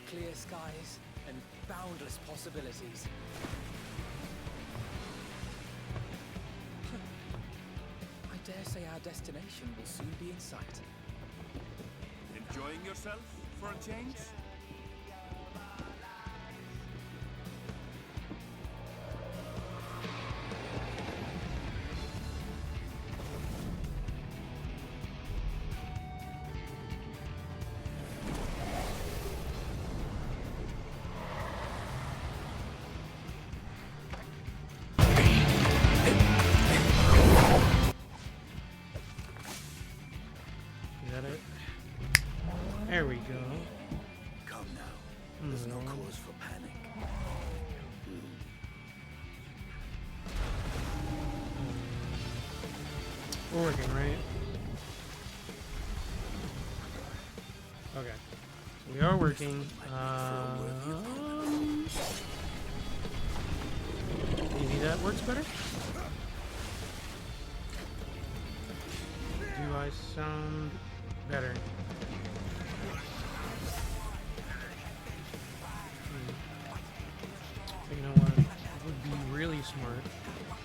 clear skies, and boundless possibilities. I dare say our destination will soon be in sight. Enjoying yourself for a change? Is that it? There we go. Come now. There's no cause for panic. We're working, right? Okay. We are working. Maybe that works better? Do I sound better? You know what? It would be really smart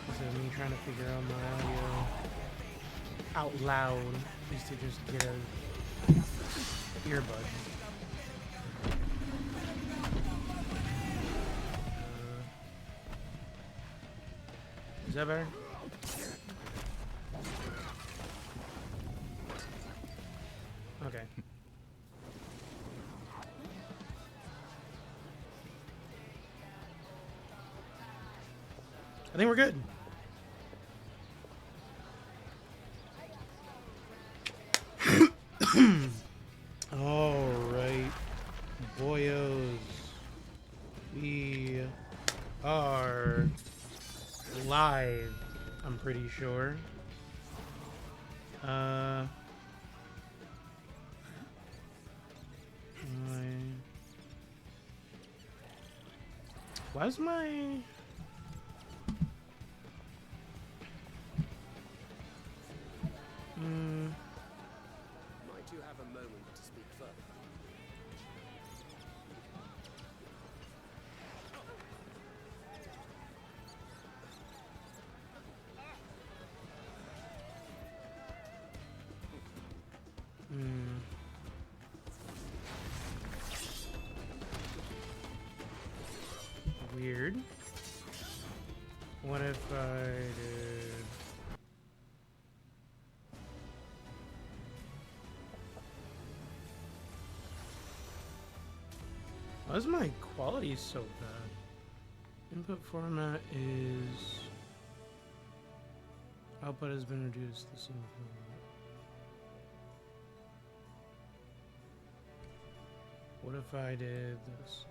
instead of me trying to figure out my audio out loud is to just get a earbud. Is that better? Okay. I think we're good. All right, boyos. We are live, I'm pretty sure. Why's my... Might you have a moment to speak further? Weird. What if I did... Why is my quality so bad? Input format is... Output has been reduced. This What if I did this?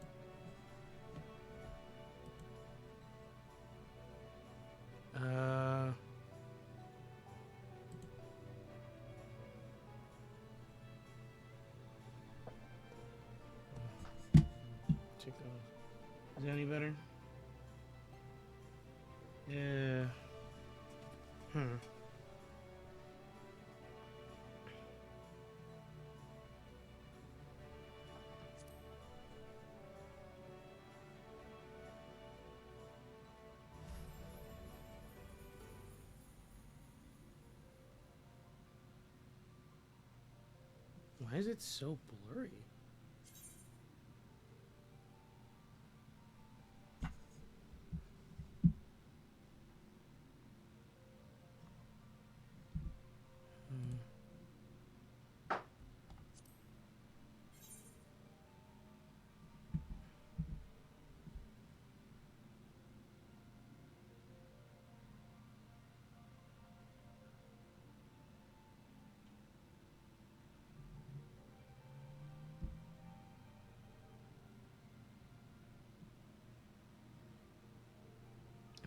Take that off. Is that any better? Yeah. Why is it so blurry?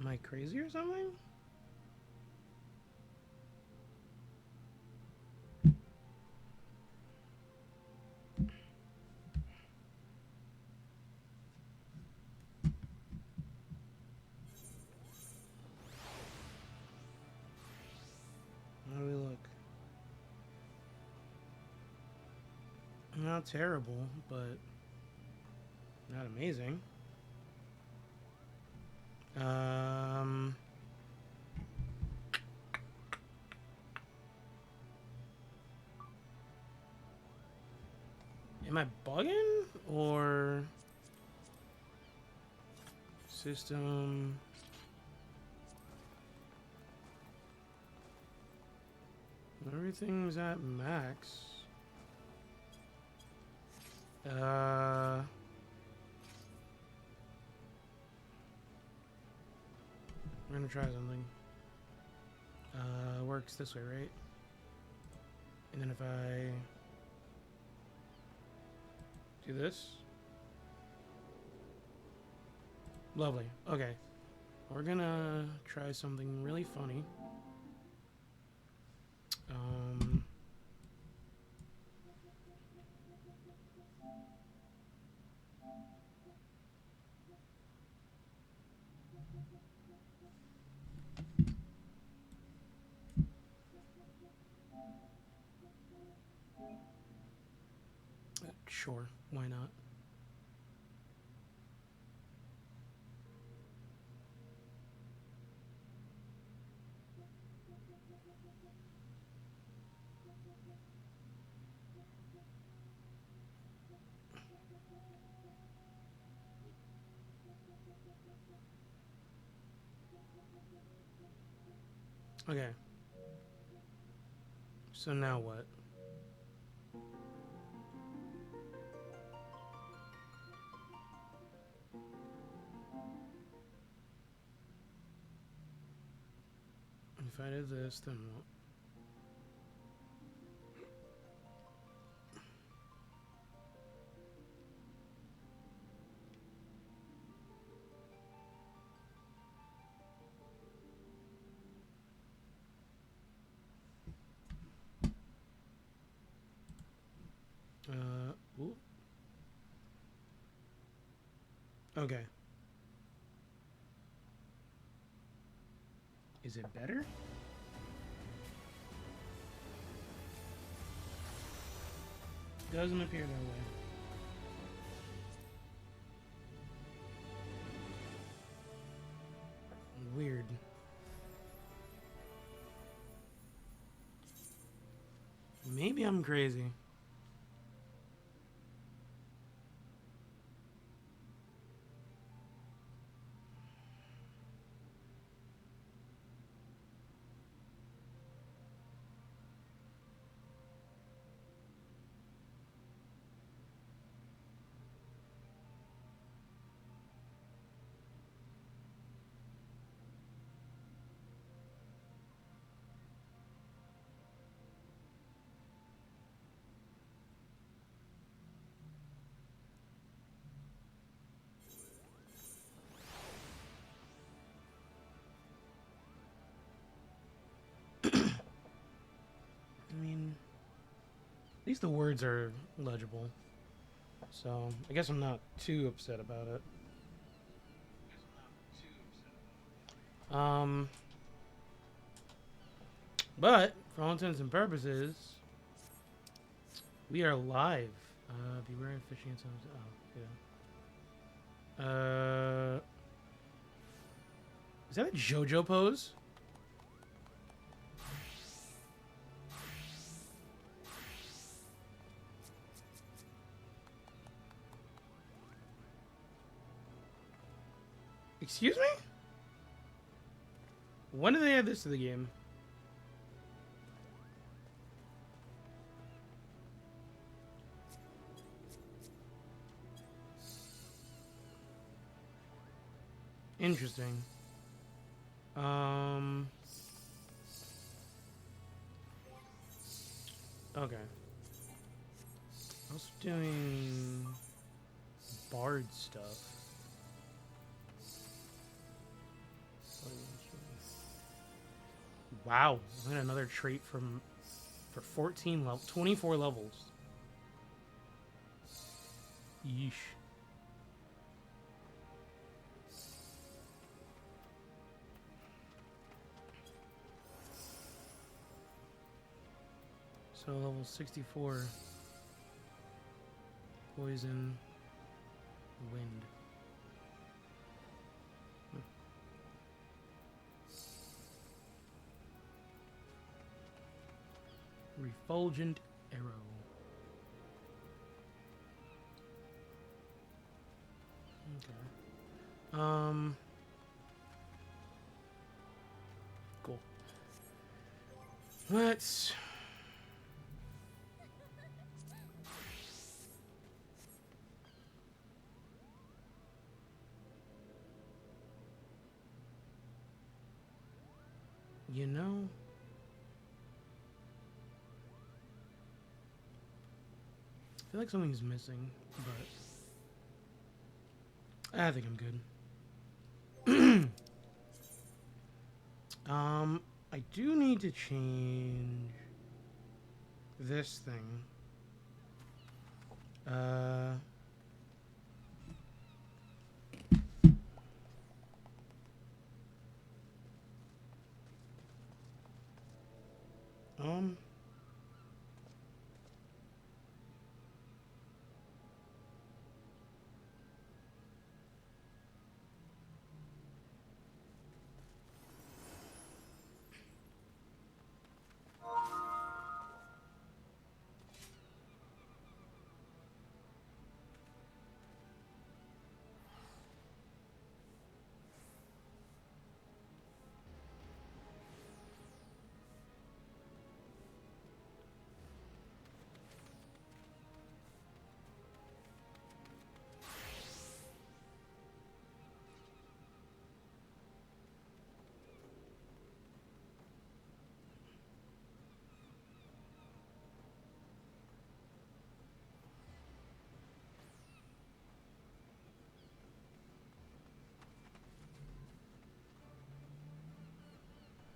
Am I crazy or something? How do we look? Not terrible, but not amazing. Am I bugging or system? Everything's at max. We're gonna try something. Works this way, right? And then if I do this. Lovely. Okay. We're gonna try something really funny. Sure, why not? Okay. So now what? If I did this, then what? Ooh. Okay. Is it better? Doesn't appear that way. Weird. Maybe I'm crazy. I mean, at least the words are legible. So, I guess I'm not too upset about it. But, for all intents and purposes, we are live. Beware of fishing at times. Oh, yeah. Is that a JoJo pose? Excuse me? When did they add this to the game? Interesting. Okay. I was doing bard stuff. Wow, I got another trait for 24 levels. Yeesh. So level 64. Poison. Wind. Fulgent arrow. Okay. Cool. Let's. You know. I feel like something's missing, but I think I'm good. I do need to change this thing. Um.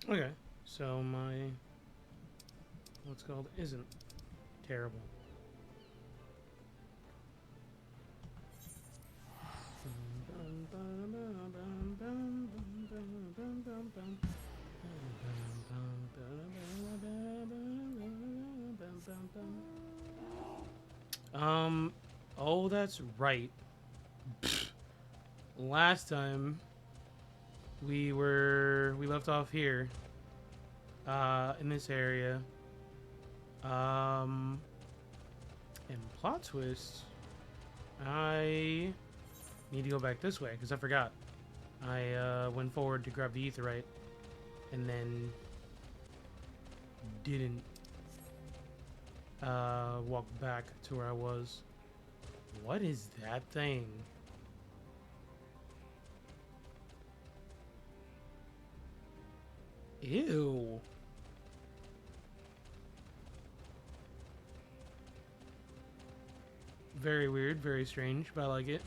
Okay, so my what's called isn't terrible. Oh, that's right. Last time we left off here, in this area, and plot twist, I need to go back this way because I forgot. I went forward to grab the aetheryte, and then didn't walk back to where I was. What is that thing? Ew. Very weird, very strange, but I like it.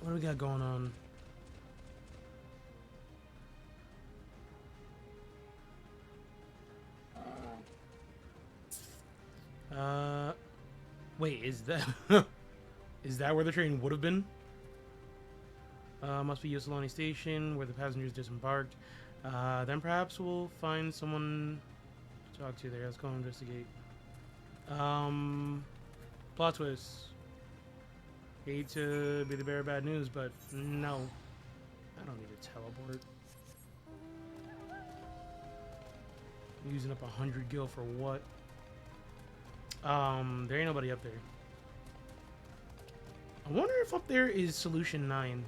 What do we got going on? Wait, is that is that where the train would have been? Must be Yosalani Station, where the passengers disembarked. Then perhaps we'll find someone to talk to there. Let's go investigate. Plot twist. Hate to be the bearer of bad news, but no. I don't need to teleport. I'm using up 100 gil for what? There ain't nobody up there. I wonder if up there is Solution 9.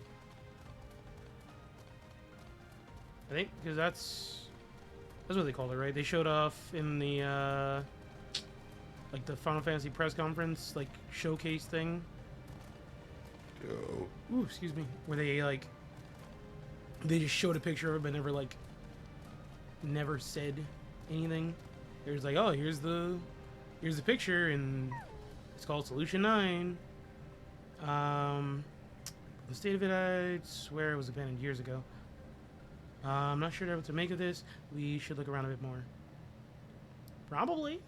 I think, because that's what they called it, right? They showed off in the, like the Final Fantasy press conference, like, showcase thing. Ooh, excuse me. Where they, like, they just showed a picture of it, but never, like, never said anything. It was like, oh, here's the picture, and it's called Solution 9. The state of it, I swear it was abandoned years ago. I'm not sure what to make of this. We should look around a bit more. Probably.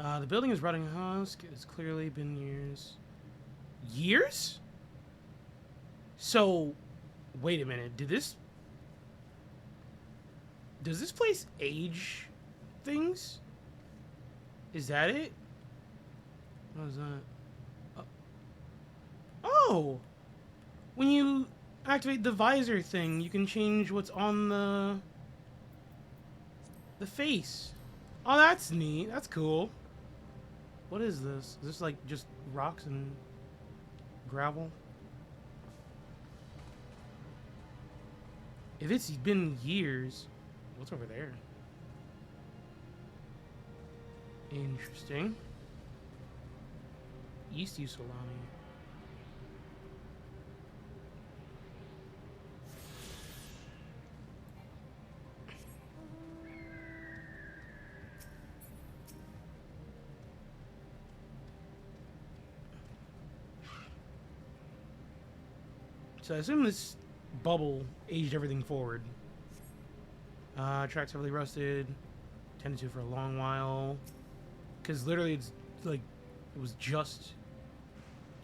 The building is rotting husk. It's clearly been years. Years? So, wait a minute. Does this place age things? Is that it? What is that? Oh! When you activate the visor thing, you can change what's on the face. Oh, that's neat. That's cool. What is this? Is this like just rocks and gravel? If it's been years, what's over there? Interesting. East Usolani. So I assume this bubble aged everything forward. Track's heavily rusted. Tended to for a long while. Because literally it's like, it was just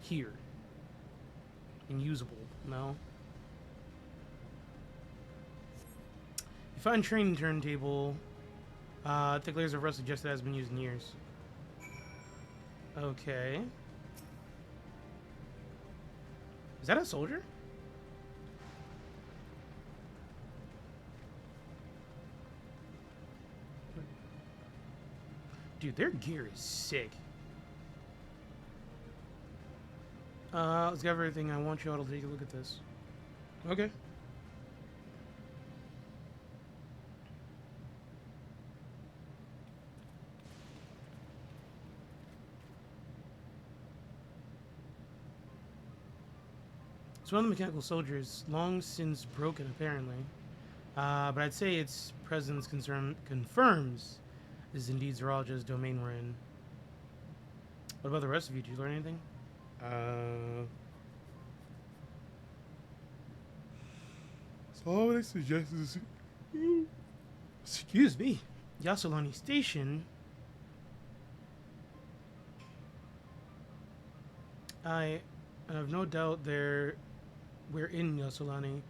here. And usable, no? You find training turntable. Thick layers of rust suggest it has been used in years. Okay. Is that a soldier? Dude, their gear is sick. Let's get everything. I want you all to take a look at this. Okay. It's one of the mechanical soldiers, long since broken, apparently. But I'd say its presence confirms this is indeed Zoologia's domain we're in. What about the rest of you? Did you learn anything? So all I suggest is... Excuse me. Yasolani Station. I have no doubt we're in Yasolani.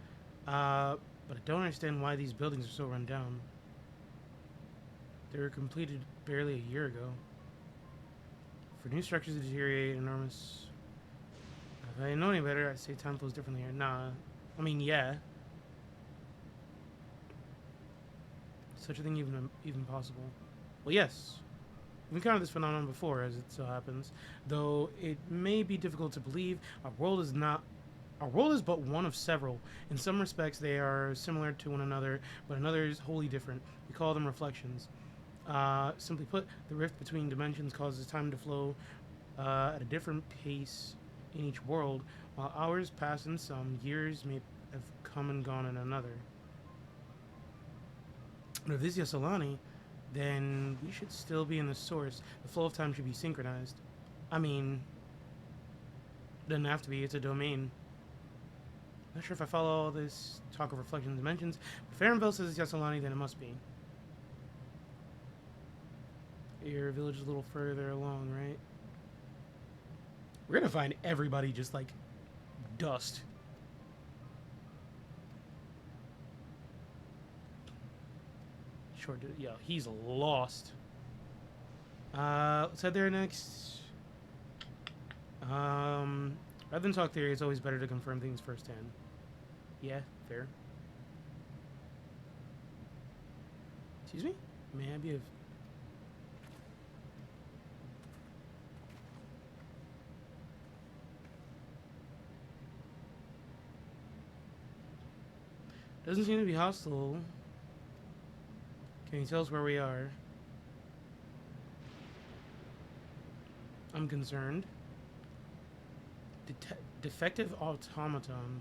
But I don't understand why these buildings are so run down. They were completed barely a year ago. For new structures to deteriorate, enormous... If I didn't know any better, I'd say time flows differently here. Nah. I mean, yeah. Such a thing even possible? Well, yes. We've encountered this phenomenon before, as it so happens. Though it may be difficult to believe, our world is but one of several. In some respects, they are similar to one another, but in others, wholly different. We call them reflections. Simply put, the rift between dimensions causes time to flow at a different pace in each world, while hours pass in some, years may have come and gone in another. But if this is Yasolani, then we should still be in the source. The flow of time should be synchronized. I mean, it doesn't have to be, it's a domain. Not sure if I follow all this talk of reflection dimensions. If Farenville says it's Yasolani, then it must be. Your village is a little further along, right? We're gonna find everybody just like dust. Short, yeah, he's lost. Let's head there next. Rather than talk theory, it's always better to confirm things firsthand. Yeah, fair. Excuse me? May I be of... Doesn't seem to be hostile. Can you tell us where we are? I'm concerned. Defective automaton.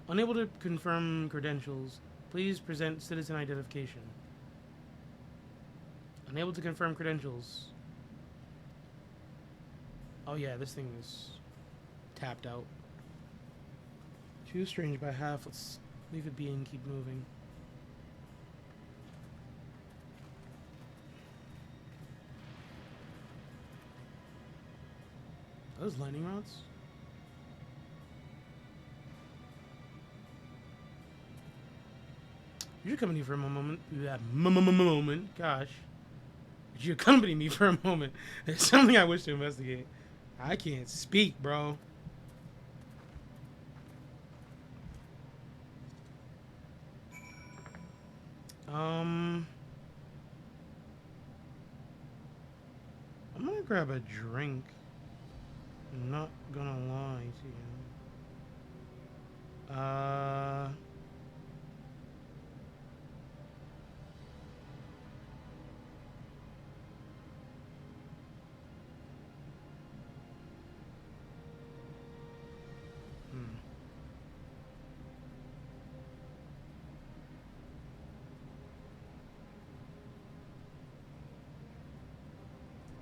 Unable to confirm credentials. Please present citizen identification. Unable to confirm credentials. Oh yeah, this thing is tapped out. Too strange by half. Let's leave it be and keep moving. those lightning rods? You accompany me for a moment. Yeah, moment. Gosh. Would you accompany me for a moment? There's something I wish to investigate. I can't speak, bro. I'm gonna grab a drink. I'm not gonna lie to you.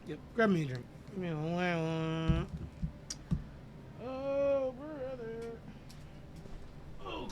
Yep, grab me a drink. Give me a lemon. Oh, brother. Oh.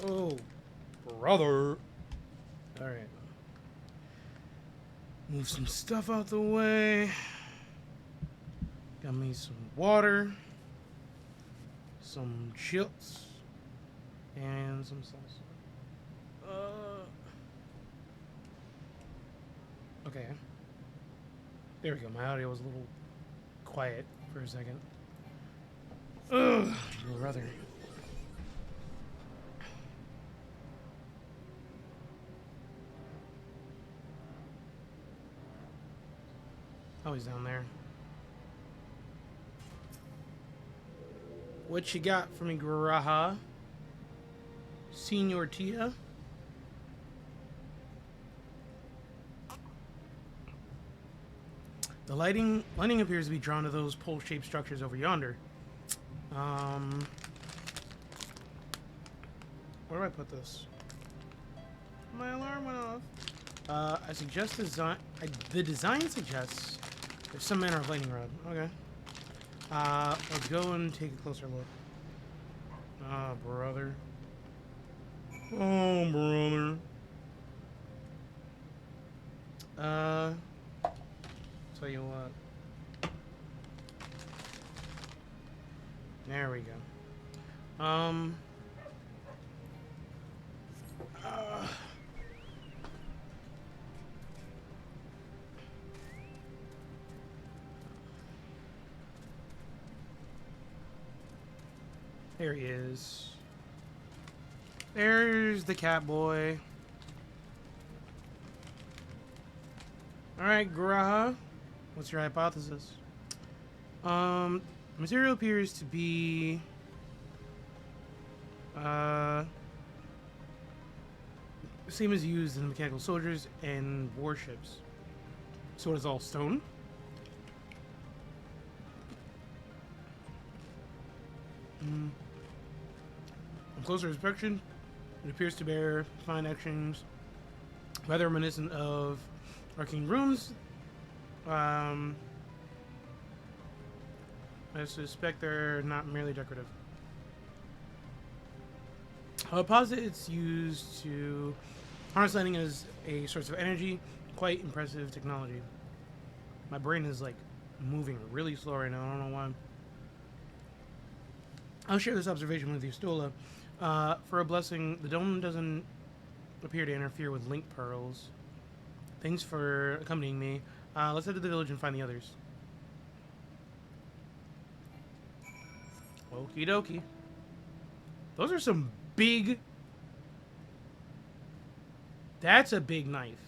Oh, brother. Alright. Move some stuff out the way. Got me some water. Some chips. And some salsa. Okay. There we go. My audio was a little quiet for a second. Ugh, brother. Oh, he's down there. What you got for me, Graha? Senor Tia? The lightning appears to be drawn to those pole-shaped structures over yonder. Where do I put this? My alarm went off. I suggest the design suggests there's some manner of lightning rod. Okay. Let's go and take a closer look. Oh, brother. Oh, brother. Tell you what. There we go. There he is. There's the cat boy. Alright, Graha. What's your hypothesis? Material appears to be same as used in mechanical soldiers and warships. So it is all stone. On closer inspection, it appears to bear fine etchings, rather reminiscent of arcane runes. I suspect they're not merely decorative. Posit it's used to harness lightning as a source of energy. Quite impressive technology. My brain is like moving really slow right now. I don't know why. I'll share this observation with you, Stola. For a blessing, the dome doesn't appear to interfere with link pearls. Thanks for accompanying me. Let's head to the village and find the others. Okie dokie. Those are some big... That's a big knife.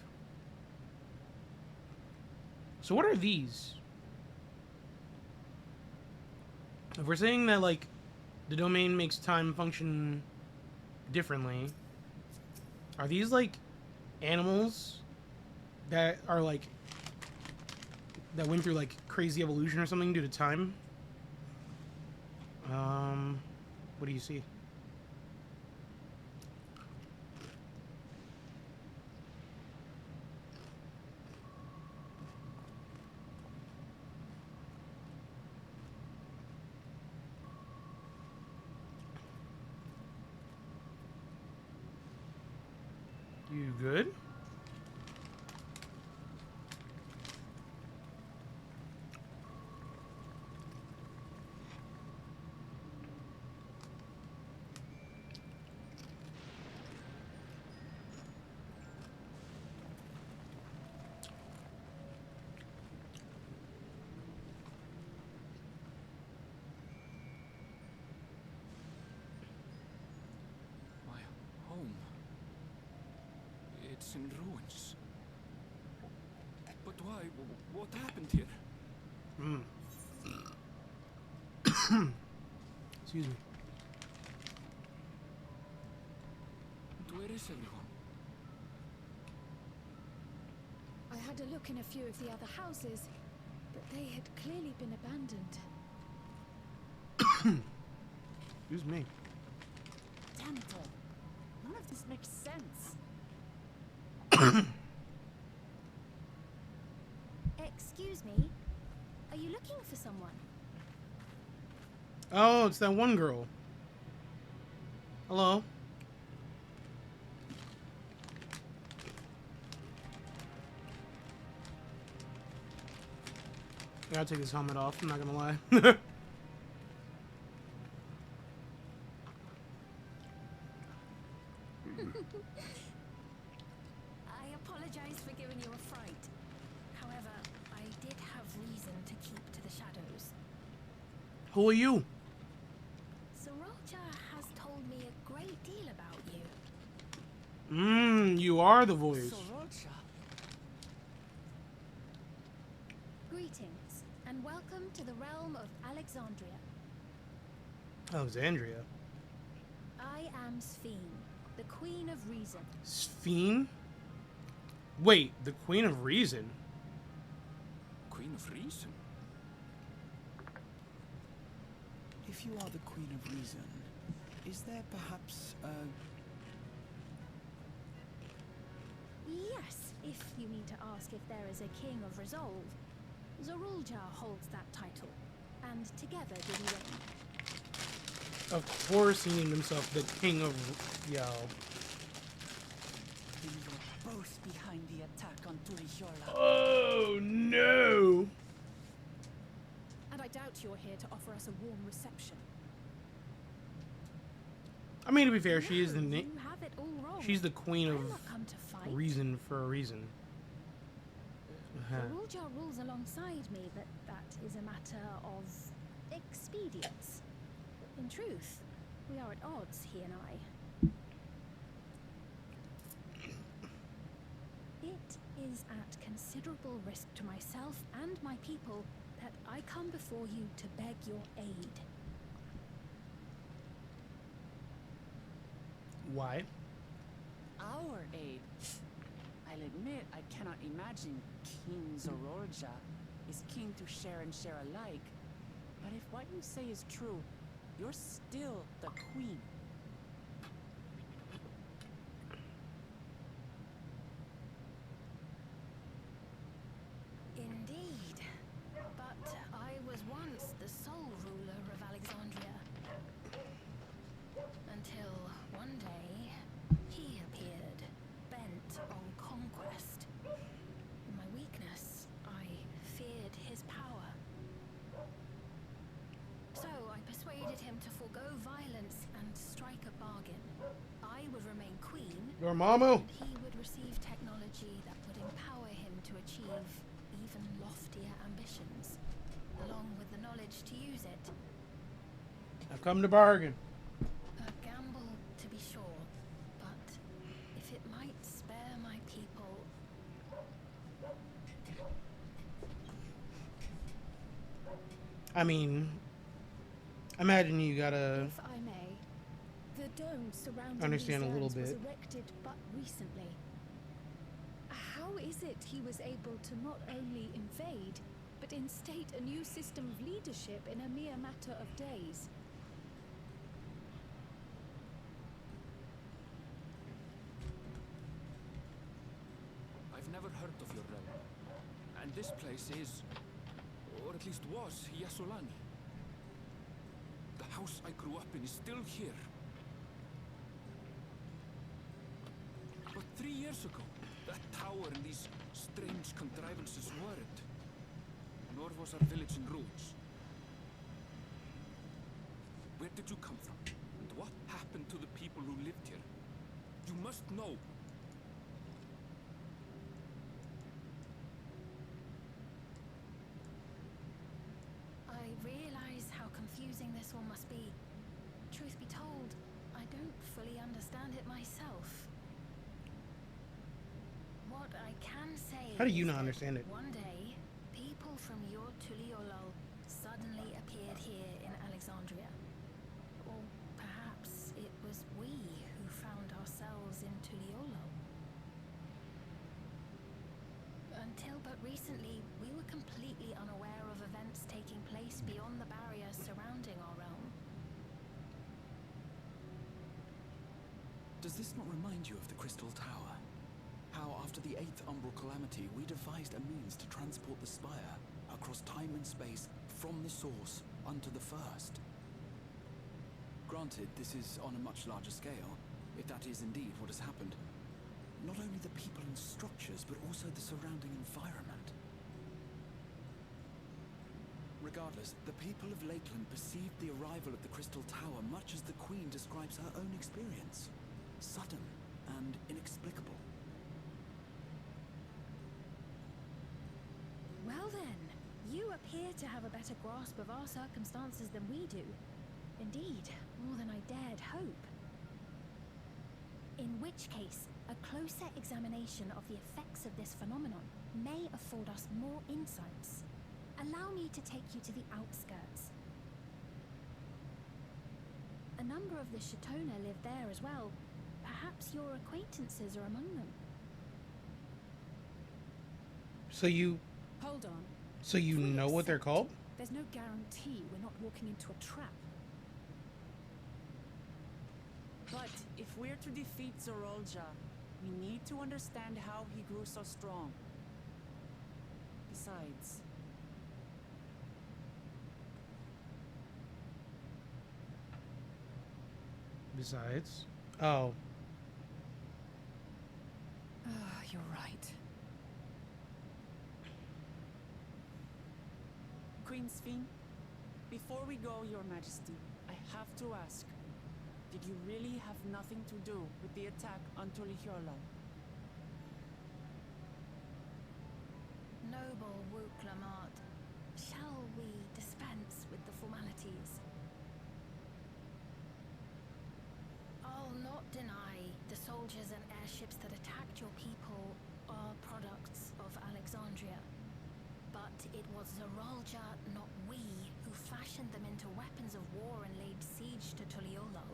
So what are these? If we're saying that, like, the domain makes time function differently, are these, like, animals that are, like, that went through, like, crazy evolution or something due to time? What do you see? You good? My home. It's in ruins. But why? What happened here? Excuse me. Where is everyone? I had a look in a few of the other houses, but they had clearly been abandoned. Excuse me. Damn it all. None of this makes sense. Excuse me? Are you looking for someone? Oh, it's that one girl. Hello. I gotta take this helmet off, I'm not gonna lie. I apologize for giving you a fright. However, I did have reason to keep to the shadows. Who are you? Sriracha has told me a great deal about you. You are the voice. Sriracha. Greetings, and welcome to the realm of Alexandria. Alexandria. I am Sphene, the Queen of Reason. Sphene? Wait, the Queen of Reason? Queen of Reason? If you are the Queen of Reason, is there perhaps a... Yes, if you mean to ask if there is a King of Resolve. Zorulja holds that title, and together do we reign. Of course he named himself the King of... Yo. Then you're both behind the attack on Tural. Oh, no! And I doubt you're here to offer us a warm reception. I mean, to be fair, she is the... You have it all wrong. She's the Queen I'm of not come to fight. Reason for a reason. Zorulja rules alongside me, but that is a matter of expedience. In truth, we are at odds, he and I. It is at considerable risk to myself and my people that I come before you to beg your aid. Why? Our aid. I'll admit I cannot imagine King Zororja is keen to share and share alike. But if what you say is true, you're still the queen. Indeed. But I was once the sole ruler of Alexandria. Until one day, he appeared, bent on conquest. In my weakness, I feared his power. So I persuaded him to forego violence and strike a bargain. I would remain queen, Dormammu! and he would receive technology that would empower him to achieve even loftier ambitions, along with the knowledge to use it. I've come to bargain. A gamble, to be sure, but if it might spare my people... I mean, imagine you gotta If I may, the dome surrounding understand a these little lands was bit. erected but recently. How is it he was able to not only invade, but instate a new system of leadership in a mere matter of days? I've never heard of your realm. And this place is, or at least was, Yasolani. The house I grew up in is still here. But 3 years ago, that tower and these strange contrivances weren't. Nor was our village in ruins. Where did you come from? And what happened to the people who lived here? You must know. I realize how confusing this all must be. Truth be told, I don't fully understand it myself. What I can say How do you is not that understand it? one day, people from your Tuliolol suddenly appeared here in Alexandria. Or perhaps it was we who found ourselves in Tuliolol. Until but recently, we were completely unaware of events taking place beyond the barrier surrounding our realm. Does this not remind you of the Crystal Tower? How, after the 8th Umbral Calamity, we devised a means to transport the Spire across time and space from the source unto the First. Granted, this is on a much larger scale, if that is indeed what has happened. Not only the people and structures, but also the surrounding environment. Regardless, the people of Lakeland perceived the arrival of the Crystal Tower much as the Queen describes her own experience. Sudden and inexplicable. Well then, you appear to have a better grasp of our circumstances than we do. Indeed, more than I dared hope. In which case, a closer examination of the effects of this phenomenon may afford us more insights. Allow me to take you to the outskirts. A number of the Shatona live there as well. Perhaps your acquaintances are among them. Hold on. So you Fully know what they're accept. called? There's no guarantee we're not walking into a trap. But if we're to defeat Zorolja, we need to understand how he grew so strong. Besides, Oh. You're right. Queen Sphene, before we go, Your Majesty, I have to ask, did you really have nothing to do with the attack on Tuliolol? Noble Wuklamart, shall we dispense with the formalities? I'll not deny the soldiers and airships that attacked your people are products of Alexandria. But it was Zoralja, not we, who fashioned them into weapons of war and laid siege to Tuliolo.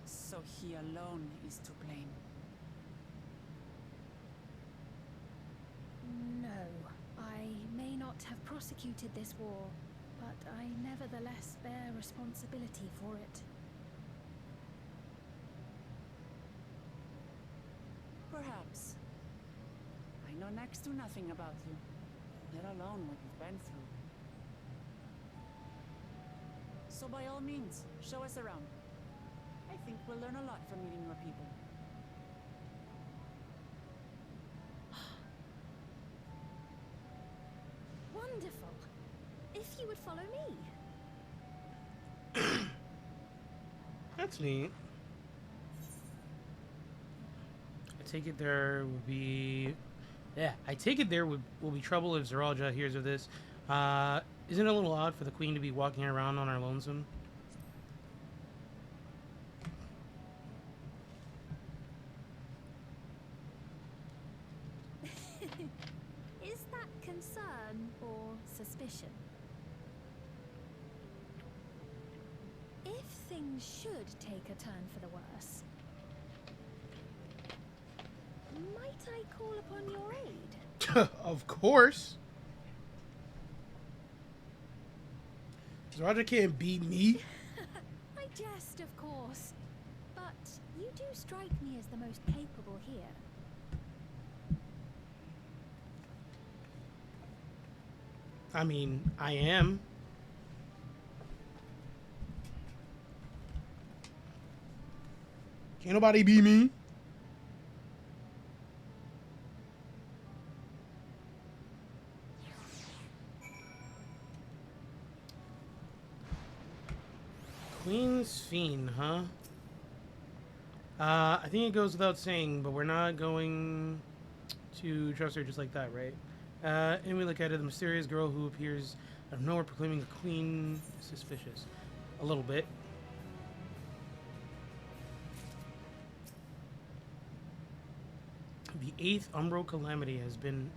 So he alone is to blame. No, I may not have prosecuted this war, but I nevertheless bear responsibility for it. Perhaps. I know next to nothing about you, let alone what you've been through. So by all means, show us around. I think we'll learn a lot from meeting your people. Wonderful. If you would follow me. That's neat. I take it there will be... Yeah, I take it there will be trouble if Zoralja hears of this. Isn't it a little odd for the queen to be walking around on our lonesome? Is that concern or suspicion? If things should take a turn for the worse, might I call upon your aid? Of course. Zoralja can't beat me. I jest, of course. But you do strike me as the most capable here. I mean, I am. Can't nobody beat me. Queen's Fiend, huh? I think it goes without saying, but we're not going to trust her just like that, right? And we look at it, the mysterious girl who appears out of nowhere proclaiming the queen suspicious. A little bit. The 8th Umbral Calamity has been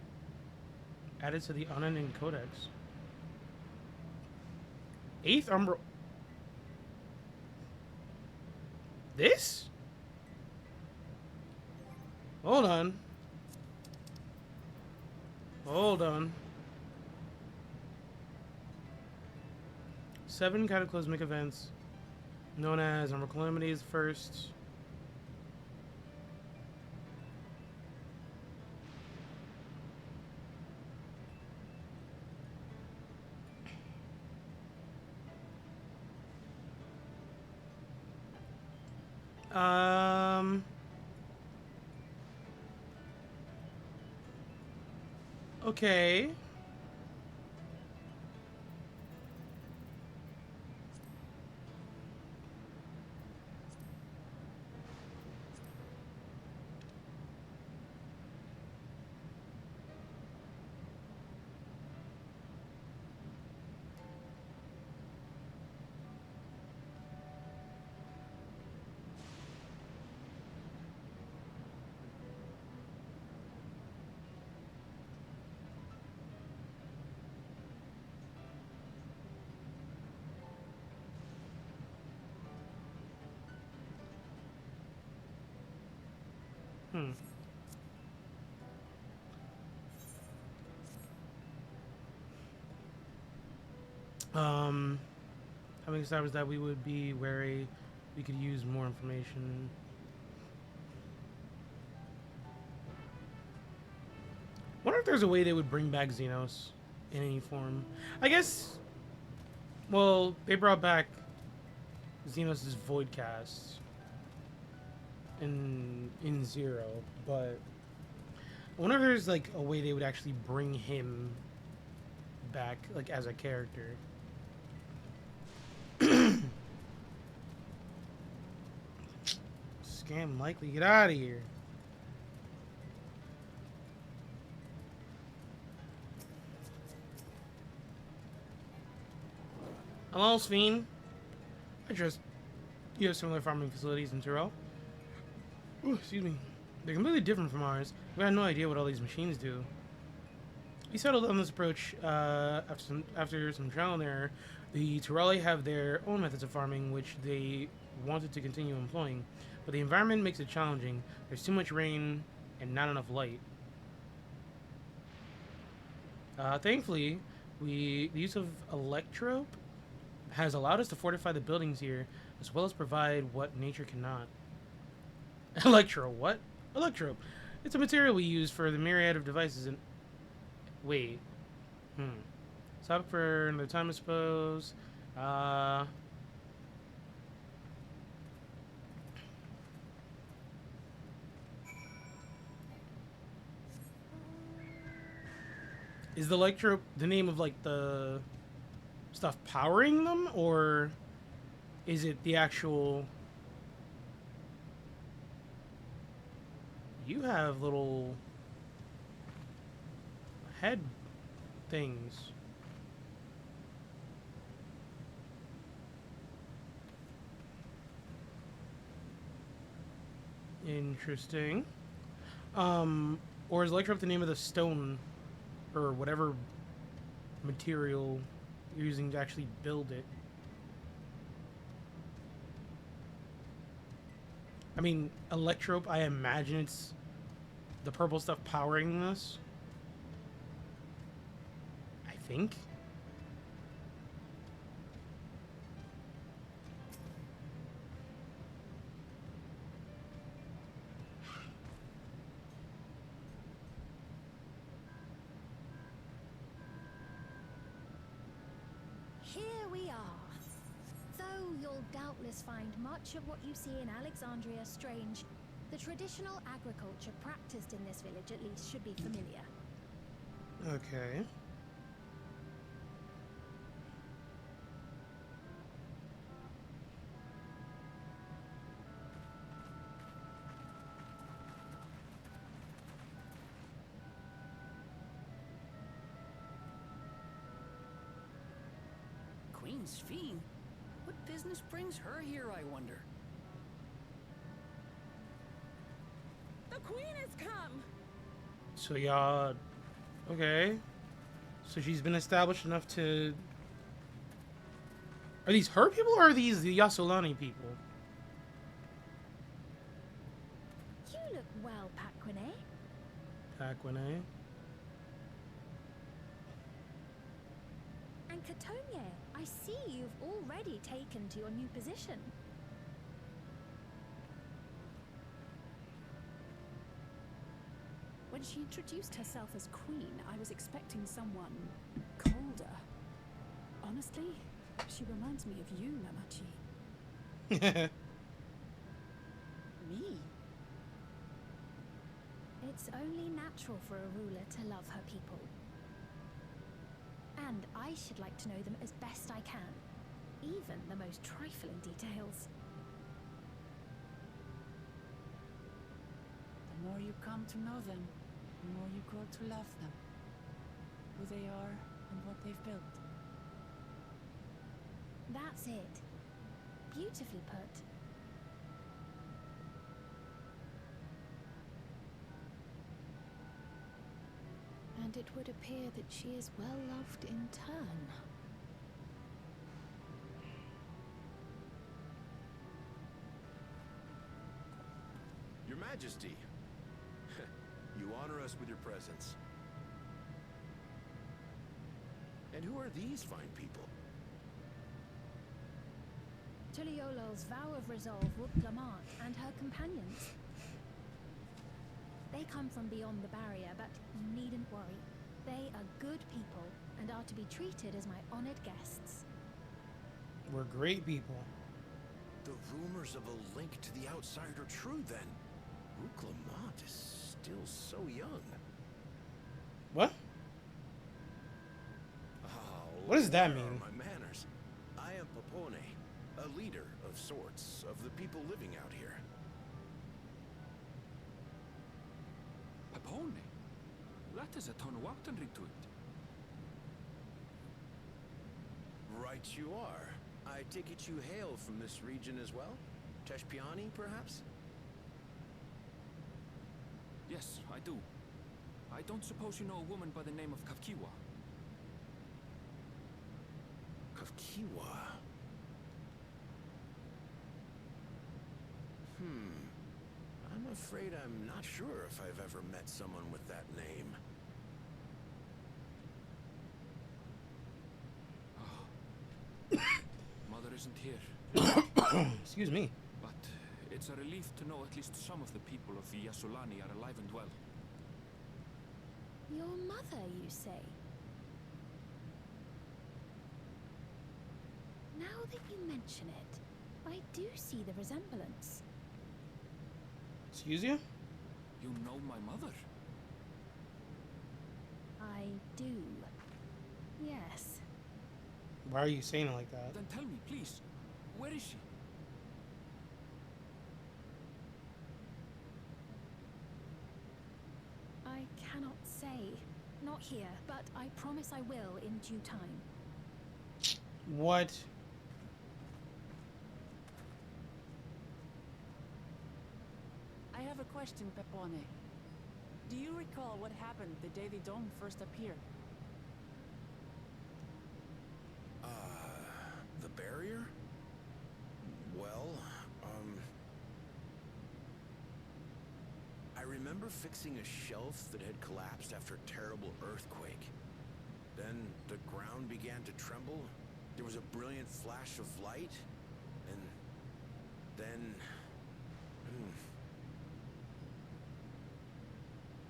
added to the Unending Codex. 8th Umbral... This? Hold on. Hold on. 7 cataclysmic events known as Umbral Calamities first. Okay. Having established that we would be wary, we could use more information. Wonder if there's a way they would bring back Xenos in any form. I guess, well, they brought back Xenos' Voidcast in Zero, but I wonder if there's like a way they would actually bring him back, like as a character. Scam likely, get out of here. Hello, Sven. I trust you have similar farming facilities in Tural. Ooh, excuse me. They're completely different from ours. We had no idea what all these machines do. We settled on this approach after some trial and error. The Turali have their own methods of farming, which they wanted to continue employing, but the environment makes it challenging. There's too much rain and not enough light. Thankfully, the use of electrope has allowed us to fortify the buildings here, as well as provide what nature cannot. What? Electrope. It's a material we use for the myriad of devices and... Wait. Stop for another time, I suppose. Is the electrope the name of, like, the stuff powering them, or is it the actual... You have little head things. Interesting. Or is electrope the name of the stone or whatever material you're using to actually build it? I mean, electrope, I imagine it's the purple stuff powering this. I think. Here we are. Though you'll doubtless find much of what you see in Alexandria strange, the traditional agriculture practiced in this village at least should be familiar. Okay. Queen's Fiend? What business brings her here, I wonder? The queen has come! So y'all... Okay. So she's been established enough to... Are these her people or are these the Yasolani people? You look well, Paquine. Paquine. And Katonia, I see you've already taken to your new position. When she introduced herself as queen, I was expecting someone colder. Honestly, she reminds me of you, Namachi. Me? It's only natural for a ruler to love her people. And I should like to know them as best I can, even the most trifling details. The more you come to know them, the more you grow to love them. Who they are and what they've built. That's it. Beautifully put. And it would appear that she is well loved in turn. Your Majesty, you honor us with your presence. And who are these fine people? Tuliola's vow of resolve, Wood Clement, and her companions. They come from beyond the barrier, but you needn't worry. They are good people and are to be treated as my honored guests. We're great people. The rumors of a link to the outside are true, then. Rue Clement is still so young. What? Oh, What does that where mean? are my manners. I am Popone, a leader of sorts of the people living out here. Papone? That is a Tonawatan ring to it. Right you are. I take it you hail from this region as well? Teshpiani, perhaps? Yes, I do. I don't suppose you know a woman by the name of Kafkiwa? Kafkiwa. I'm afraid I'm not sure if I've ever met someone with that name. Mother isn't here, Excuse me. but it's a relief to know at least some of the people of Yasolani are alive and well. Your mother, you say? Now that you mention it, I do see the resemblance. Excuse you? You know my mother? I do. Yes. Why are you saying it like that? Then tell me, please, where is she? I cannot say. Not here, but I promise I will in due time. What? I have a question, Pepone. Do you recall what happened the day the dome first appeared? The barrier? Well, I remember fixing a shelf that had collapsed after a terrible earthquake. Then the ground began to tremble. There was a brilliant flash of light, and then...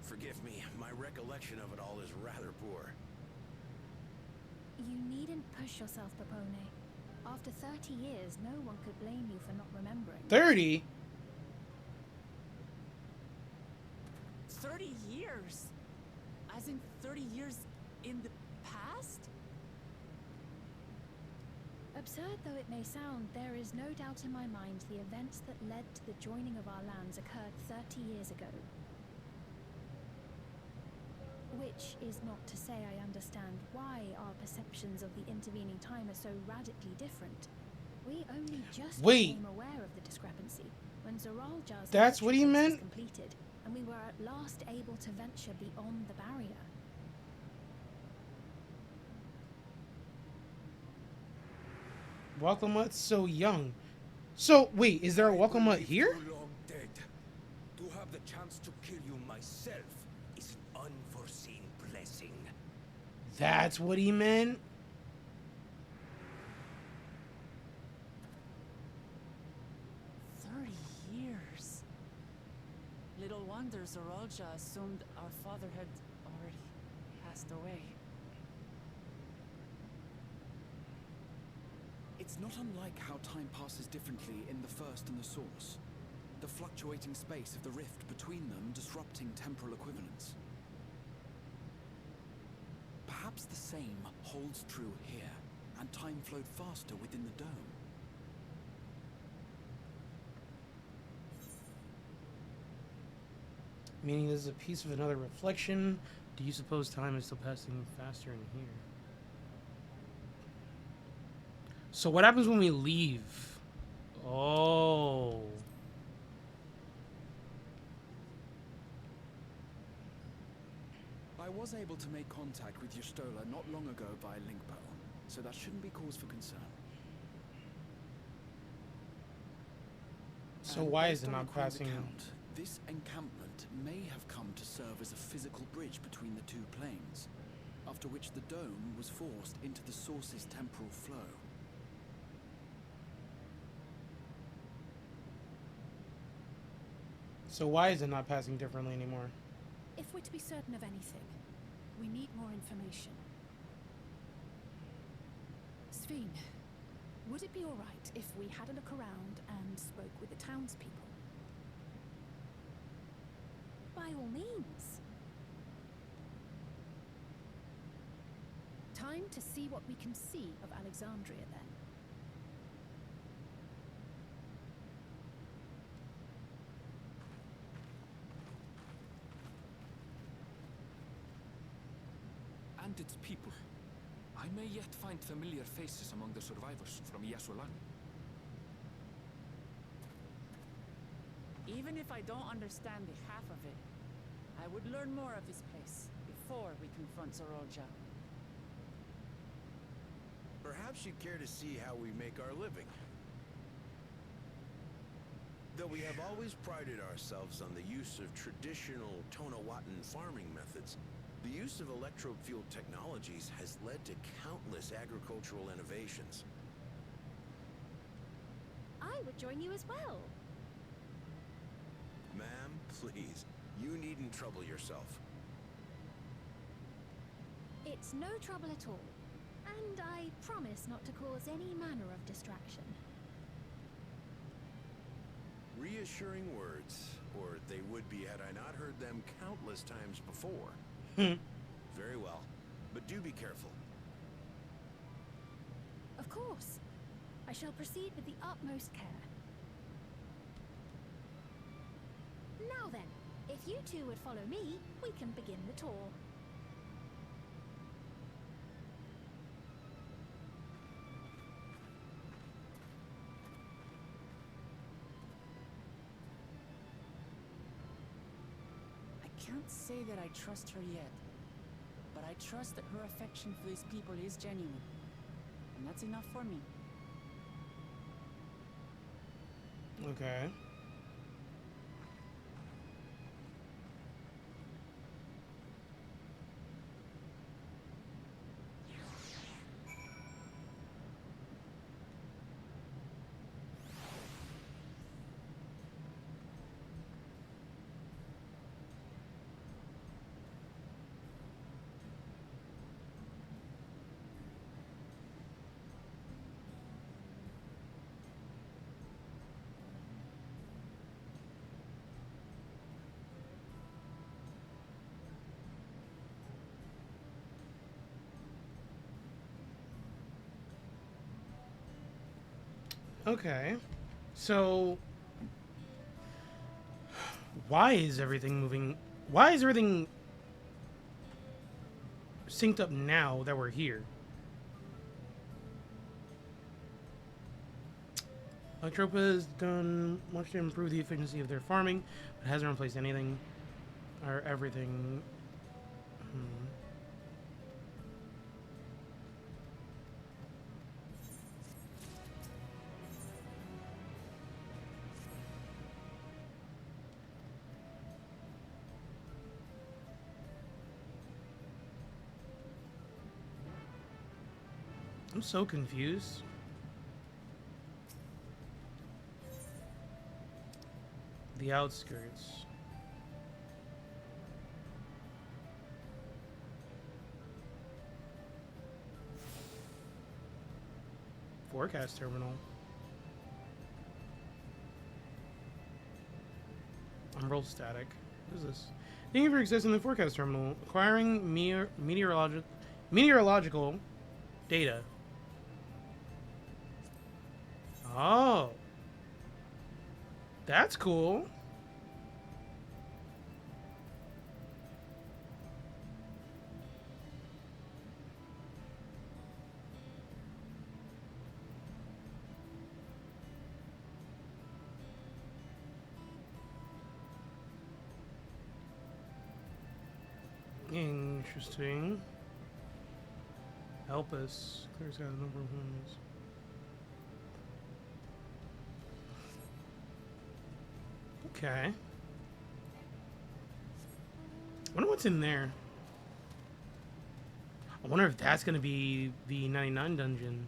Forgive me, my recollection of it all is rather poor. You needn't push yourself, Pepone. After 30 years, no one could blame you for not remembering. 30? 30 years? As in 30 years in the past? Absurd though it may sound, there is no doubt in my mind the events that led to the joining of our lands occurred 30 years ago. Which is not to say I understand why our perceptions of the intervening time are so radically different. We only just became aware of the discrepancy when Zoralja's That's what he was meant? completed, and we were at last able to venture beyond the barrier. Welcome so young. So, wait, is there a welcome here? Too long dead. To have the chance to kill you myself is an unforeseen blessing. That's what he meant? 30 years. Little wonder Zoralja assumed our father had already passed away. It's not unlike how time passes differently in the First and the Source. The fluctuating space of the rift between them disrupting temporal equivalence. Perhaps the same holds true here, and time flowed faster within the dome. Meaning this is a piece of another reflection. Do you suppose time is still passing faster in here? So what happens when we leave? Oh. I was able to make contact with Yustola not long ago via link pearl, so that shouldn't be cause for concern. So And why is based it on not Aquan's passing? account, this encampment may have come to serve as a physical bridge between the two planes, after which the dome was forced into the source's temporal flow. So why is it not passing differently anymore? If we're to be certain of anything, we need more information. Sveen, would it be all right if we had a look around and spoke with the townspeople? By all means. Time to see what we can see of Alexandria, then. And its people. I may yet find familiar faces among the survivors from Yasolan. Even if I don't understand the half of it, I would learn more of this place before we confront Zorolja. Perhaps you'd care to see how we make our living. Though we have always prided ourselves on the use of traditional Tonawatan farming methods, the use of electro-fueled technologies has led to countless agricultural innovations. I would join you as well. Ma'am, please, you needn't trouble yourself. It's no trouble at all. And I promise not to cause any manner of distraction. Reassuring words, or they would be had I not heard them countless times before. Very well, but do be careful. Of course. I shall proceed with the utmost care. Now then, if you two would follow me, we can begin the tour. I can't say that I trust her yet, but I trust that her affection for these people is genuine. And that's enough for me. Okay. Okay. So why is everything moving? Why is everything synced up now that we're here? Electropa has done much to improve the efficiency of their farming, but hasn't replaced anything or everything. I'm so confused. The outskirts. Forecast terminal. Emerald static. What is this? Thank you for accessing the forecast terminal. Acquiring meteorological data. Oh. That's cool. Interesting. Help us. Clear's got a number of ones. Okay. I wonder what's in there. I wonder if that's gonna be the 99 dungeon.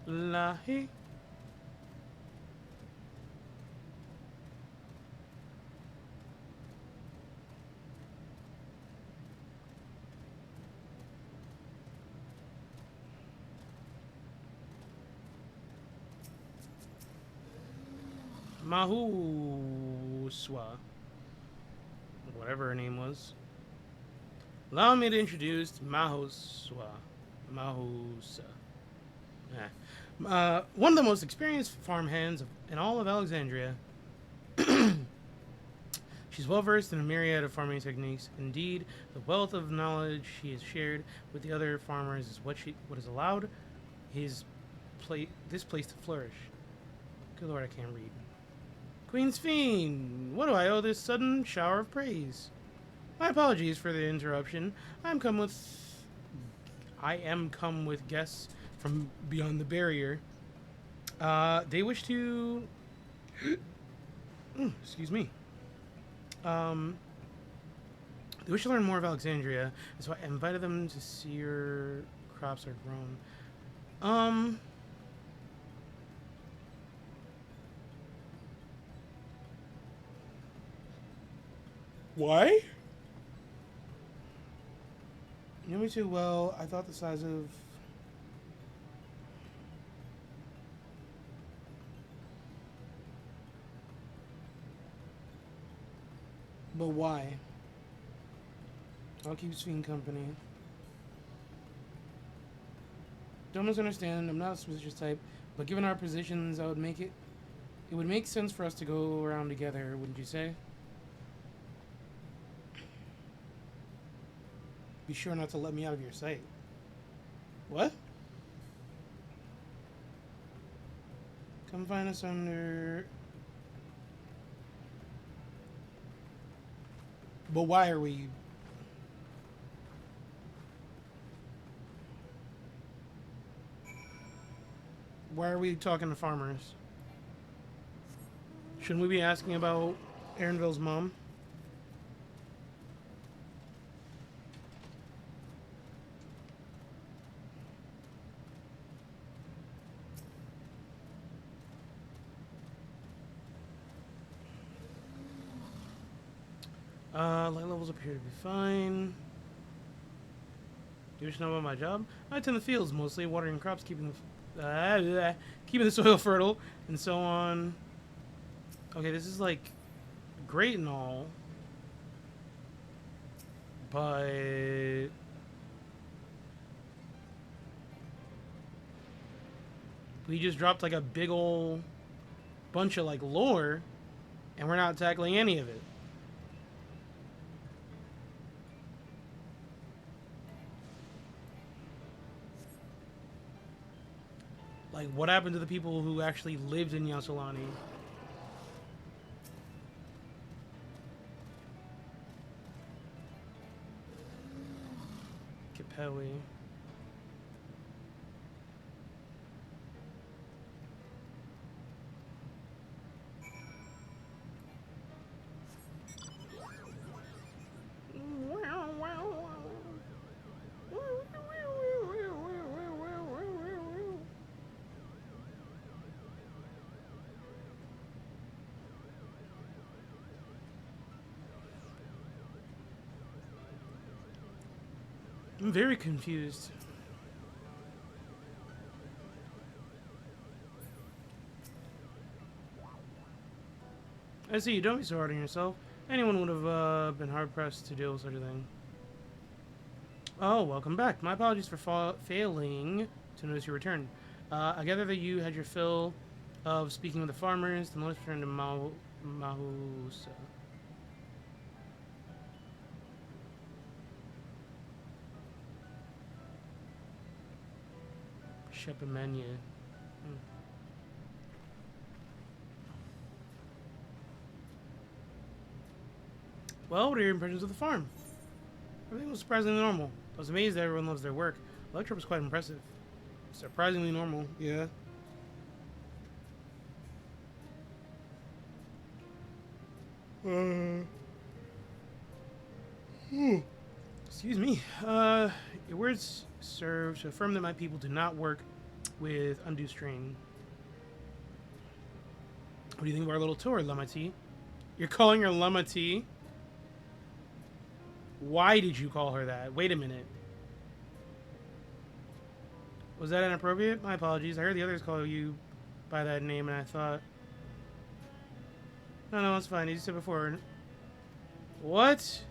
Lahi. Mahuswa. Whatever her name was. Allow me to introduce Mahuswa. Mahusa. One of the most experienced farmhands in all of Alexandria. She's well versed in a myriad of farming techniques. Indeed, the wealth of knowledge she has shared with the other farmers is what has allowed his this place to flourish. Good lord, I can't read. Queen's Fiend, what do I owe this sudden shower of praise? My apologies for the interruption. I am come with guests from beyond the barrier. They wish to... excuse me. They wish to learn more of Alexandria, so I invited them to see your crops are grown. Why? You know me too well. I thought the size of... But why? I'll keep Fiend company. Don't misunderstand, I'm not a suspicious type, but given our positions, it would make sense for us to go around together, wouldn't you say? Be sure not to let me out of your sight. What? Come find us under... But why are we... Why are we talking to farmers? Shouldn't we be asking about Aaronville's mom? Light levels appear to be fine. Do you wish to know about my job? I tend the fields mostly, watering crops, keeping the soil fertile, and so on. Okay, this is like great and all, but we just dropped like a big ol' bunch of like lore, and we're not tackling any of it. Like, what happened to the people who actually lived in Yassolani? Capelli. I'm very confused. I see, don't be so hard on yourself. Anyone would have been hard-pressed to deal with such a thing. Oh, welcome back. My apologies for failing to notice your return. I gather that you had your fill of speaking with the farmers, then let's return to Mahusa. Shepamania. Well, what are your impressions of the farm? Everything was surprisingly normal. I was amazed that everyone loves their work. The lecture was quite impressive. Surprisingly normal, yeah. Excuse me. Your words serve to affirm that my people do not work with undue strain. What do you think of our little tour, Lamati? You're calling her Lamati? Why did you call her that? Wait a minute. Was that inappropriate? My apologies. I heard the others call you by that name, and I thought... No, it's fine. As you said before. What?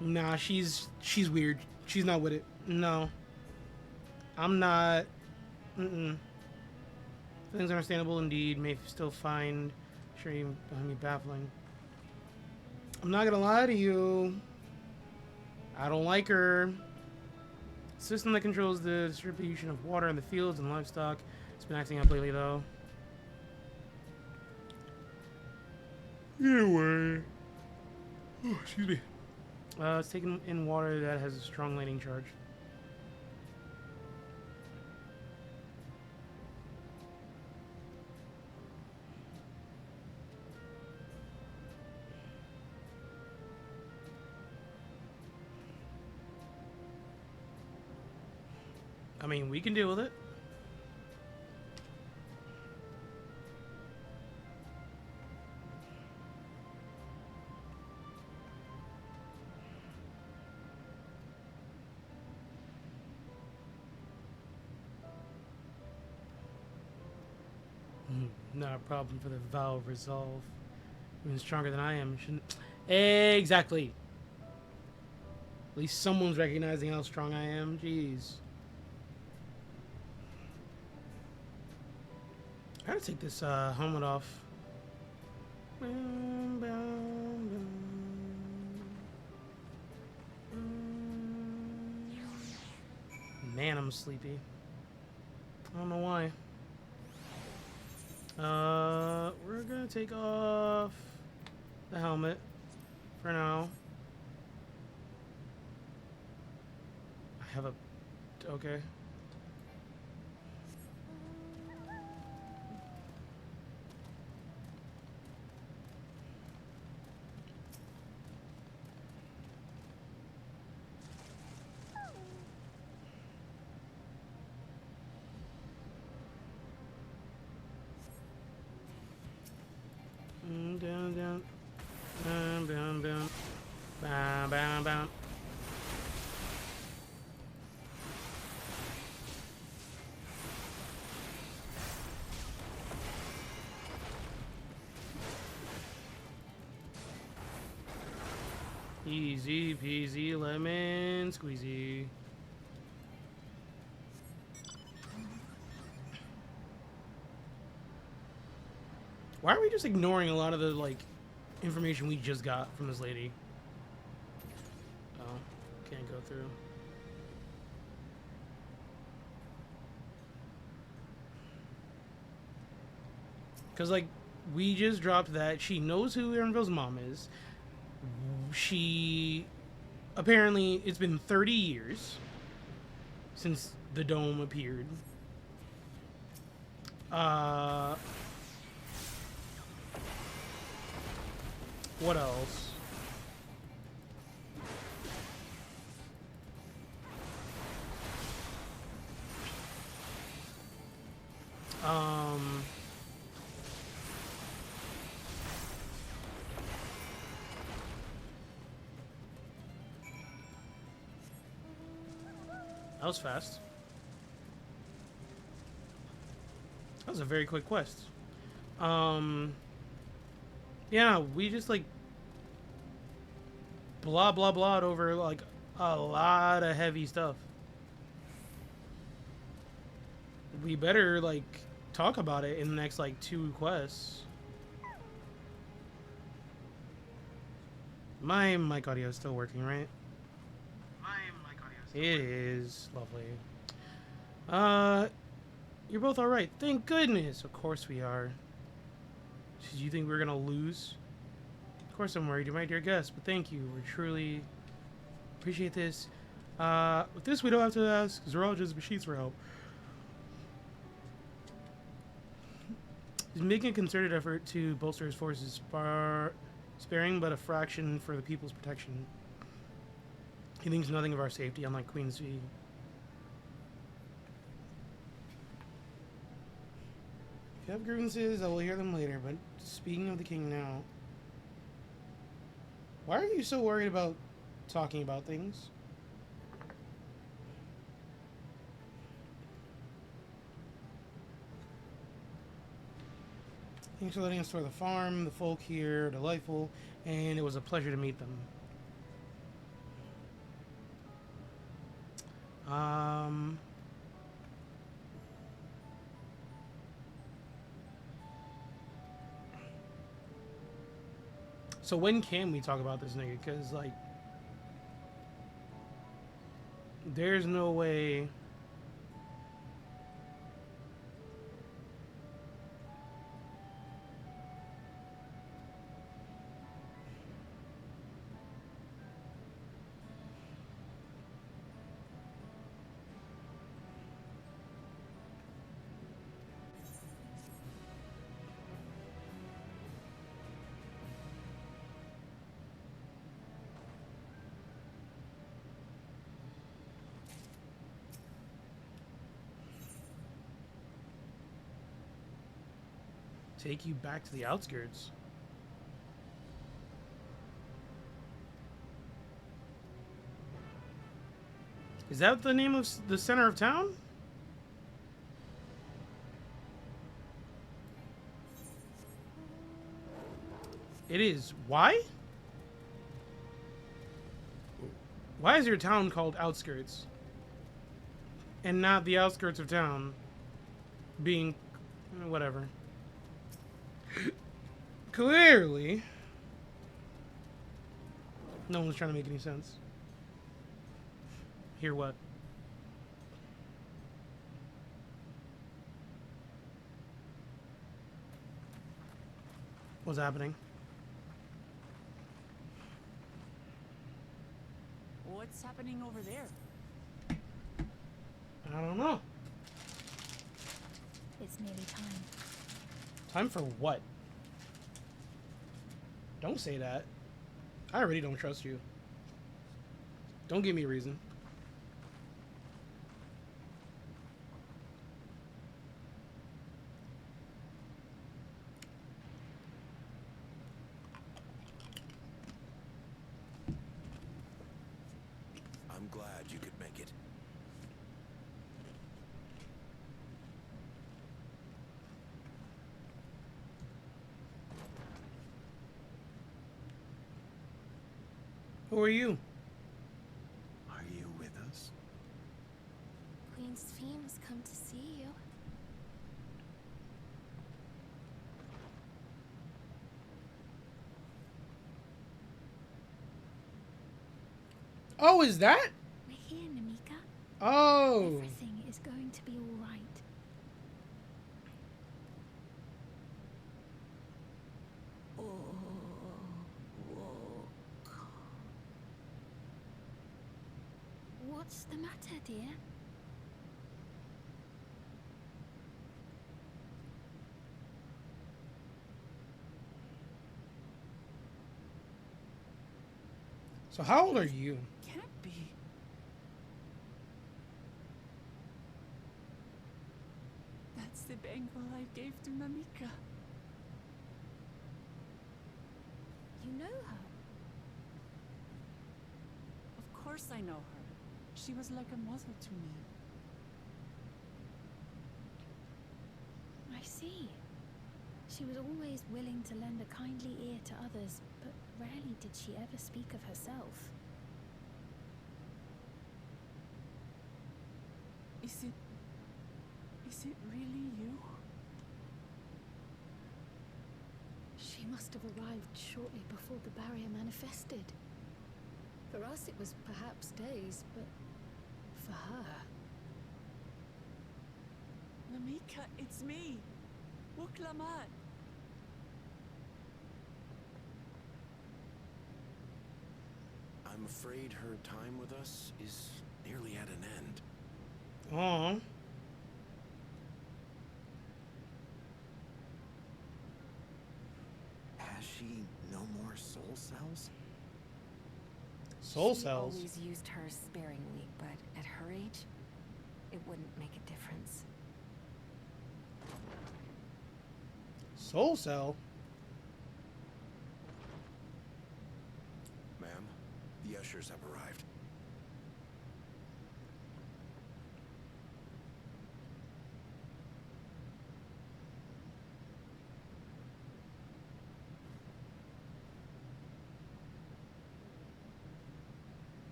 Nah, she's weird. She's not with it. No. I'm not... Things understandable indeed. May still find... Sure, you find me baffling. I'm not gonna lie to you. I don't like her. System that controls the distribution of water in the fields and livestock. It's been acting up lately, though. Anyway. Oh, excuse me. It's taking in water that has a strong lightning charge. I mean, we can deal with it. Not a problem for the vow of resolve. Even stronger than I am, shouldn't. Exactly. At least someone's recognizing how strong I am. Jeez. I gotta take this helmet off. Man, I'm sleepy. I don't know why. We're gonna take off the helmet for now. I have a... Okay. Down, down. Bam, bam, bam. Bam, bam, bam. Easy peasy lemon squeezy. Why are we just ignoring a lot of the, like, information we just got from this lady? Oh, can't go through. Because, like, we just dropped that she knows who Erinville's mom is. She... Apparently, it's been 30 years since the dome appeared. What else? That was fast. That was a very quick quest. Yeah, we just, like, blah blah blah over, like, a lot of heavy stuff. We better, like, talk about it in the next, like, 2 quests. My mic audio is still working, right? It is. Lovely. You're both alright. Thank goodness. Of course we are. Did you think we were gonna lose? Of course I'm worried. You're my dear guest, but thank you. We truly appreciate this. With this, we don't have to ask, because we're all just machines for help. He's making a concerted effort to bolster his forces, sparing but a fraction for the people's protection. He thinks nothing of our safety, unlike Queensy. If you have grievances, I will hear them later, but speaking of the king now... Why are you so worried about talking about things? Thanks for letting us tour the farm. The folk here are delightful, and it was a pleasure to meet them. So when can we talk about this nigga? Because, like, there's no way. Take you back to the outskirts. Is that the name of the center of town? It is. Why? Why is your town called Outskirts? And not the outskirts of town being whatever. Clearly, no one's trying to make any sense. Hear what? What's happening? What's happening over there? I don't know. It's nearly time. Time for what? Don't say that. I already don't trust you. Don't give me a reason. I'm glad you could make it. Who are you? Are you with us? Queen Sphene has come to see you. Oh, is that? We're here, Namika. Oh. Everything is going to be all right. What's the matter, dear? So how old are you? Can't be. That's the bangle I gave to Namika. You know her? Of course I know her. She was like a mother to me. I see. She was always willing to lend a kindly ear to others, but rarely did she ever speak of herself. Is it really you? She must have arrived shortly before the barrier manifested. For us, it was perhaps days, but for her... Namika, it's me. Wuklamat. I'm afraid her time with us is nearly at an end. Aw. Has she no more soul cells? Soul She cells. always used hers sparingly, but at her age, it wouldn't make a difference. Soul cell. Ma'am, the ushers have arrived.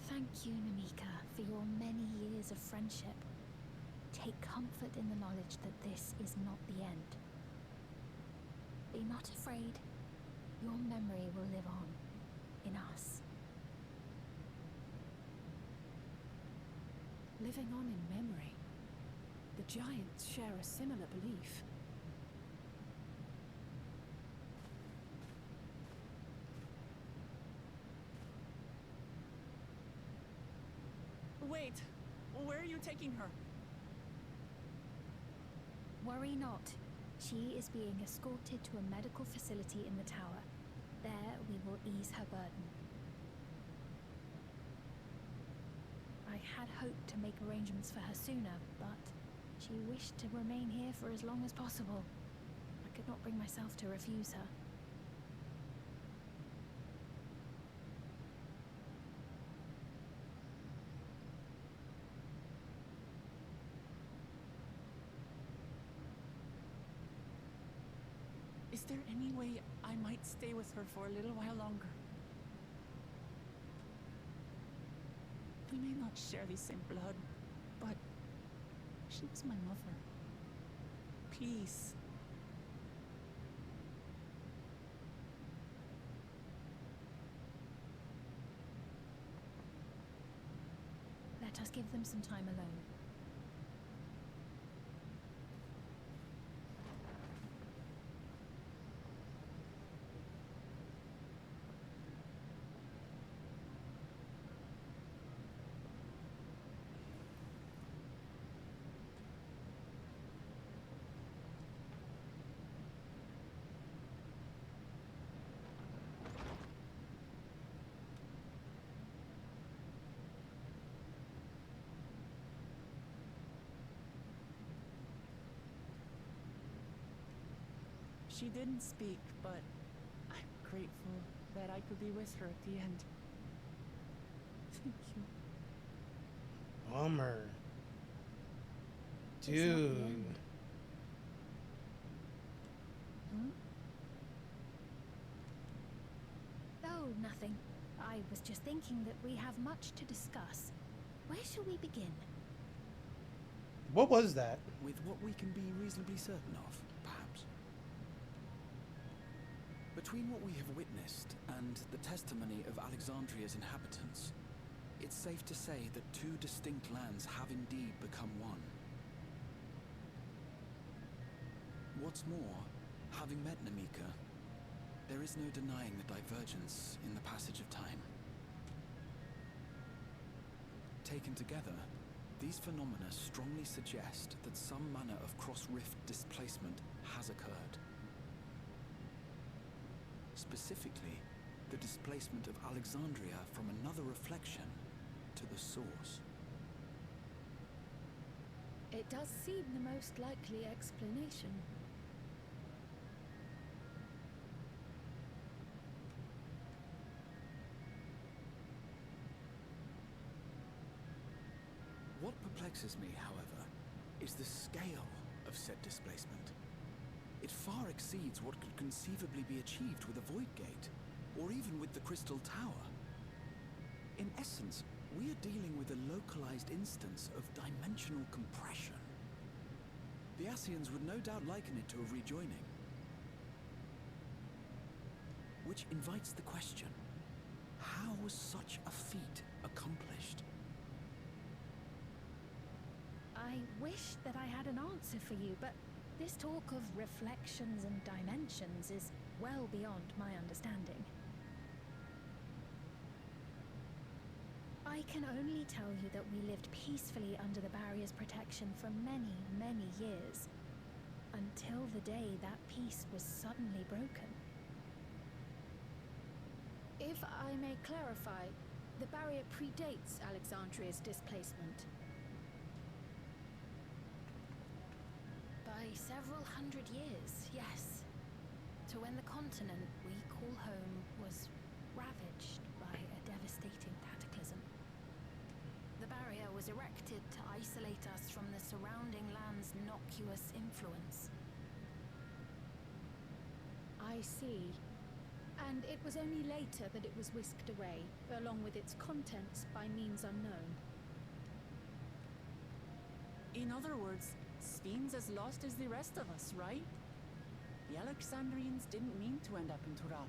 Thank you, Namika, for your many years of friendship. Take comfort in the knowledge that this is not the end. Be not afraid. Your memory will live on in us. Living on in memory. The giants share a similar belief. Wait! Where are you taking her? Worry not. She is being escorted to a medical facility in the tower. There we will ease her burden. I had hoped to make arrangements for her sooner, but she wished to remain here for as long as possible. I could not bring myself to refuse her. Is there any way I might stay with her for a little while longer? We may not share the same blood, but she was my mother. Please. Let us give them some time alone. She didn't speak, but I'm grateful that I could be with her at the end. Thank you. Bummer. It's not the Dude. end. Oh, nothing. I was just thinking that we have much to discuss. Where shall we begin? What was that? With what we can be reasonably certain of, perhaps. Between what we have witnessed and the testimony of Alexandria's inhabitants, it's safe to say that two distinct lands have indeed become one. What's more, having met Namika, there is no denying the divergence in the passage of time. Taken together, these phenomena strongly suggest that some manner of cross-rift displacement has occurred. Specifically, the displacement of Alexandria from another reflection to the source. It does seem the most likely explanation. What perplexes me, however, is the scale of said displacement. It far exceeds what could conceivably be achieved with a void gate, or even with the Crystal Tower. In essence, we are dealing with a localized instance of dimensional compression. The Ascians would no doubt liken it to a rejoining. Which invites the question, how was such a feat accomplished? I wish that I had an answer for you, but this talk of reflections and dimensions is well beyond my understanding. I can only tell you that we lived peacefully under the barrier's protection for many, many years, until the day that peace was suddenly broken. If I may clarify, the barrier predates Alexandria's displacement. By several hundred years, yes. To when the continent we call home was ravaged by a devastating cataclysm. The barrier was erected to isolate us from the surrounding land's innocuous influence. I see. And it was only later that it was whisked away, along with its contents, by means unknown. In other words, Sven's as lost as the rest of us, right? The Alexandrians didn't mean to end up in Tural.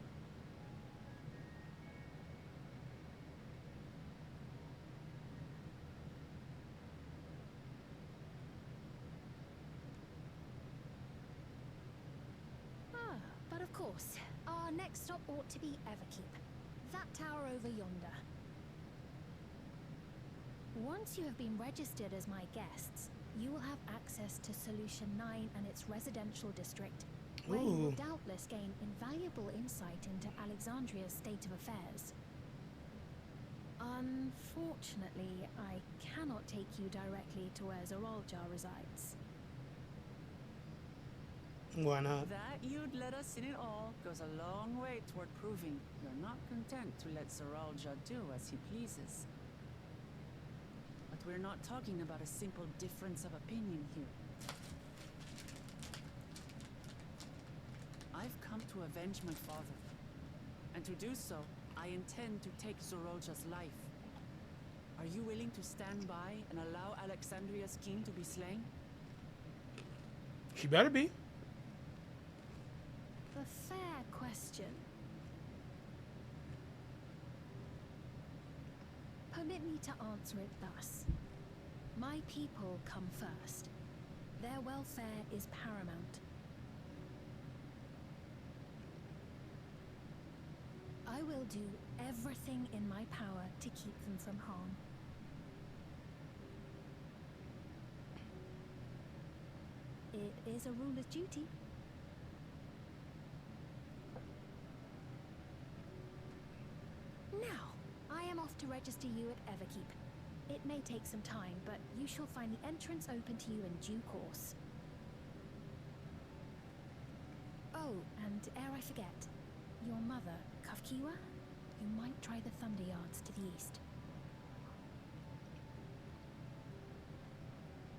But of course, our next stop ought to be Everkeep. That tower over yonder. Once you have been registered as my guests, you will have access to Solution 9 and its residential district, where you will doubtless gain invaluable insight into Alexandria's state of affairs. Unfortunately, I cannot take you directly to where Zoralja resides. Why not? That you'd let us in it all goes a long way toward proving you're not content to let Zoralja do as he pleases. But we're not talking about a simple difference of opinion here. I've come to avenge my father. And to do so, I intend to take Zoralja's life. Are you willing to stand by and allow Alexandria's king to be slain? She better be. A fair question. Permit me to answer it thus. My people come first. Their welfare is paramount. I will do everything in my power to keep them from harm. It is a ruler's duty. Now, I am off to register you at Everkeep. It may take some time, but you shall find the entrance open to you in due course. Oh, and ere I forget, your mother, Kafkiwa, you might try the Thunder Yards to the east.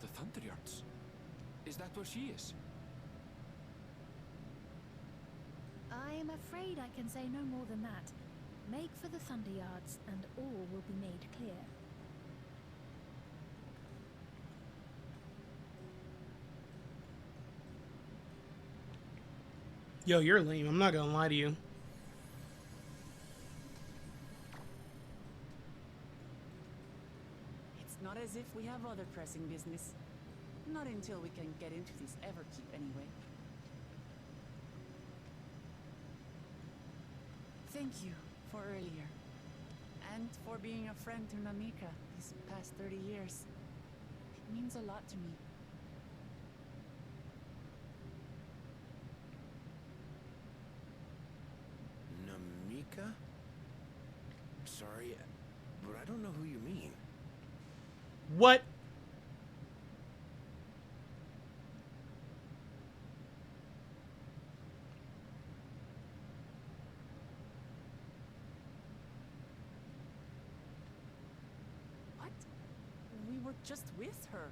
The Thunder Yards? Is that where she is? I am afraid I can say no more than that. Make for the Thunder Yards, and all will be made clear. Yo, you're lame. I'm not gonna lie to you. It's not as if we have other pressing business. Not until we can get into this Everkeep, anyway. Thank you for earlier. And for being a friend to Namika these past 30 years. It means a lot to me. Namika? Sorry, but I don't know who you mean. What? What? We were just with her.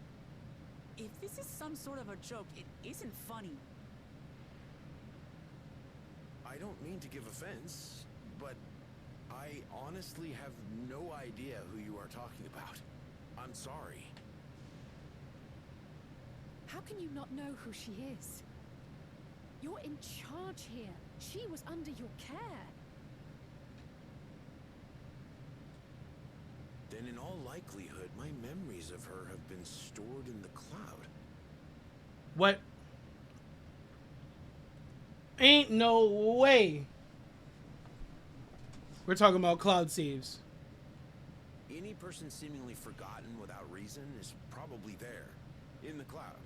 If this is some sort of a joke, it isn't funny. I don't mean to give offense, but I honestly have no idea who you are talking about. I'm sorry. How can you not know who she is? You're in charge here. She was under your care. Then in all likelihood, my memories of her have been stored in the cloud. What? Ain't no way. We're talking about cloud saves. Any person seemingly forgotten without reason is probably there, in the cloud.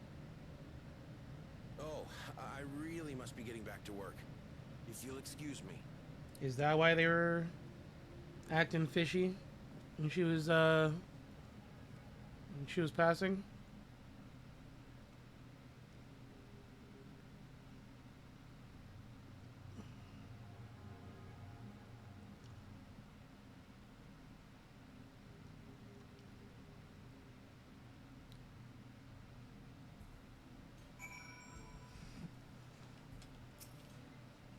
Oh, I really must be getting back to work. If you'll excuse me. Is that why they were acting fishy when she was passing?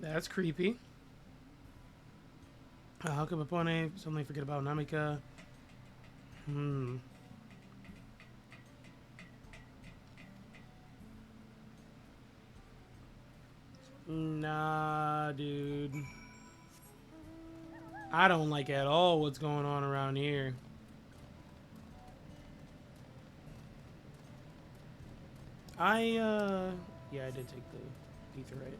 That's creepy. How come Apone suddenly forget about Namika? Nah, dude. I don't like at all what's going on around here. Yeah, I did take the etherite.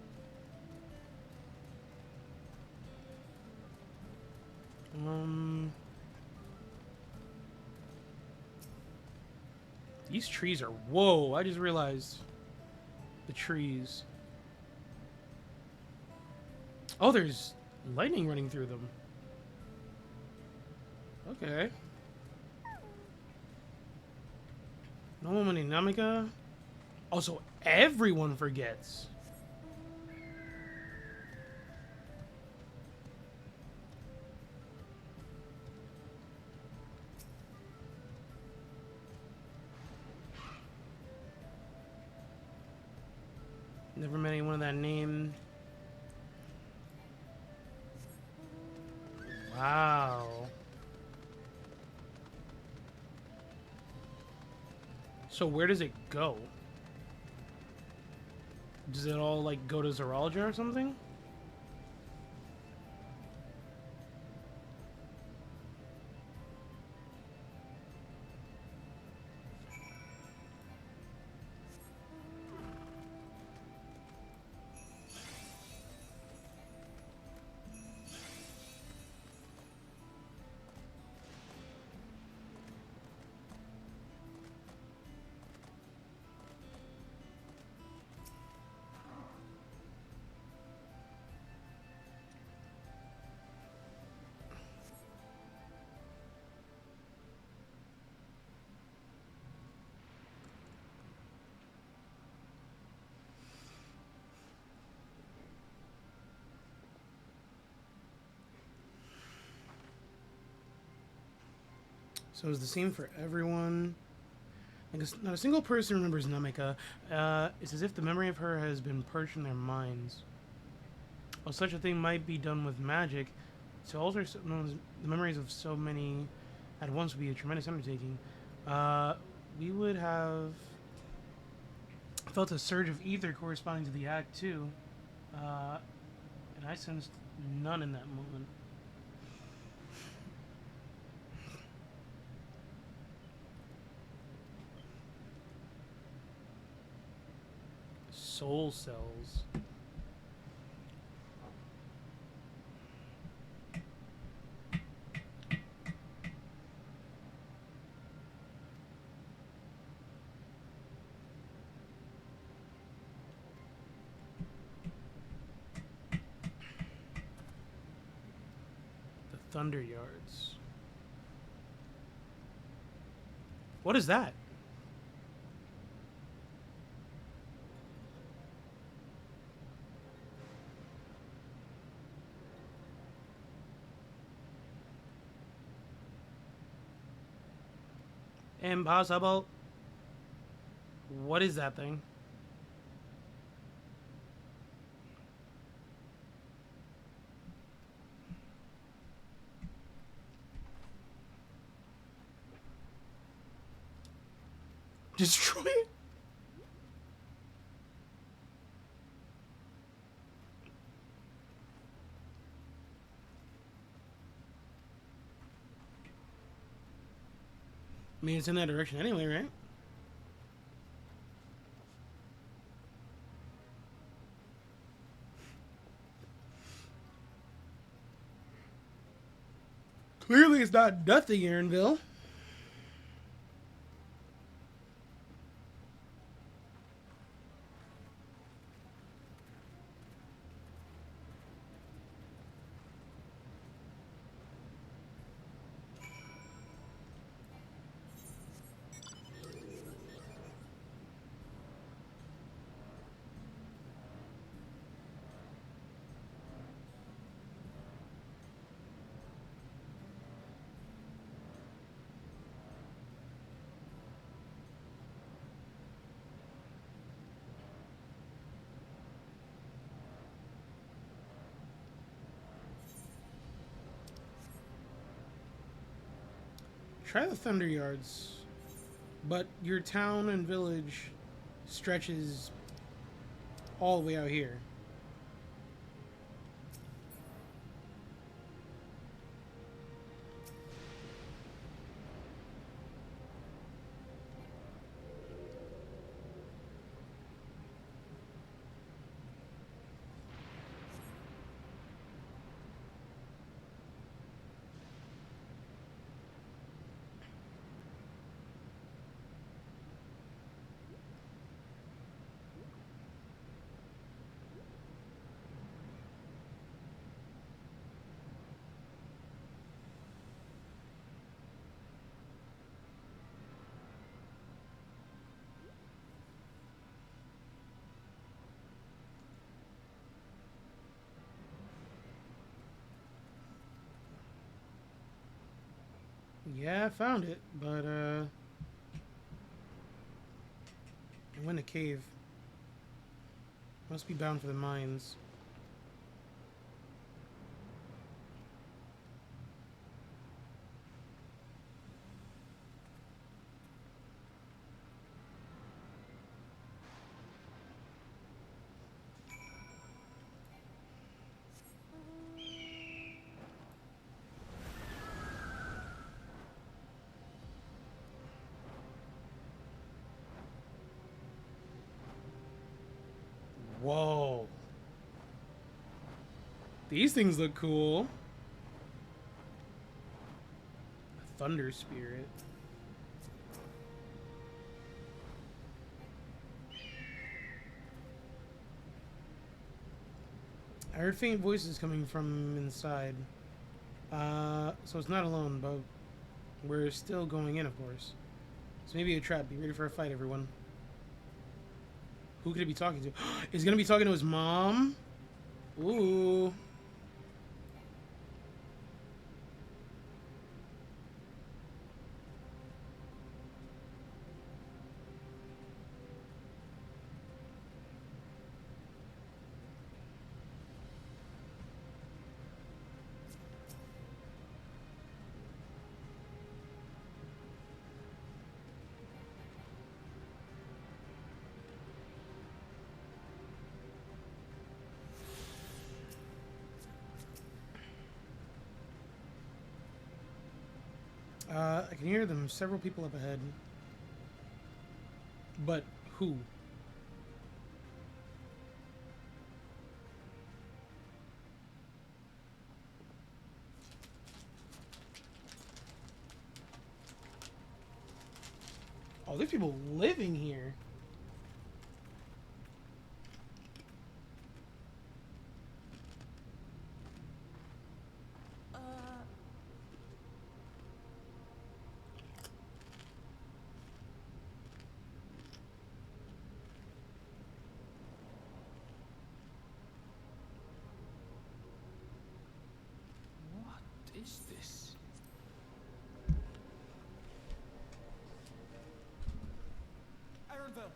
These trees are, whoa, I just realized the trees. Oh, there's lightning running through them. Okay. No money, Namika. Also, everyone forgets. Never met anyone of that name. Wow. So where does it go? Does it all like go to Zoology or something? So it's the same for everyone. I guess not a single person remembers Namika. It's as if the memory of her has been purged from their minds. While such a thing might be done with magic, to alter the memories of so many at once would be a tremendous undertaking. We would have felt a surge of ether corresponding to the act too, and I sensed none in that moment. Soul cells. The Thunder Yards. What is that? Impossible. What is that thing? Destroy it? I mean, it's in that direction anyway, right? Clearly, it's not nothing, Aaronville. Try the Thunder Yards, but your town and village stretches all the way out here. Yeah, I found it, but it went in a cave. Must be bound for the mines. Whoa. These things look cool. A thunder spirit. I heard faint voices coming from inside. So it's not alone, but we're still going in, of course. So maybe a trap. Be ready for a fight, everyone. Who could he be talking to? Is he gonna be talking to his mom? Ooh. I can hear them. Several people up ahead. But who? Oh, there's people living here. What is this? Ironville!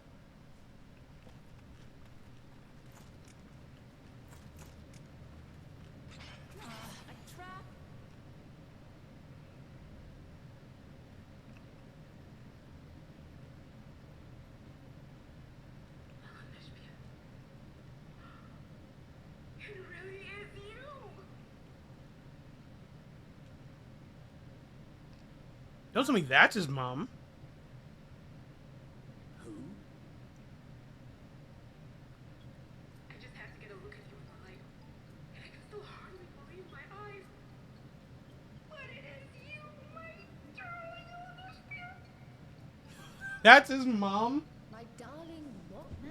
A trap? It really is you! Don't tell me that's his mom. Who? I just had to get a look at you in the light, and I can still hardly believe my eyes. But it is you, my darling older spirit. That's his mom? My darling, what now?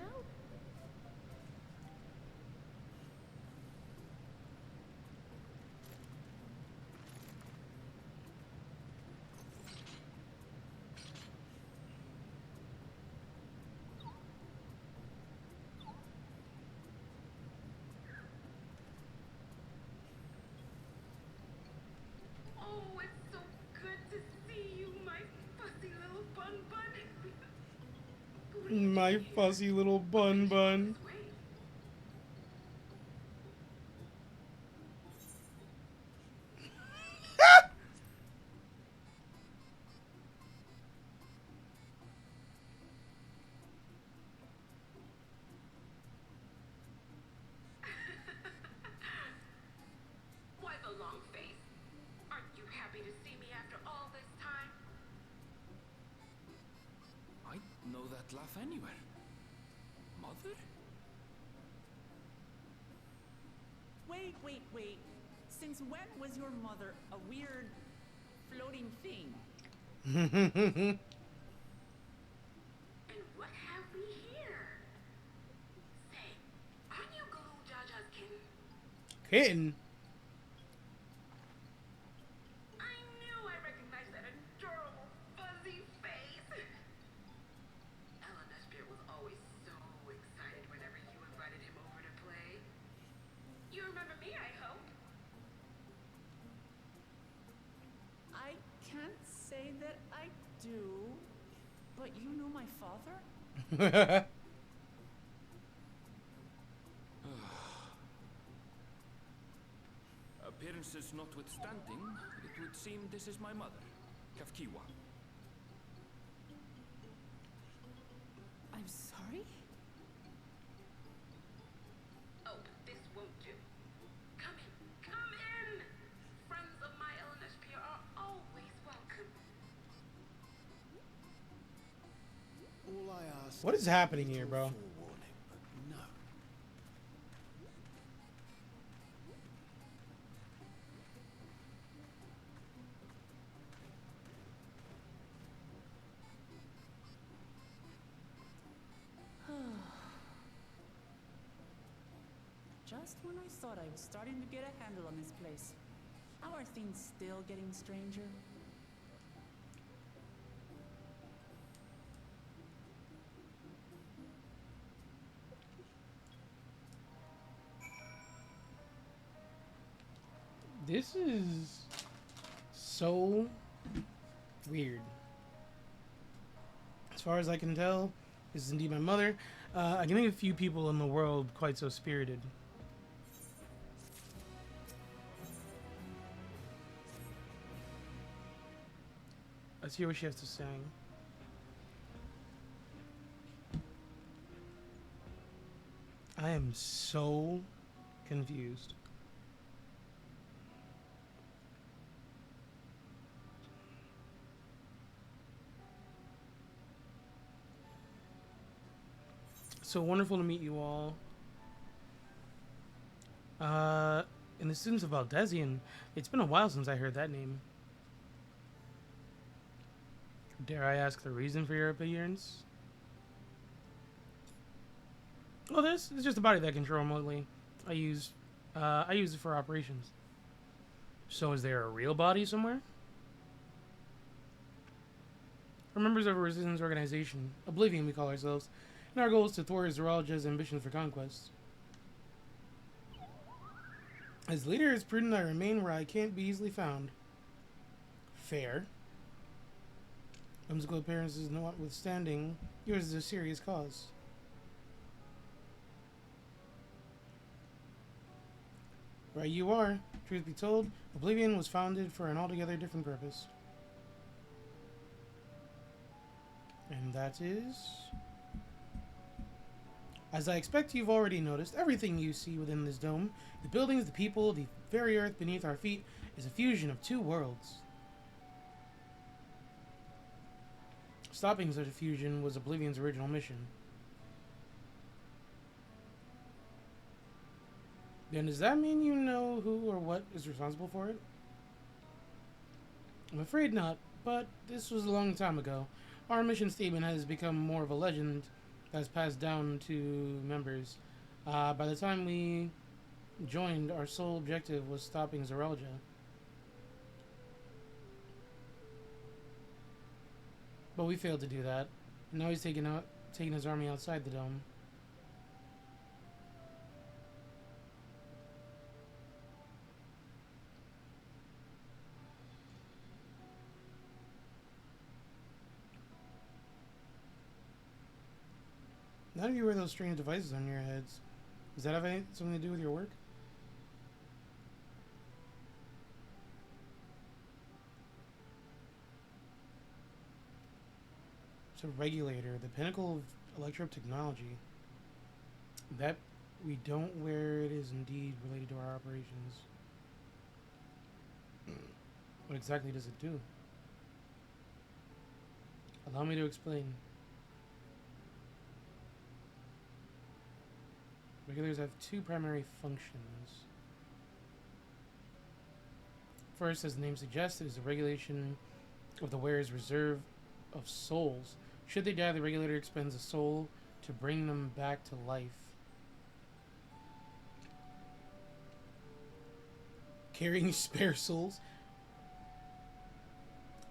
Oh, it's so good to see you, my fussy little bun bun. My fuzzy little bun bun. This way. Why the long face? Aren't you happy to see me after all this time? I know that laugh anywhere. Mother? Wait. Since when was your mother a weird floating thing? And what have we here? Say, aren't you Galoo Jaja's kitten? Kitten? I knew I recognized that adorable fuzzy face. Ellen Spear was always so excited whenever you invited him over to play. You remember me, I hope? I can't do. But you knew my father? Appearances notwithstanding, it would seem this is my mother, Kafkiwa. I'm sorry? Oh, this won't do. Come in, come in! Friends of my Eleneshpia are always welcome. All I ask What is happening here, bro? forewarning, but no. Just when I thought I was starting to get a handle on this place. How are things still getting stranger? This is so weird. As far as I can tell, this is indeed my mother. I can think of a few people in the world quite so spirited. Let's hear what she has to say. I am so confused. So wonderful to meet you all. And the students of Valdesian, it's been a while since I heard that name. Dare I ask the reason for your appearance? Well, this is just a body that I control remotely. I use it for operations. So is there a real body somewhere? We're members of a resistance organization, Oblivion we call ourselves, and our goal is to thwart Zoralja's ambition for conquest. As leader, it's prudent I remain where I can't be easily found. Fair. Whimsical appearances notwithstanding, yours is a serious cause. Right you are. Truth be told, Oblivion was founded for an altogether different purpose. And that is... As I expect you've already noticed, everything you see within this dome, the buildings, the people, the very earth beneath our feet, is a fusion of two worlds. Stopping such a fusion was Oblivion's original mission. Then does that mean you know who or what is responsible for it? I'm afraid not, but this was a long time ago. Our mission statement has become more of a legend that's passed down to members. By the time we joined, our sole objective was stopping Zoralja. But we failed to do that. And now he's taking his army outside the dome. None of you wear those strange devices on your heads. Does that have something to do with your work? It's a regulator, the pinnacle of electro technology. That we don't wear it is indeed related to our operations. What exactly does it do? Allow me to explain. Regulators have two primary functions. First, as the name suggests, it is the regulation of the wearer's reserve of souls. Should they die, the regulator expends a soul to bring them back to life. Carrying spare souls.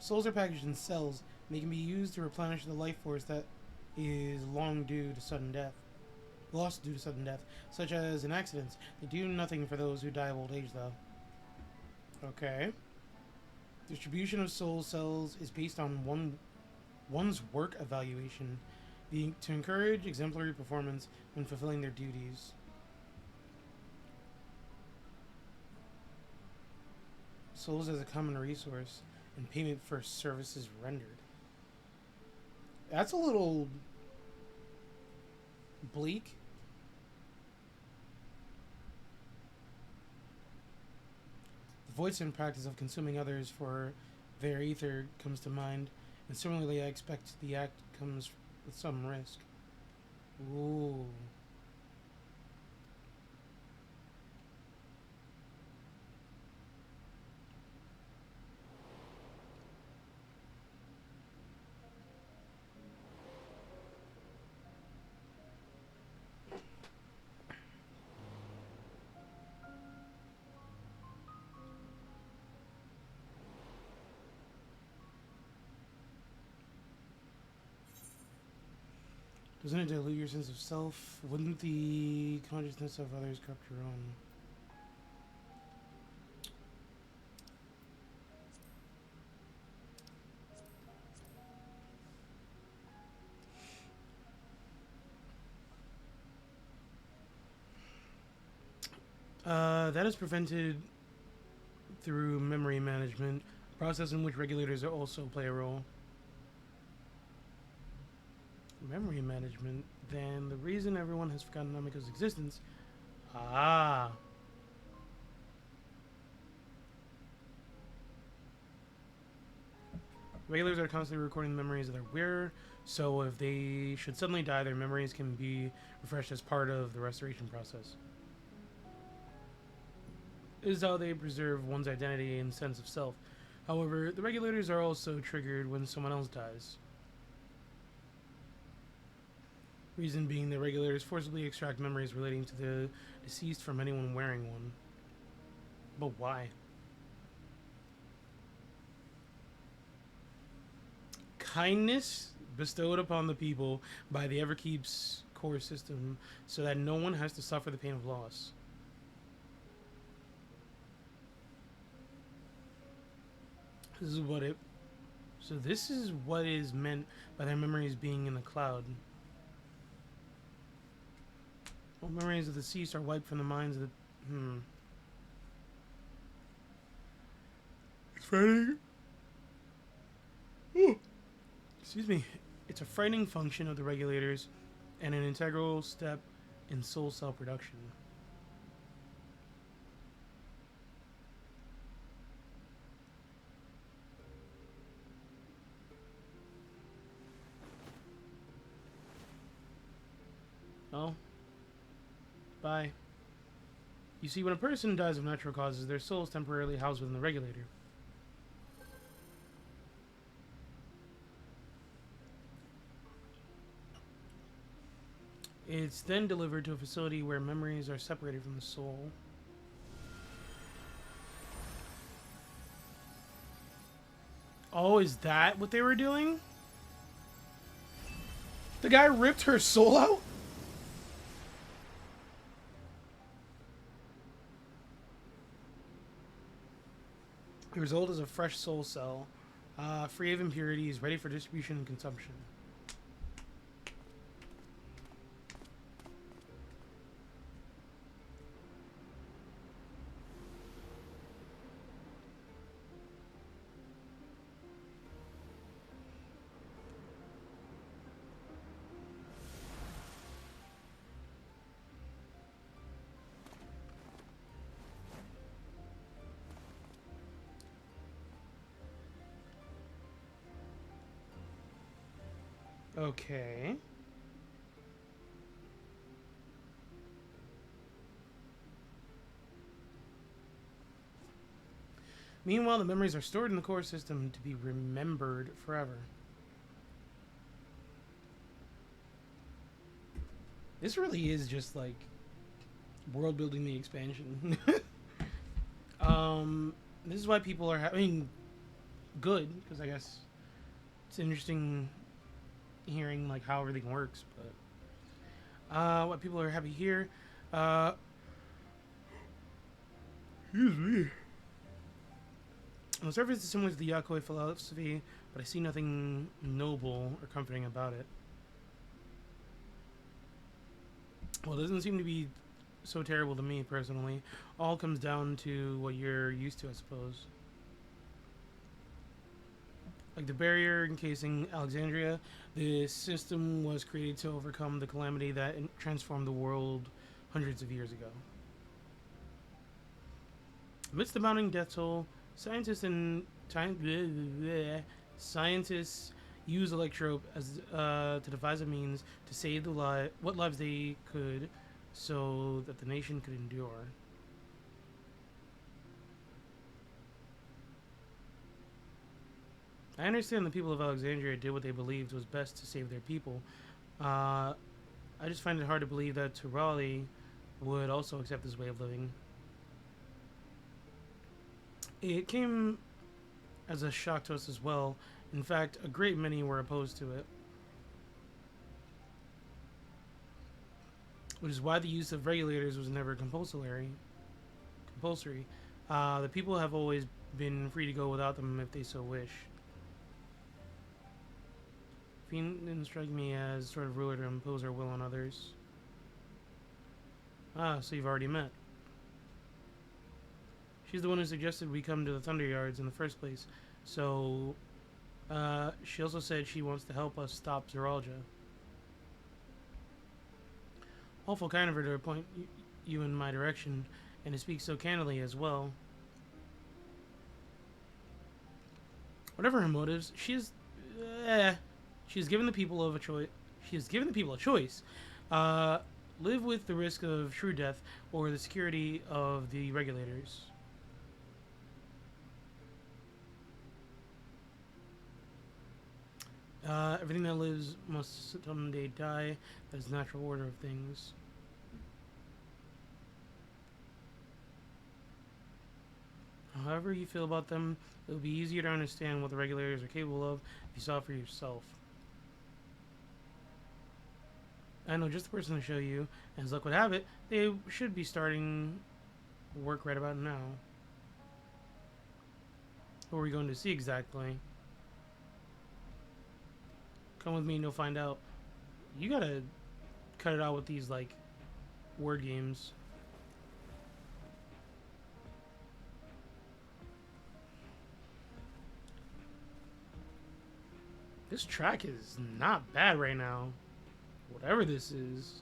Souls are packaged in cells, and they can be used to replenish the life force that is lost due to sudden death, such as in accidents. They do nothing for those who die of old age, though. Okay. Distribution of soul cells is based on one's work evaluation, to encourage exemplary performance when fulfilling their duties. Souls as a common resource and payment for services rendered. That's a little bleak. The voidsent practice of consuming others for their ether comes to mind, and similarly I expect the act comes with some risk. Ooh. Doesn't it dilute your sense of self? Wouldn't the consciousness of others corrupt your own? That is prevented through memory management, a process in which regulators also play a role. Memory management, then the reason everyone has forgotten Namiko's existence. Ah. Regulars are constantly recording the memories of their wearer, so if they should suddenly die, their memories can be refreshed as part of the restoration process. This is how they preserve one's identity and sense of self. However, the regulators are also triggered when someone else dies. Reason being, the regulators forcibly extract memories relating to the deceased from anyone wearing one. But why? Kindness bestowed upon the people by the Everkeep's core system so that no one has to suffer the pain of loss. This is what it... So this is what is meant by their memories being in the cloud. All memories of the deceased are wiped from the minds of the... It's frightening. Ooh. Excuse me. It's a frightening function of the regulators and an integral step in soul cell production. Oh. Bye. You see, when a person dies of natural causes, their soul is temporarily housed within the regulator. It's then delivered to a facility where memories are separated from the soul. Oh, is that what they were doing? The guy ripped her soul out? The result is a fresh soul cell, free of impurities, ready for distribution and consumption. Okay. Meanwhile, the memories are stored in the core system to be remembered forever. This really is just like world building the expansion. This is why people are good, because I guess it's interesting hearing like how everything works, but what people are happy here. Excuse me. On the surface, it's similar to the Yakoi philosophy, but I see nothing noble or comforting about it. Well, it doesn't seem to be so terrible to me, personally. All comes down to what you're used to, I suppose. Like the barrier encasing Alexandria, the system was created to overcome the calamity that transformed the world hundreds of years ago. Amidst the mounting death toll, scientists use Electrope as to devise a means to save what lives they could, so that the nation could endure. I understand the people of Alexandria did what they believed was best to save their people. I just find it hard to believe that Tural would also accept this way of living. It came as a shock to us as well. In fact, a great many were opposed to it. Which is why the use of regulators was never compulsory. The people have always been free to go without them if they so wish. Fiend didn't strike me as sort of ruler to impose her will on others. Ah, so you've already met. She's the one who suggested we come to the Thunder Yards in the first place. So, she also said she wants to help us stop Zeralja. Awful kind of her to point you in my direction, and to speak so candidly as well. Whatever her motives, she's given the people a choice. She has given the people a choice. Live with the risk of true death, or the security of the regulators. Everything that lives must someday die. That is the natural order of things. However you feel about them, it will be easier to understand what the regulators are capable of if you saw it for yourself. I know just the person to show you, and as luck would have it, they should be starting work right about now. Who are we going to see exactly? Come with me and you'll find out. You gotta cut it out with these, like, word games. This track is not bad right now. Whatever this is.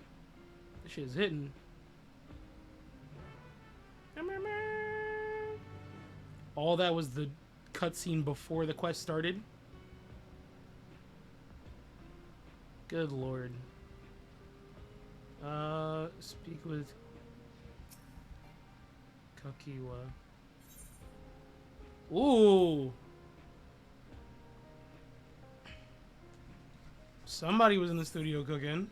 This shit is hitting. All that was the cutscene before the quest started. Good lord. Speak with Kakiwa. Ooh. Somebody was in the studio cooking.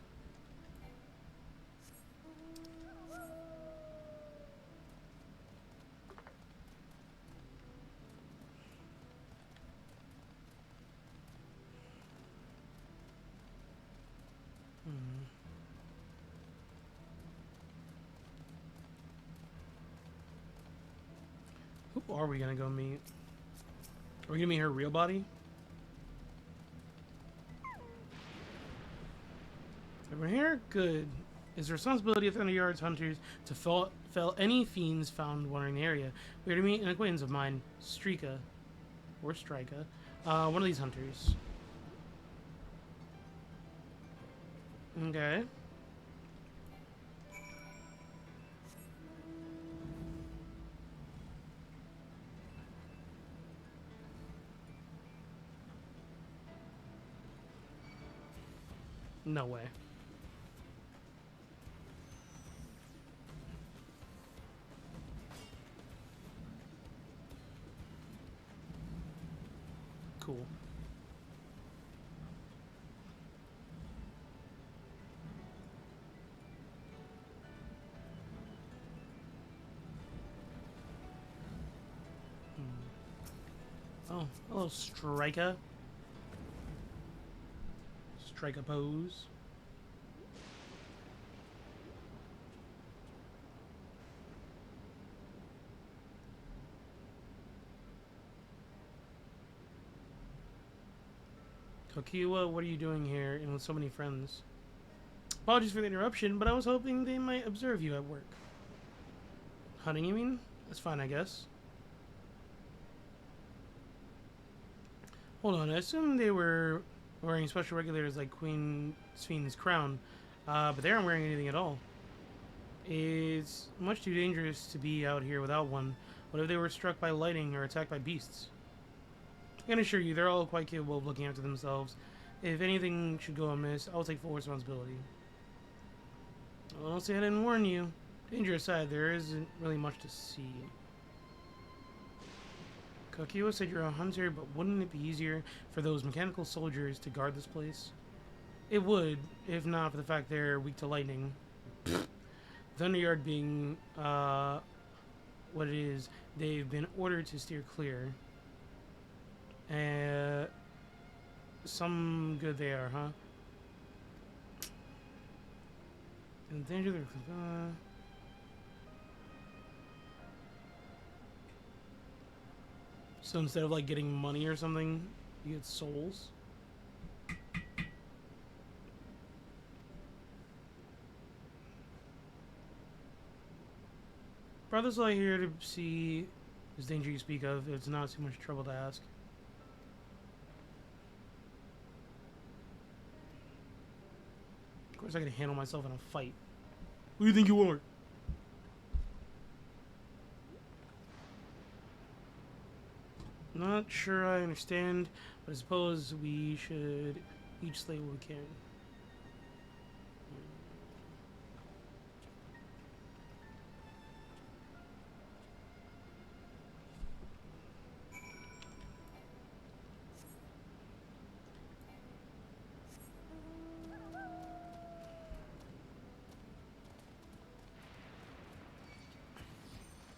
Who are we gonna go meet? Are we gonna meet her real body? Everyone here? Good. It's the responsibility of Thunder Yard's hunters to fell any fiends found wandering the area. We are to meet an acquaintance of mine, Strika. Or Strika. One of these hunters. Okay. No way. Cool. Oh, hello, Striker. Striker pose. Tokiwa, what are you doing here and with so many friends? Apologies for the interruption, but I was hoping they might observe you at work. Hunting, you mean? That's fine, I guess. Hold on, I assume they were wearing special regulators like Queen Sphyn's crown, but they aren't wearing anything at all. It's much too dangerous to be out here without one. What if they were struck by lightning or attacked by beasts? I can assure you, they're all quite capable of looking after themselves. If anything should go amiss, I'll take full responsibility. Well, don't say I didn't warn you. Danger aside, there isn't really much to see. Kokiwa said you're a hunter, but wouldn't it be easier for those mechanical soldiers to guard this place? It would, if not for the fact they're weak to lightning. Thunderyard being, what it is, they've been ordered to steer clear. Some good they are, huh? In danger, so instead of like getting money or something, you get souls. Brothers are here to see this danger you speak of. It's not too much trouble to ask. Of course I can handle myself in a fight. Who do you think you are? Not sure I understand, but I suppose we should each slay what we can.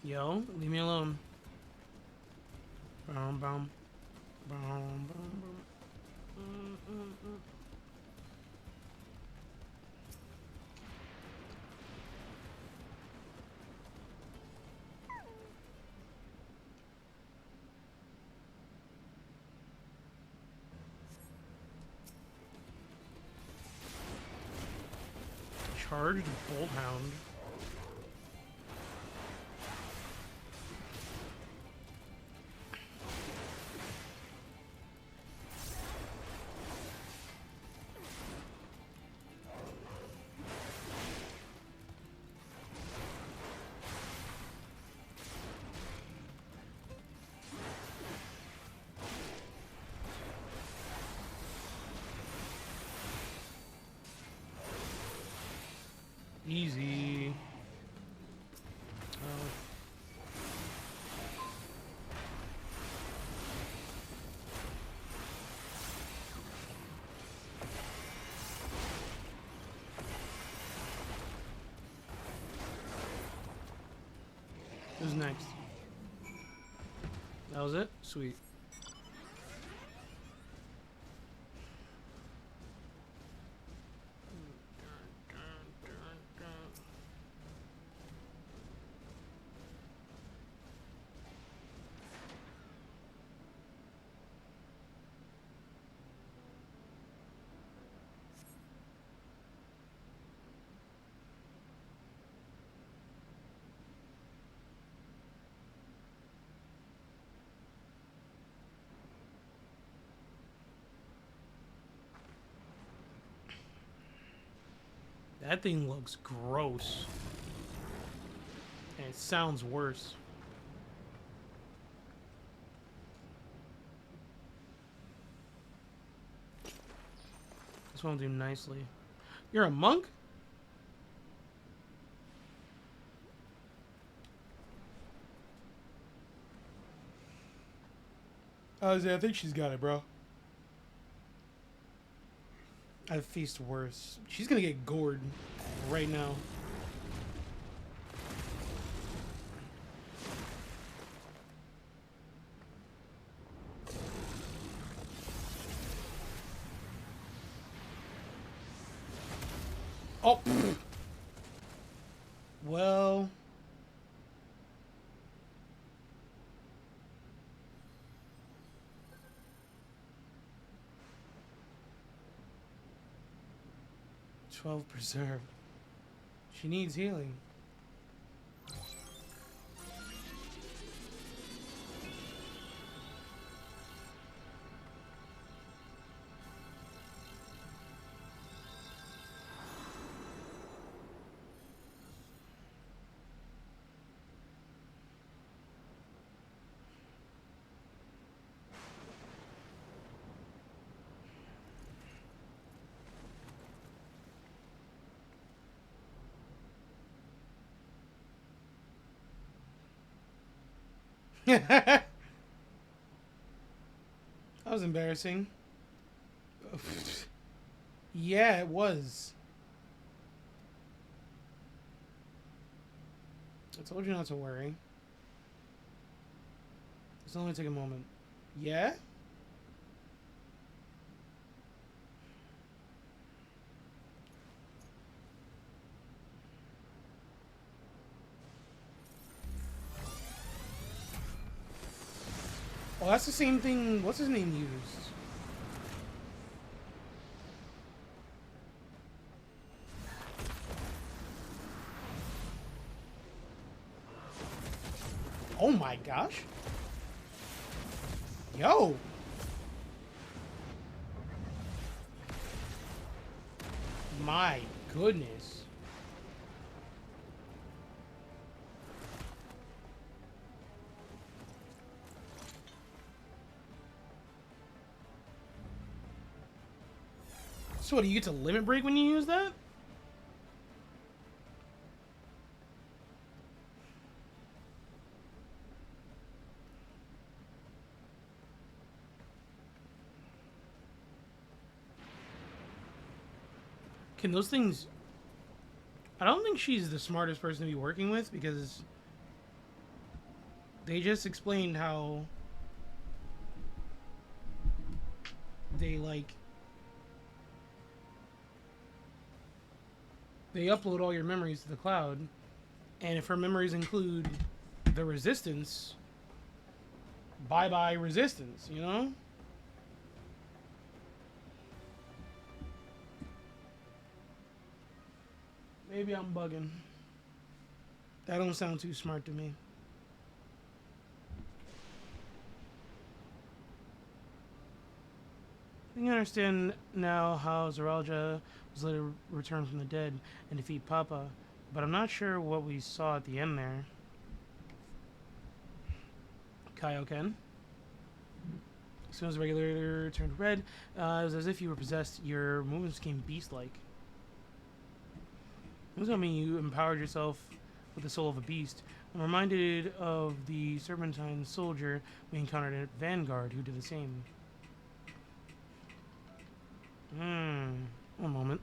Yo, leave me alone. Bum, bum. Bum, bum, bum. Charged Bolt Hound. Easy. Oh. Who's next? That was it? Sweet. That thing looks gross. And it sounds worse. This one will do nicely. You're a monk? I think she's got it, bro. I feast worse. She's gonna get gored right now. Oh. Well. 12 preserved. She needs healing. That was embarrassing. Yeah, it was. I told you not to worry. It's only take a moment. Yeah? Oh, that's the same thing. What's his name used? Oh my gosh. Yo. My goodness. So what, do you get to limit break when you use that? Can those things... I don't think she's the smartest person to be working with, because they just explained how they, like... They upload all your memories to the cloud, and if her memories include the resistance, bye-bye resistance, you know? Maybe I'm bugging. That don't sound too smart to me. I think I understand now how Zoralja was later returned from the dead and defeat Papa, but I'm not sure what we saw at the end there. Kaioken. As soon as the regulator turned red, it was as if you were possessed. Your movements became beast-like. It was mean you empowered yourself with the soul of a beast. I'm reminded of the Serpentine soldier we encountered at Vanguard who did the same. One moment.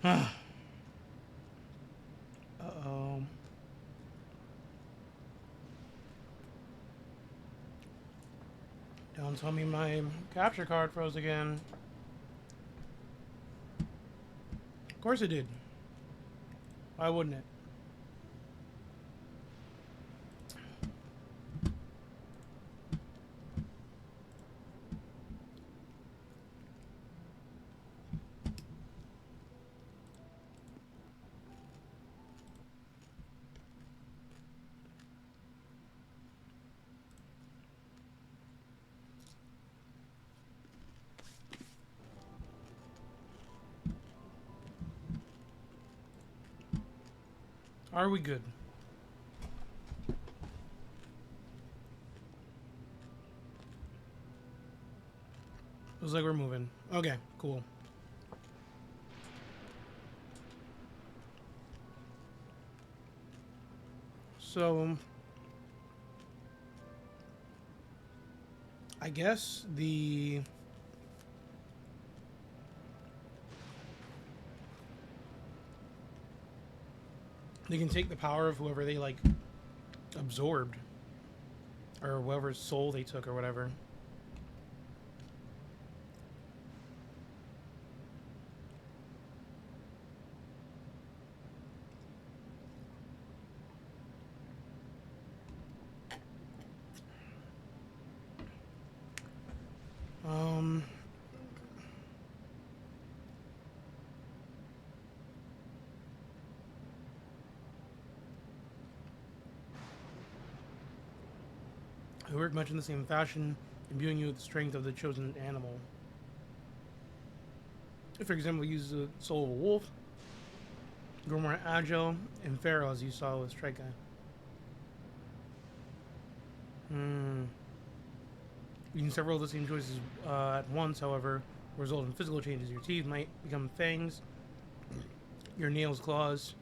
Uh-oh. Don't tell me my capture card froze again. Of course it did. Why wouldn't it? Are we good? Looks like we're moving. Okay, cool. So, I guess they can take the power of whoever they like absorbed, or whoever's soul they took, or whatever. They work much in the same fashion, imbuing you with the strength of the chosen animal. If, for example, you use the soul of a wolf, grow more agile and feral, as you saw with Strike Guy. Using several of the same choices at once, however, will result in physical changes. Your teeth might become fangs, your nails claws.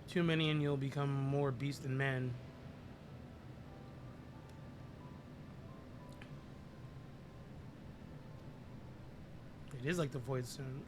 Too many and you'll become more beast than man. It is like the Void Stone.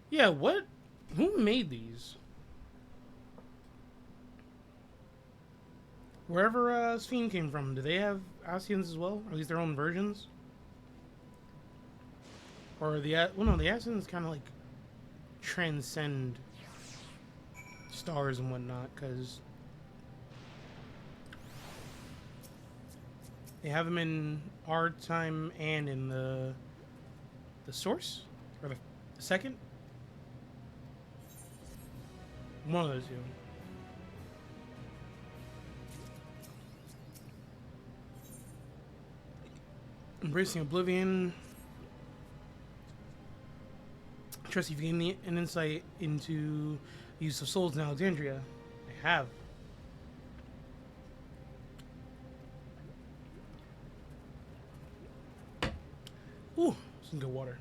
Yeah, what? Who made these? Wherever Sphene came from, do they have Ascians as well? Or at least their own versions? Or the... Well, no, the Ascians kind of like transcend stars and whatnot, because they have them in our time and in the source? Or the second? One of those two. Embracing Oblivion. Trust you've gained an insight into the use of souls in Alexandria. I have. Ooh, some good water.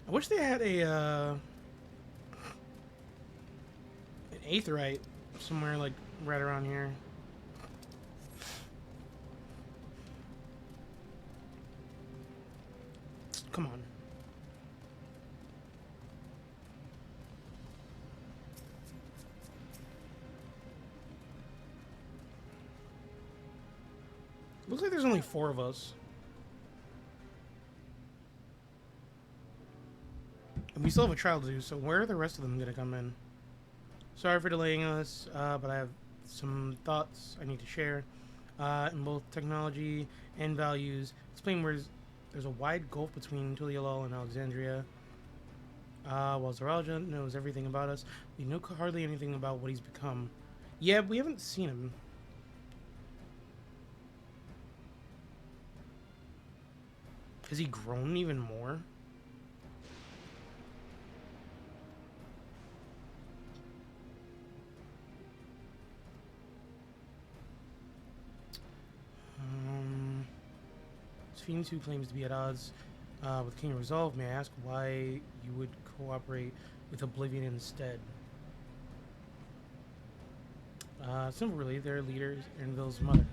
I wish they had a an aetheryte somewhere like right around here. Come on. Looks like there's only 4 of us. And we still have a trial to do, so where are the rest of them going to come in? Sorry for delaying us, but I have some thoughts I need to share. In both technology and values, explain where there's a wide gulf between Tural and Alexandria. While Zoraja knows everything about us, we know hardly anything about what he's become. Yeah, we haven't seen him. Has he grown even more? Phoenix, who claims to be at odds with King Resolve, may I ask why you would cooperate with Oblivion instead? Simple, really. Their leader is Erinville's mother.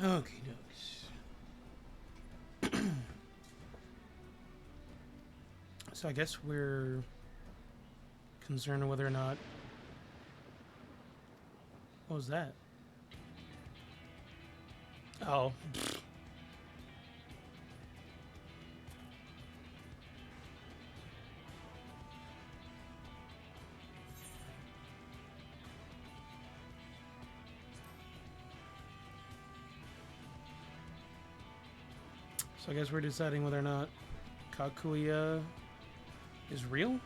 Okay, dokes. So I guess we're concerned whether or not. What was that? Oh. So I guess we're deciding whether or not Kakuya is real?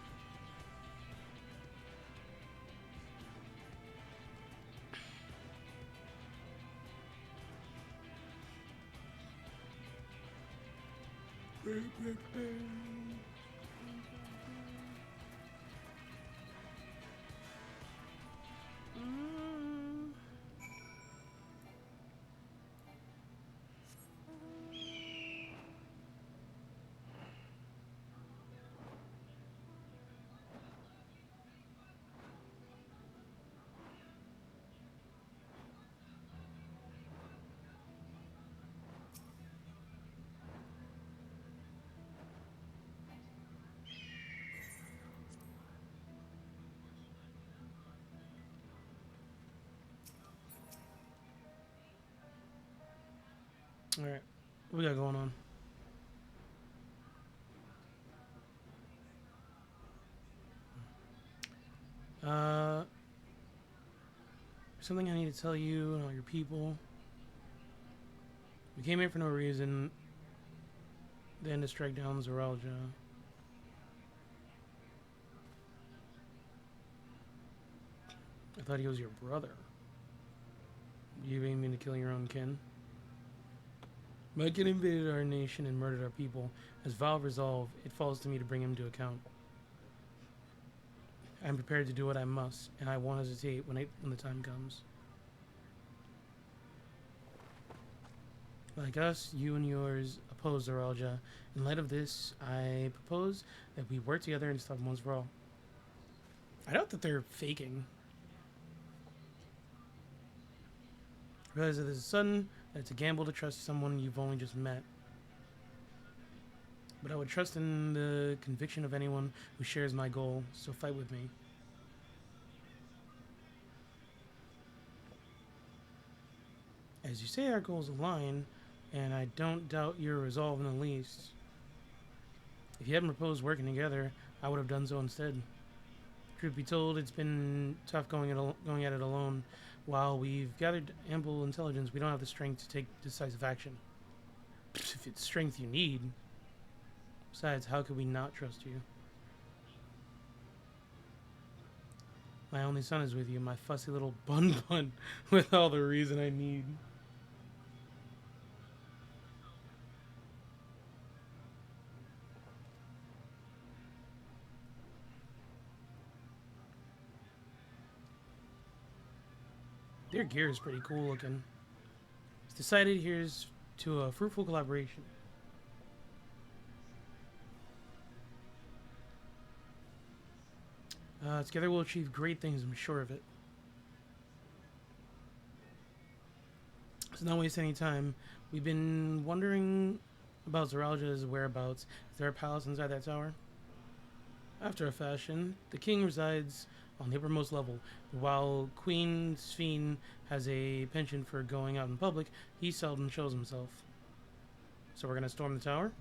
Alright. What we got going on? Something I need to tell you and all your people. We came here for no reason. Then to strike down Zoralja. I thought he was your brother. You didn't mean to kill your own kin? My kin invaded our nation and murdered our people. As vow of resolve, it falls to me to bring him to account. I am prepared to do what I must, and I won't hesitate when the time comes. Like us, you and yours oppose Zoralja. In light of this, I propose that we work together and stop him once for all. I doubt that they're faking. I realize that this is sudden, that it's a gamble to trust someone you've only just met. But I would trust in the conviction of anyone who shares my goal, so fight with me. As you say, our goals align, and I don't doubt your resolve in the least. If you hadn't proposed working together, I would have done so instead. Truth be told, it's been tough going at it alone. While we've gathered ample intelligence, we don't have the strength to take decisive action. If it's strength you need. Besides, how could we not trust you? My only son is with you, my fussy little bun with all the reason I need. Their gear is pretty cool looking. It's decided here's to a fruitful collaboration. Together we'll achieve great things, I'm sure of it. Let's not waste any time. We've been wondering about Zoralja's whereabouts. Is there a palace inside that tower? After a fashion, the king resides on the uppermost level. While Queen Sphene has a penchant for going out in public, he seldom shows himself. So we're going to storm the tower?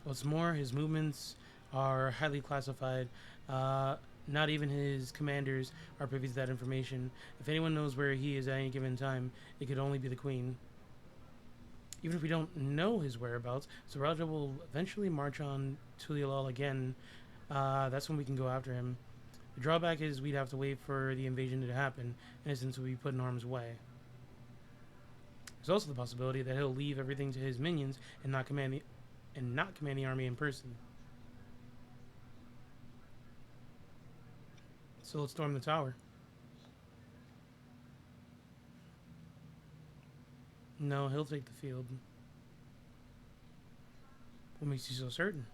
What's more, his movements are highly classified. Not even his commanders are privy to that information. If anyone knows where he is at any given time, it could only be the Queen. Even if we don't know his whereabouts, Zoralja will eventually march on Tural again. That's when we can go after him. The drawback is we'd have to wait for the invasion to happen, and since we'll be put in harm's way. There's also the possibility that he'll leave everything to his minions and not command the army in person. So let's storm the tower. No, he'll take the field. What makes you so certain?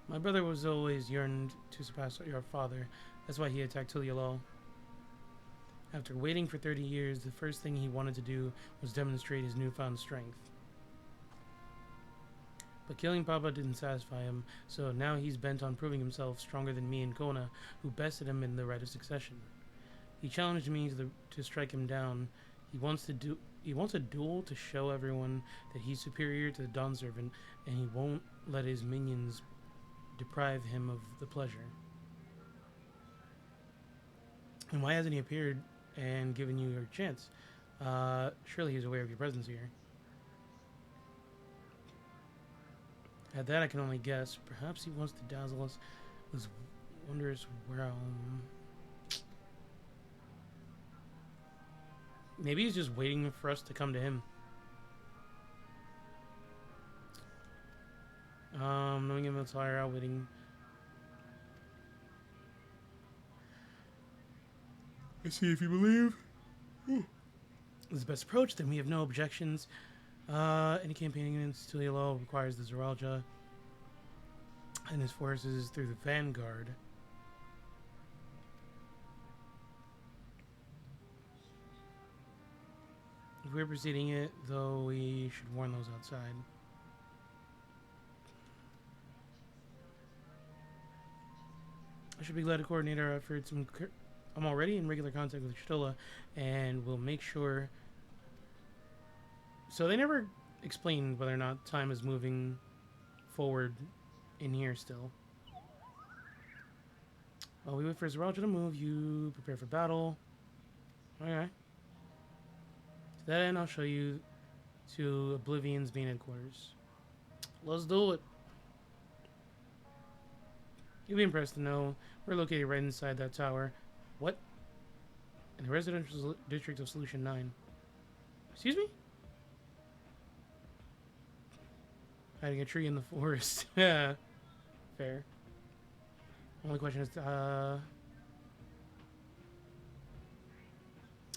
My brother was always yearned to surpass your father. That's why he attacked Tural. After waiting for 30 years, the first thing he wanted to do was demonstrate his newfound strength. But killing Papa didn't satisfy him, so now he's bent on proving himself stronger than me and Kona, who bested him in the right of succession. He challenged me to strike him down. He wants a duel to show everyone that he's superior to the Dawn Servant, and he won't let his minions deprive him of the pleasure. And why hasn't he appeared and given you your chance? Surely he's aware of your presence here. At that, I can only guess. Perhaps he wants to dazzle us with wondrous realm. Maybe he's just waiting for us to come to him. Knowing him that's higher, outwitting. Let's see if you believe. This is the best approach, then we have no objections. Any campaigning against Tural requires the Zoralja and his forces through the Vanguard. If we're proceeding it, though, we should warn those outside. I should be glad to coordinate our efforts. I'm already in regular contact with Shtola, and we'll make sure. So they never explained whether or not time is moving forward in here still. While we wait for Zoralja to move, you prepare for battle. Okay. To that end, I'll show you to Oblivion's main headquarters. Let's do it. You'll be impressed to know we're located right inside that tower. What? In the residential district of Solution 9. Excuse me? Hiding a tree in the forest. Yeah. Fair. Only question is,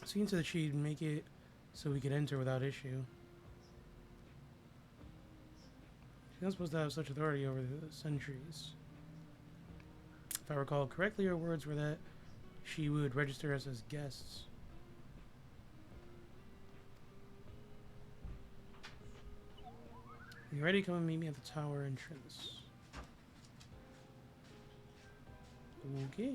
seeing to the cheat and make it so we could enter without issue. She's not supposed to have such authority over the sentries. If I recall correctly, her words were that she would register us as guests. When you're ready, come and meet me at the tower entrance. Okay.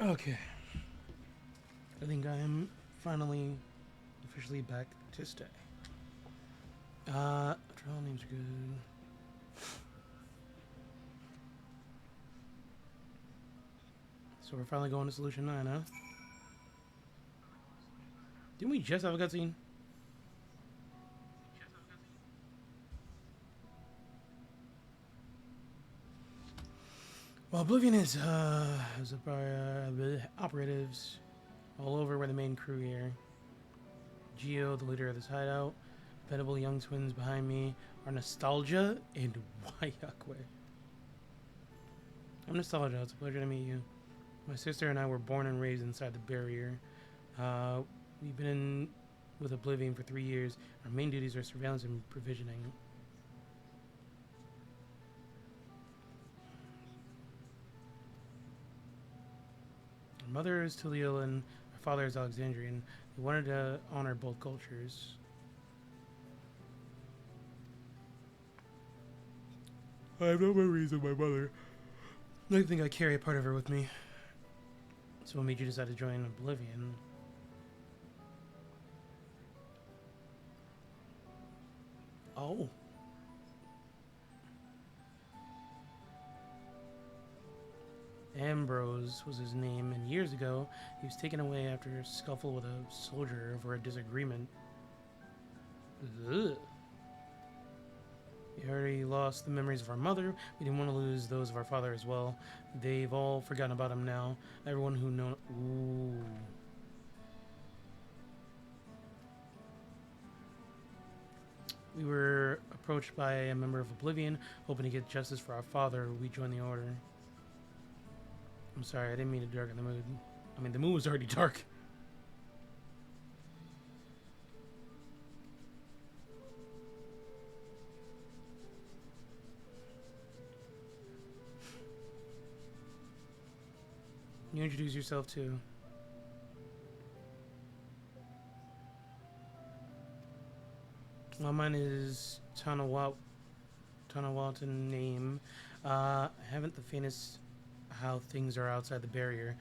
Okay. I think I am finally officially back to stay. Trial names are good. So we're finally going to Solution 9, huh? Didn't we just have a cutscene? Well, Oblivion is operatives all over. We're the main crew here. Geo, the leader of this hideout. Venerable young twins behind me are Nostalgia and Wayakwe. I'm Nostalgia. It's a pleasure to meet you. My sister and I were born and raised inside the barrier. We've been in with Oblivion for 3 years. Our main duties are surveillance and provisioning. Our mother is Tuliolan, our father is Alexandrian. We wanted to honor both cultures. I have no memories of my mother. I think I carry a part of her with me. So what made you decide to join Oblivion? Oh. Ambrose was his name, and years ago, he was taken away after a scuffle with a soldier over a disagreement. Ugh. We already lost the memories of our mother. We didn't want to lose those of our father as well. They've all forgotten about him now. Everyone who knows... Ooh. We were approached by a member of Oblivion, hoping to get justice for our father. We joined the order. I'm sorry, I didn't mean to darken the mood. I mean, the mood was already dark. You introduce yourself too. Well, mine is Tanawatan name. I haven't the faintest how things are outside the barrier.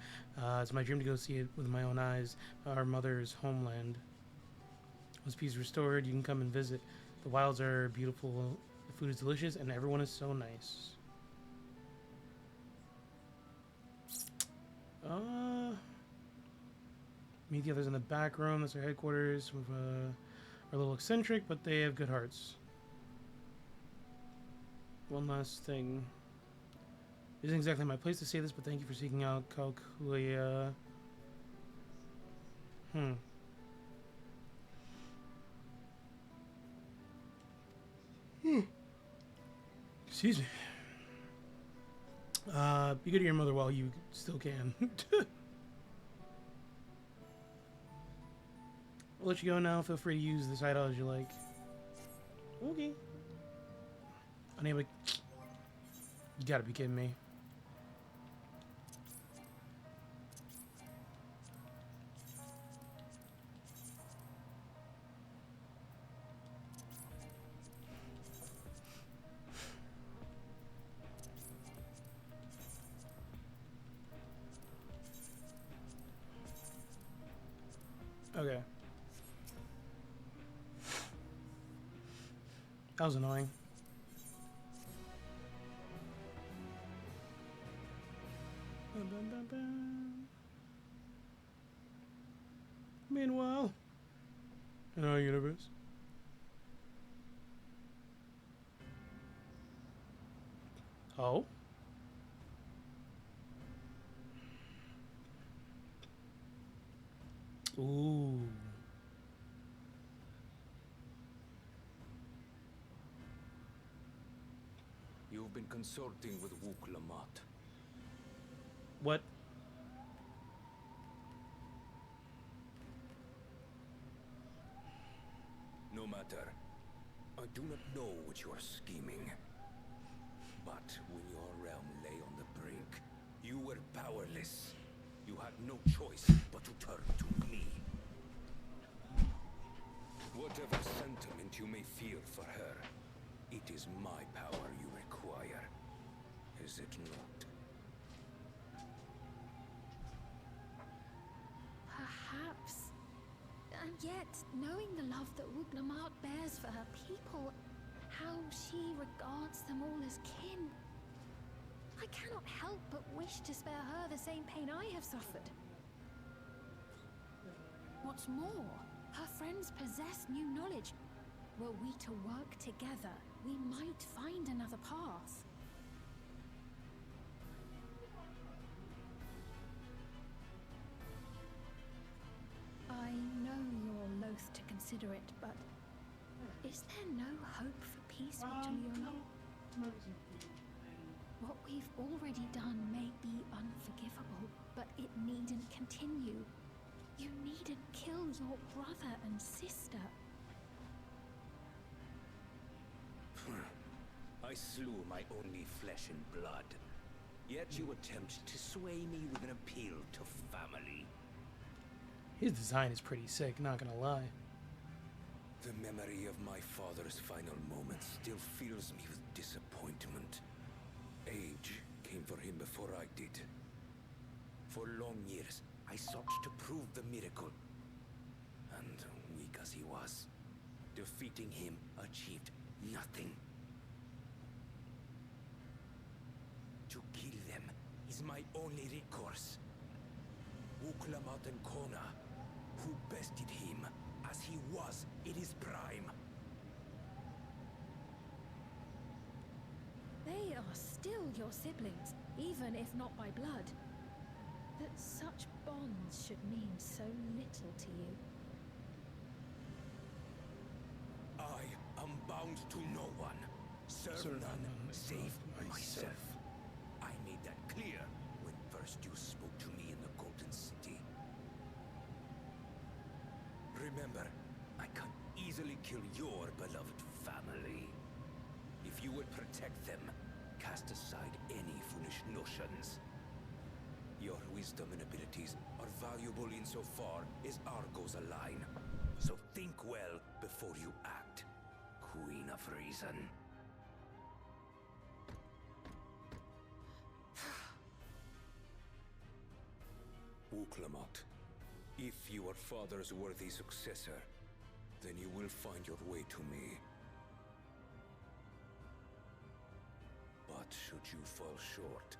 It's my dream to go see it with my own eyes. Our mother's homeland. Once peace is restored, you can come and visit. The wilds are beautiful, the food is delicious, and everyone is so nice. Meet the others in the back room. That's our headquarters. We're a little eccentric, but they have good hearts. One last thing. It isn't exactly my place to say this, but thank you for seeking out Kalkulia. Excuse me. Be good to your mother while you still can. I'll let you go now. Feel free to use this hideout as you like. Okay. Unable to... You gotta be kidding me. Okay. That was annoying. Meanwhile, in our universe. Oh? Ooh. You've been consorting with Wook Lamont. What? No matter. I do not know what you are scheming. But when your realm lay on the brink, you were powerless. You had no choice but to turn to me. Whatever sentiment you may feel for her, it is my power you require. Is it not? And yet, knowing the love that Wuglamart bears for her people, how she regards them all as kin, I cannot help but wish to spare her the same pain I have suffered. What's more, her friends possess new knowledge. Were we to work together, we might find another path. I know you're loath to consider it, but is there no hope for peace with Tuliolo? What we've already done may be unforgivable, but it needn't continue. You needn't kill your brother and sister. I slew my only flesh and blood. Yet you attempt to sway me with an appeal to family. His design is pretty sick, not gonna lie. The memory of my father's final moments still fills me with disappointment. Age came for him before I did. For long years, I sought to prove the miracle. And weak as he was, defeating him achieved nothing. To kill them is my only recourse. Wuklamat and Kona, who bested him as he was in his prime. They are still your siblings, even if not by blood. That such bonds should mean so little to you. I am bound to no one. Serve none save myself. I made that clear when first you spoke to me in the Golden City. Remember, I can easily kill your beloved family. If you would protect them, cast aside any foolish notions. Your wisdom and abilities are valuable insofar as our goals align. So think well before you act, Queen of Reason. Wuklamat, if you are father's worthy successor, then you will find your way to me. But should you fall short,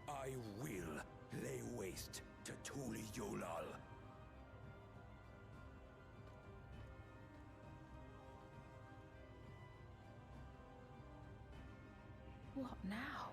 I will lay waste to Tuli Yolal. What now?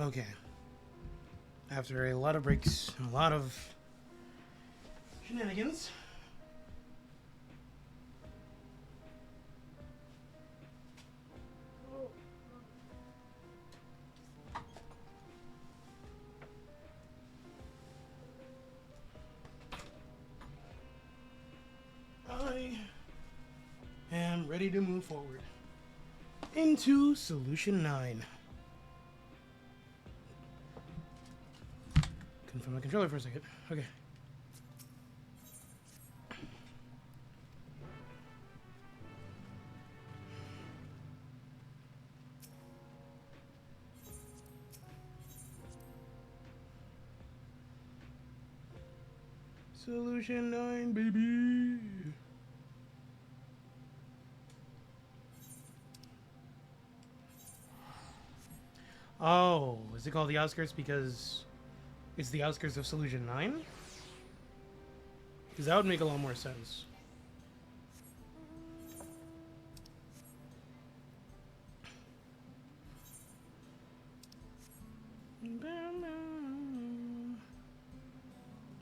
Okay. After a lot of breaks, a lot of shenanigans. I am ready to move forward into Solution 9. Confirm my controller for a second. Okay. Solution 9, baby. Oh, is it called the outskirts because it's the outskirts of Solution 9? Because that would make a lot more sense.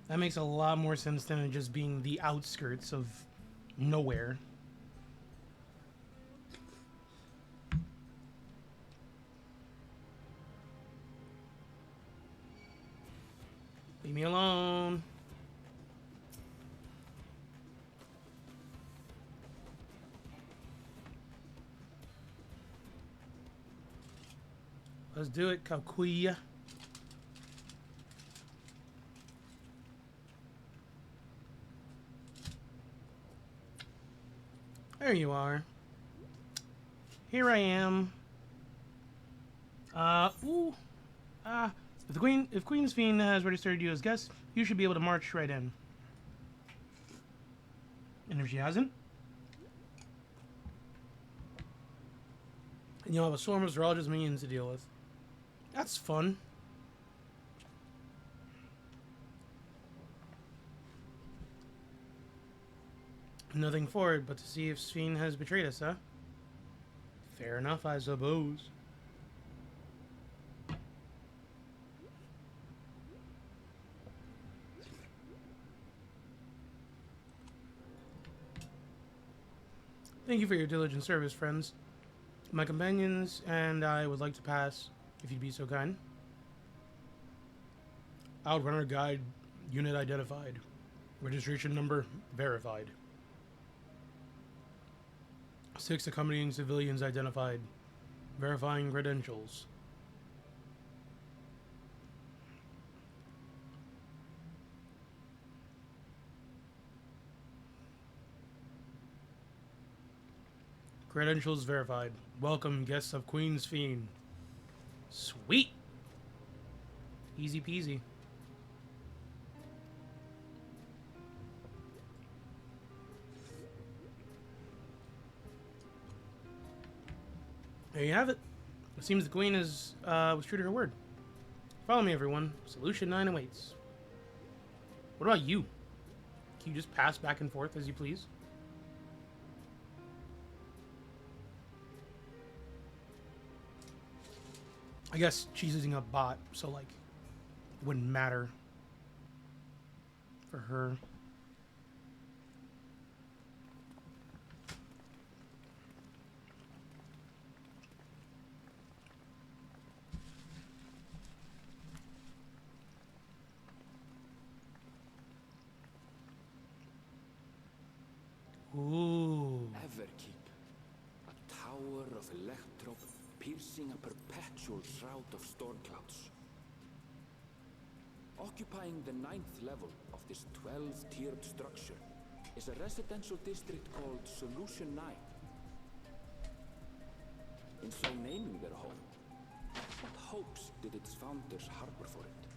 That makes a lot more sense than it just being the outskirts of nowhere. Leave me alone. Let's do it, Kakuya. There you are. Here I am. If Queen's Fiend has registered you as guest, you should be able to march right in. And if she hasn't, and you'll have a swarm of Zoologists minions to deal with. That's fun. Nothing for it but to see if Sphene has betrayed us, huh? Fair enough, I suppose. Thank you for your diligent service, friends. My companions and I would like to pass, if you'd be so kind. Outrunner Guide Unit identified. Registration number verified. 6 accompanying civilians identified. Verifying credentials. Credentials verified. Welcome, guests of Queen's Fiend. Sweet! Easy peasy. There you have it. It seems the Queen was true to her word. Follow me, everyone. Solution 9 awaits. What about you? Can you just pass back and forth as you please? I guess she's using a bot, so, like, it wouldn't matter for her. Ooh. Everkeep. A tower of electrope piercing a perpetual shroud of storm clouds. Occupying the 9th level of this 12-tiered structure is a residential district called Solution 9. In so naming their home, what hopes did its founders harbor for it?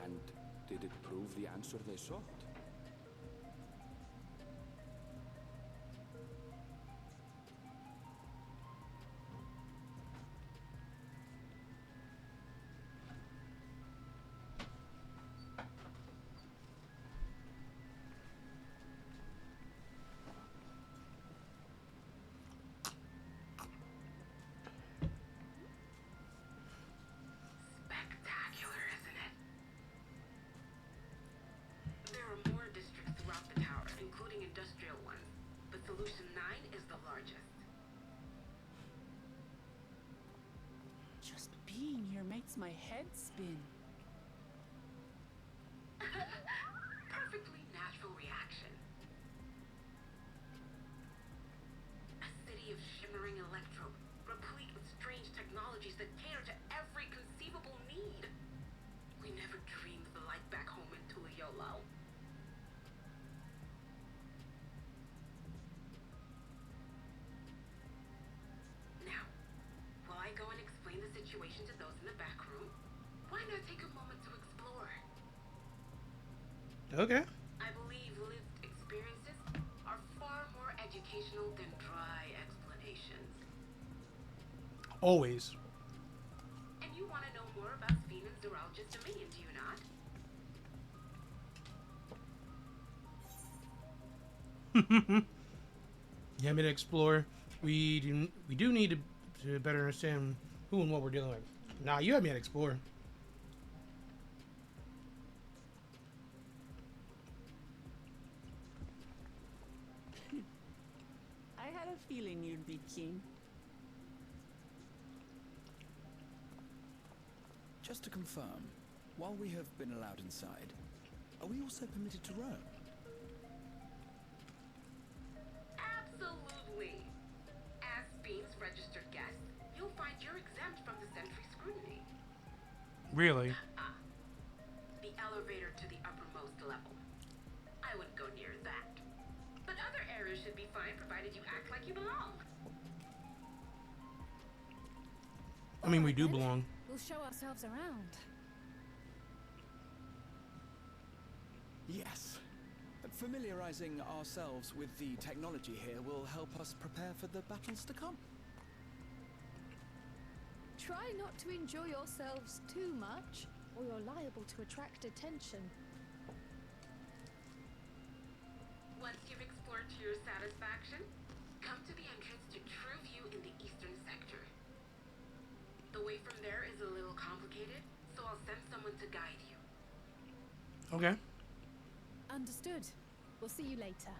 And did it prove the answer they sought? here makes my head spin. Perfectly natural reaction. A city of shimmering electro, replete with strange technologies that cater to every conceivable need. We never dreamed of the life back home in Tural. Now, while I go and explain the situation to those in the back room, why not take a moment to explore? Okay. I believe lived experiences are far more educational than dry explanations. Always. And you want to know more about Sphene and Tural just a million, do you not? Yeah, to explore. We do need to better understand who and what we're dealing with. Nah, you have me at explore. I had a feeling you'd be keen. Just to confirm, while we have been allowed inside, are we also permitted to roam? Absolutely. As Sphene's registered guest, you'll find you're exempt from the sentry scrutiny. Really? The elevator to the uppermost level. I wouldn't go near that. But other areas should be fine provided you act like you belong. I mean, we do belong. We'll show ourselves around. Yes. Familiarizing ourselves with the technology here will help us prepare for the battles to come. Try not to enjoy yourselves too much, or you're liable to attract attention. Once you've explored to your satisfaction, come to the entrance to True View in the eastern sector. The way from there is a little complicated, so I'll send someone to guide you. Okay. Understood. We'll see you later.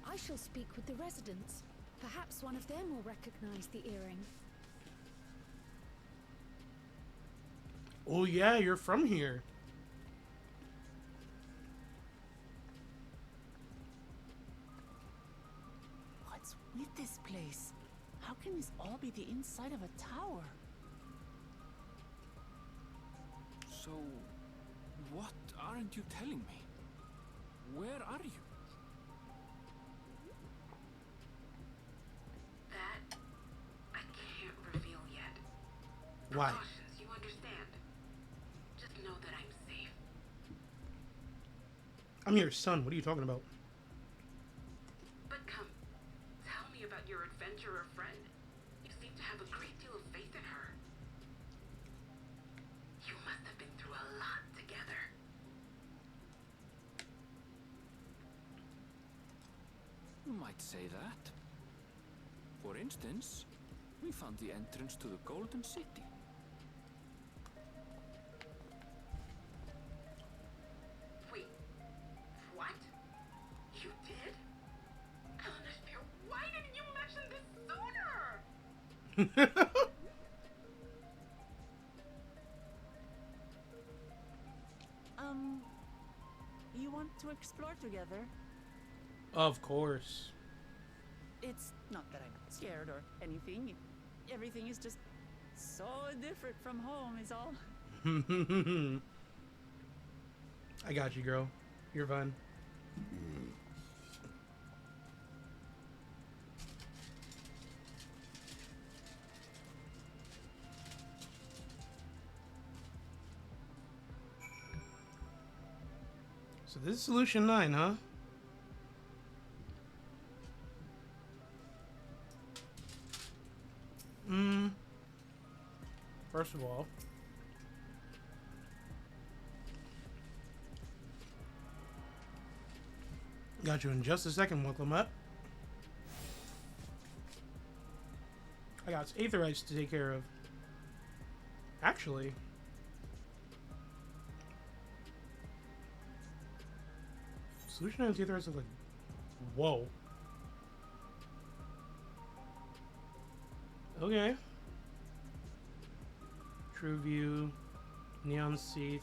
I shall speak with the residents. Perhaps one of them will recognize the earring. Oh yeah, you're from here. What's with this place? How can this all be the inside of a tower? So, what aren't you telling me? Where are you? That I can't reveal yet. Why? Precautions, you understand. Just know that I'm safe. I'm your son. What are you talking about? But come, tell me about your adventurer friend. You seem to have a great deal of faith in her. You must have been through a lot together. You might say that. For instance, we found the entrance to the Golden City. Wait, what? You did? Alastair, why didn't you mention this sooner? You want to explore together? Of course. It's not that I'm scared or anything. Everything is just so different from home is all. I got you, girl. You're fine. So this is solution 9, huh? First of all, got you in just a second. Welcome up. I got Aetherites to take care of. Actually, Solution 9's Aetherites look like Whoa. Okay. True View, Neon Seath,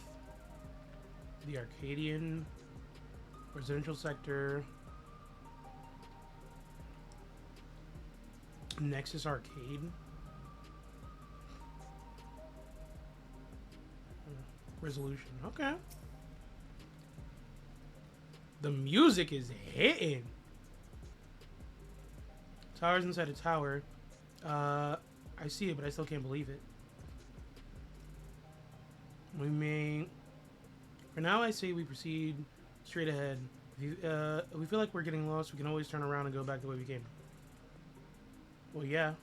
the Arcadian, Residential Sector, Nexus Arcade. Resolution. Okay. The music is hitting. Towers inside a tower. I see it, but I still can't believe it. We may... For now, I say we proceed straight ahead. If we feel like we're getting lost, we can always turn around and go back the way we came. Well, yeah.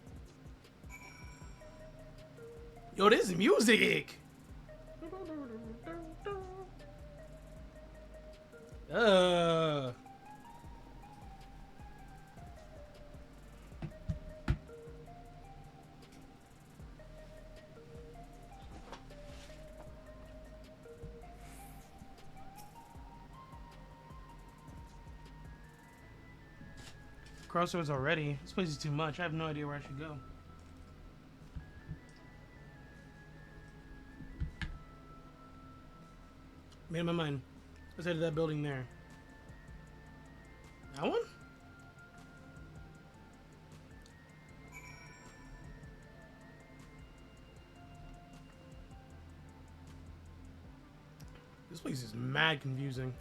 Yo, this music! Crossroads already. This place is too much. I have no idea where I should go. Made up my mind. Let's head to that building there. That one? This place is mad confusing.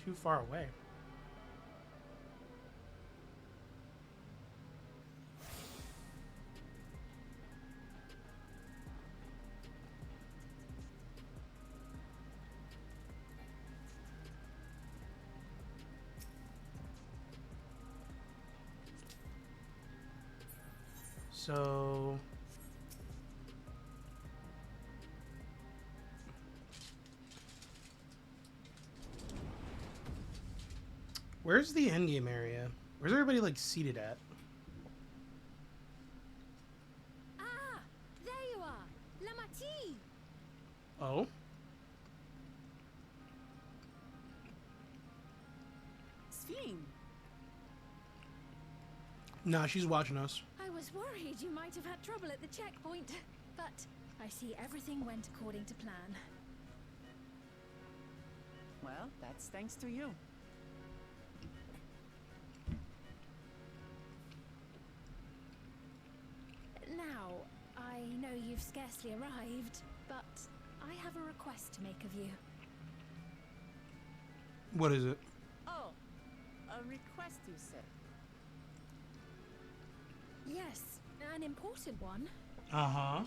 Too far away. So... Where's the endgame area? Where's everybody, like, seated at? Ah! There you are! La Mati! Oh? Sphene! Nah, she's watching us. I was worried you might have had trouble at the checkpoint, but I see everything went according to plan. Well, that's thanks to you. Now, I know you've scarcely arrived, but I have a request to make of you. What is it? Oh, a request you said. Yes, an important one. Uh-huh.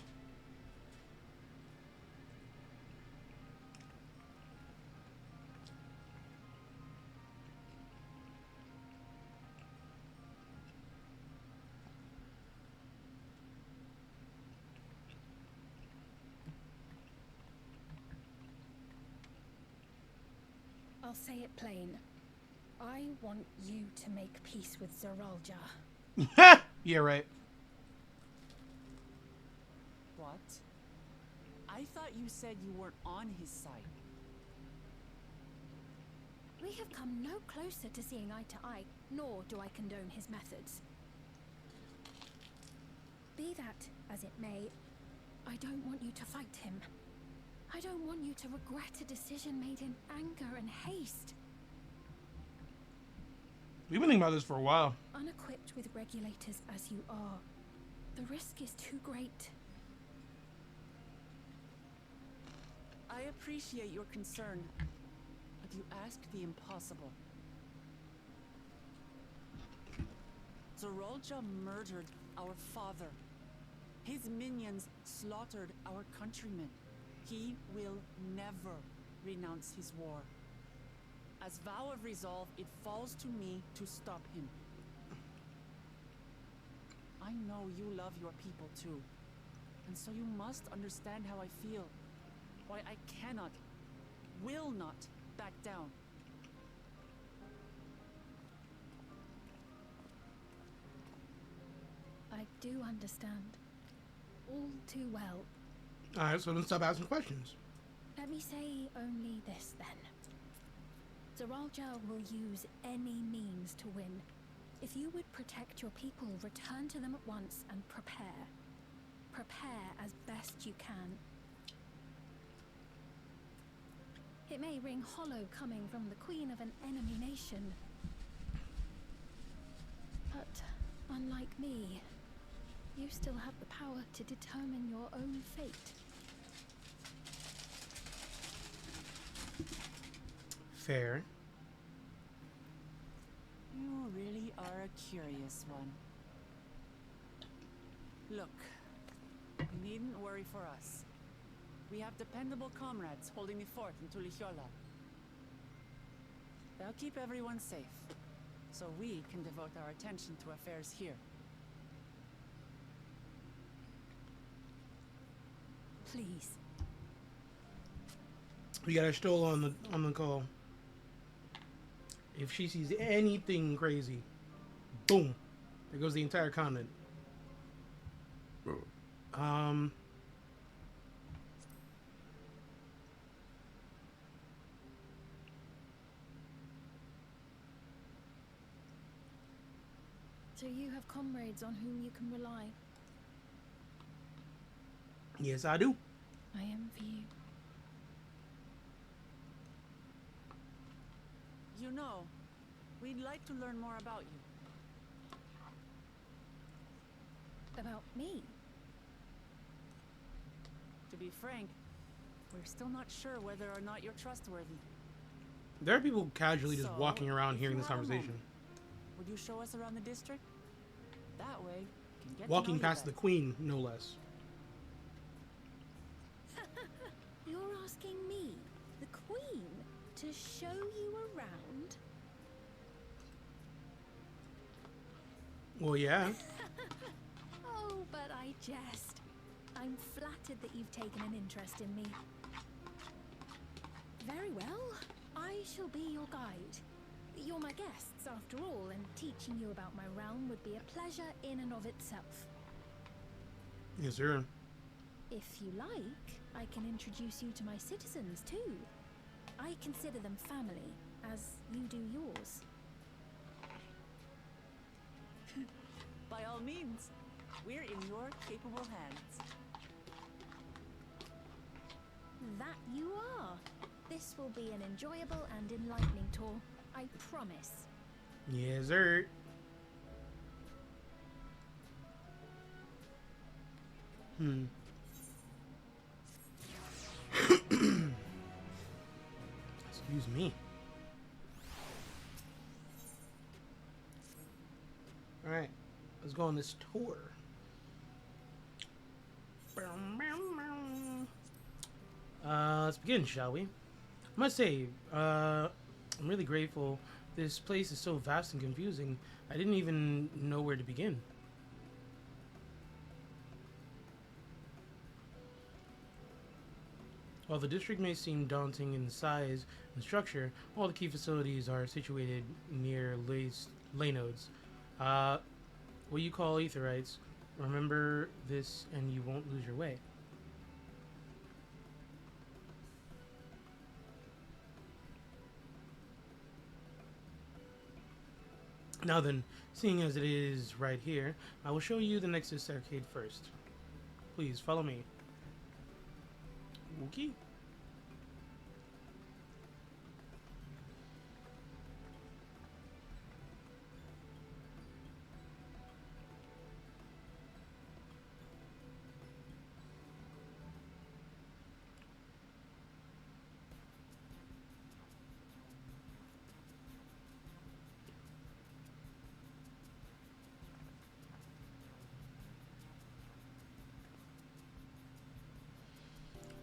I'll say it plain. I want you to make peace with Zeralja. Yeah, right. What? I thought you said you weren't on his side. We have come no closer to seeing eye to eye, nor do I condone his methods. Be that as it may, I don't want you to fight him. I don't want you to regret a decision made in anger and haste. We've been thinking about this for a while. Unequipped with regulators as you are, the risk is too great. I appreciate your concern, but you ask the impossible. Zeralja murdered our father. His minions slaughtered our countrymen. He will never renounce his war. As vow of resolve, it falls to me to stop him. I know you love your people too, and so you must understand how I feel. Why I cannot, will not back down. I do understand. All too well. Alright, so then stop asking questions. Let me say only this then. Zeralja will use any means to win. If you would protect your people, return to them at once and prepare. Prepare as best you can. It may ring hollow coming from the queen of an enemy nation. But unlike me, you still have the power to determine your own fate. Fair. You really are a curious one. Look, you needn't worry for us. We have dependable comrades holding the fort in Tulihiola. They'll keep everyone safe, so we can devote our attention to affairs here. Please. We got Stola on the call. If she sees anything crazy, boom, there goes the entire continent. So you have comrades on whom you can rely. Yes, I do. I envy you. You know, we'd like to learn more about you. About me? To be frank, we're still not sure whether or not you're trustworthy. There are people casually just So, walking around if hearing you this have a conversation. moment, would you show us around the district? That way, we can get Walking to know past you the queen, no less. You're asking me, the queen, to show you around? Well, yeah. Oh, but I jest. I'm flattered that you've taken an interest in me. Very well. I shall be your guide. You're my guests, after all, and teaching you about my realm would be a pleasure in and of itself. Yes, sir. If you like, I can introduce you to my citizens, too. I consider them family, as you do yours. By all means, we're in your capable hands. That you are. This will be an enjoyable and enlightening tour, I promise. Yes, sir. Excuse me. Alright, let's go on this tour. Let's begin, shall we? I must say, I'm really grateful. This place is so vast and confusing. I didn't even know where to begin. While the district may seem daunting in size and structure, all the key facilities are situated near ley nodes. What you call aetherites. Remember this and you won't lose your way. Now then, seeing as it is right here, I will show you the Nexus Arcade first. Please follow me. Okay.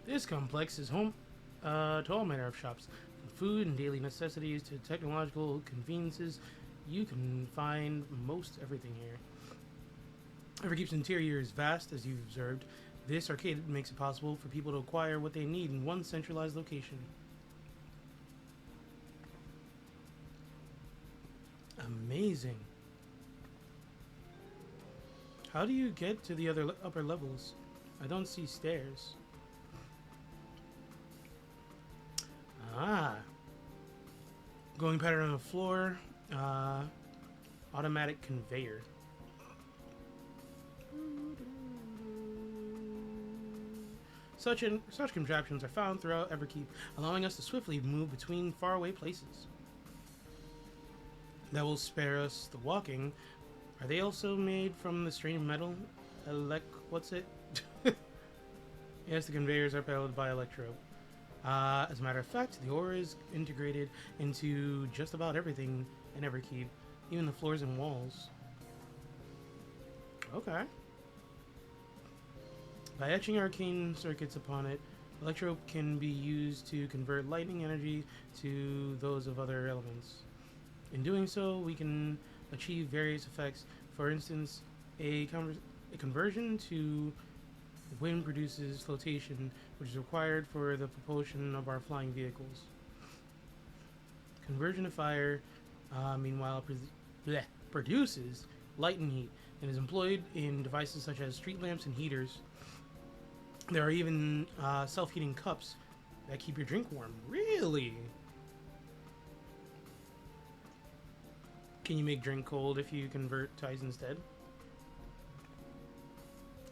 This complex is home to all manner of shops, from food and daily necessities to technological conveniences. You can find most everything here. Everkeep's interior is vast, as you've observed. This arcade makes it possible for people to acquire what they need in one centralized location. Amazing. How do you get to the other upper levels? I don't see stairs. Ah. Going pattern on the floor. Automatic conveyor. Such contraptions are found throughout Everkeep, allowing us to swiftly move between faraway places. That will spare us the walking. Are they also made from the strange metal? What's it? Yes, the conveyors are powered by electro. As a matter of fact, the ore is integrated into just about everything in Everkeep, even the floors and walls. Okay. By etching arcane circuits upon it, electro can be used to convert lightning energy to those of other elements. In doing so, we can achieve various effects. For instance, a conversion to wind produces flotation, which is required for the propulsion of our flying vehicles. Conversion to fire, meanwhile, produces light and heat, and is employed in devices such as street lamps and heaters. There are even self-heating cups that keep your drink warm. Really? Can you make drink cold if you convert to ice instead?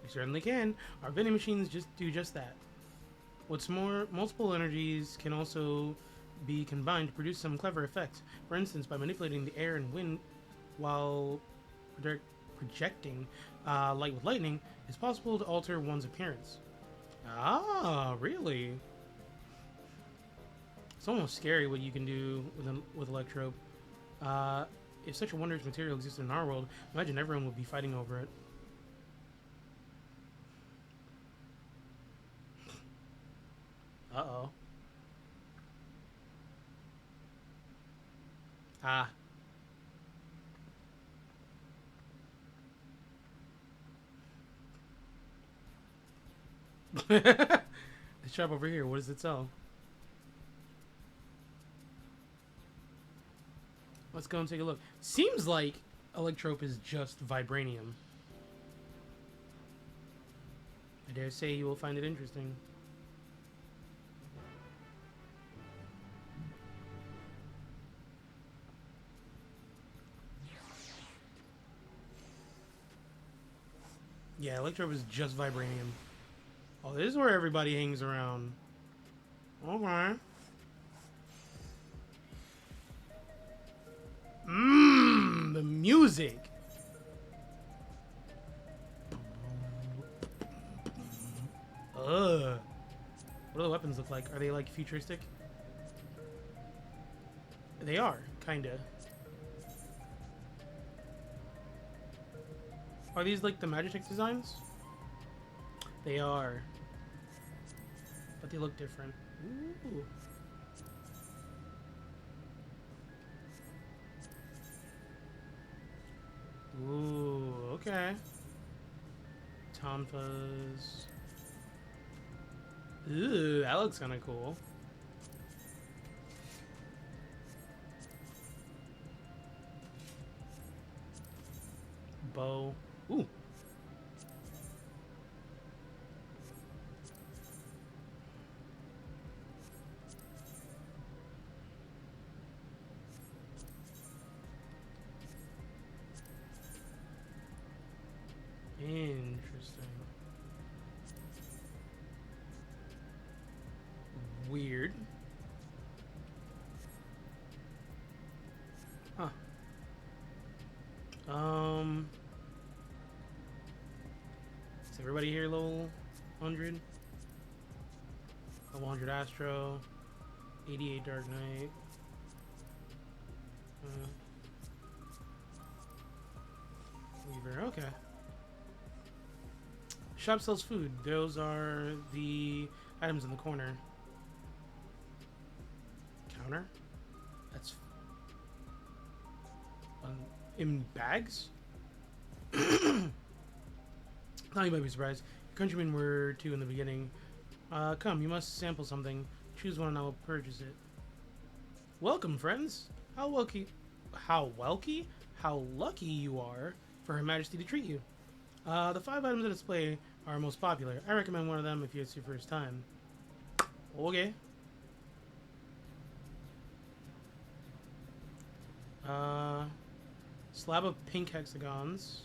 You certainly can. Our vending machines do just that. What's more, multiple energies can also be combined to produce some clever effects. For instance, by manipulating the air and wind while projecting light with lightning, it's possible to alter one's appearance. Ah, really? It's almost scary what you can do with electro. If such a wondrous material existed in our world, imagine everyone would be fighting over it. Uh-oh. Ah. The shop over here, what does it sell? Let's go and take a look. Seems like Electrope is just vibranium. I dare say you will find it interesting. Yeah, Electrope is just vibranium. Oh, this is where everybody hangs around. Okay. The music. Ugh. What do the weapons look like? Are they like futuristic? They are, kinda. Are these like the Magitech designs? They are. But they look different. Ooh. Ooh, okay. Tonfas. Ooh, that looks kind of cool. Bow. Ooh. Interesting. Weird. Huh. Is everybody here level 100? Level 100 Astro. 88 Dark Knight. Weaver, okay. Shop sells food. Those are the items in the corner. Counter? That's... in bags? Thought you might be surprised. Your countrymen were too in the beginning. Come, you must sample something. Choose one and I will purchase it. Welcome, friends. How lucky you are for Her Majesty to treat you. The 5 items on display are most popular. I recommend one of them if it's your first time. Okay. Slab of pink hexagons,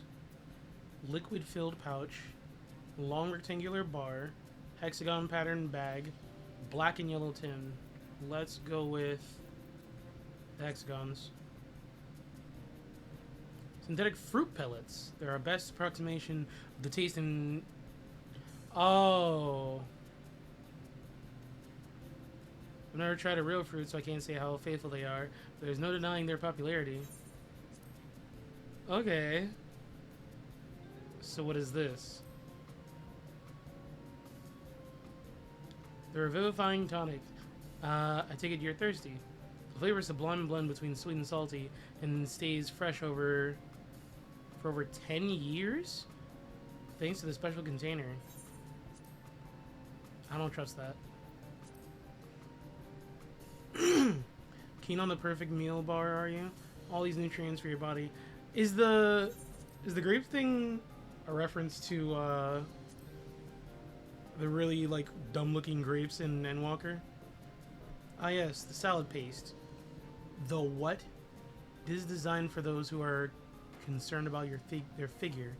liquid-filled pouch, long rectangular bar, hexagon pattern bag, black and yellow tin. Let's go with the hexagons. Synthetic fruit pellets. They're our best approximation of the taste and... Oh. I've never tried a real fruit, so I can't say how faithful they are. But there's no denying their popularity. Okay. So what is this? The Revivifying Tonic. I take it you're thirsty. The flavor is a sublime blend between sweet and salty and stays fresh for over 10 years? Thanks to the special container. I don't trust that. Keen on the perfect meal bar, are you? All these nutrients for your body. Is the grape thing a reference to the really like dumb looking grapes in Endwalker? Ah yes, the salad paste. The what? This is designed for those who are concerned about their figure.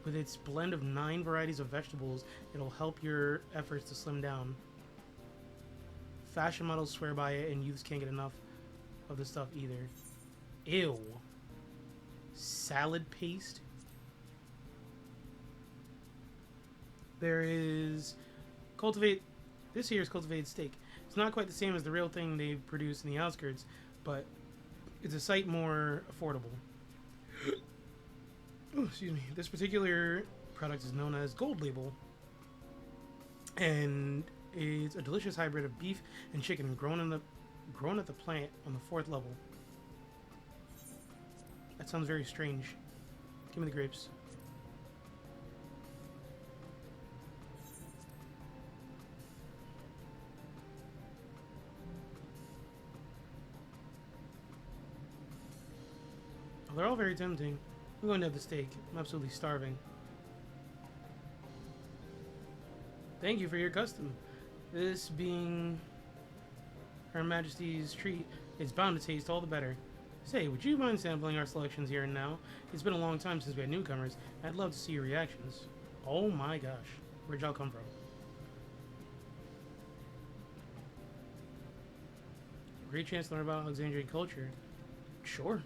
With its blend of 9 varieties of vegetables, it'll help your efforts to slim down. Fashion models swear by it, and youths can't get enough of the stuff either. Ew. Salad paste? There is this here is cultivated steak. It's not quite the same as the real thing they produce in the outskirts, but it's a sight more affordable. Oh, excuse me. This particular product is known as Gold Label, and it's a delicious hybrid of beef and chicken grown at the plant on the 4th level. That sounds very strange. Give me the grapes. Oh, they're all very tempting. I'm going to have the steak. I'm absolutely starving. Thank you for your custom. This being Her Majesty's treat, it's bound to taste all the better. Say, would you mind sampling our selections here and now? It's been a long time since we had newcomers. I'd love to see your reactions. Oh my gosh. Where'd y'all come from? Great chance to learn about Alexandrian culture. Sure.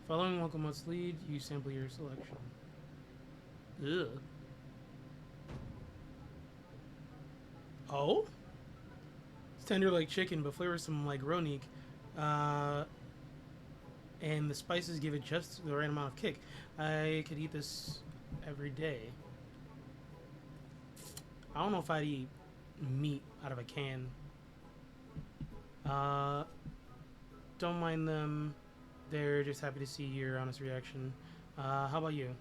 Following Welcome's lead, you sample your selection. Ugh. Oh? It's tender like chicken, but flavorsome like Ronique. And the spices give it just the right amount of kick. I could eat this every day. I don't know if I'd eat meat out of a can. Don't mind them. They're just happy to see your honest reaction. How about you?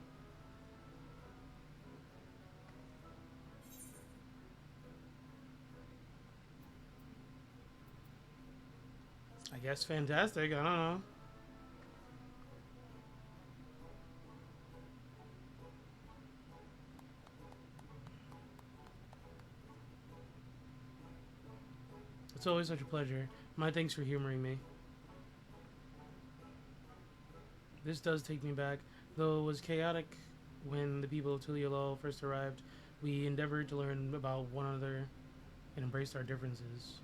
I guess fantastic. I don't know. It's always such a pleasure. My thanks for humoring me. This does take me back. Though it was chaotic when the people of Tuliolol first arrived, we endeavored to learn about one another and embraced our differences.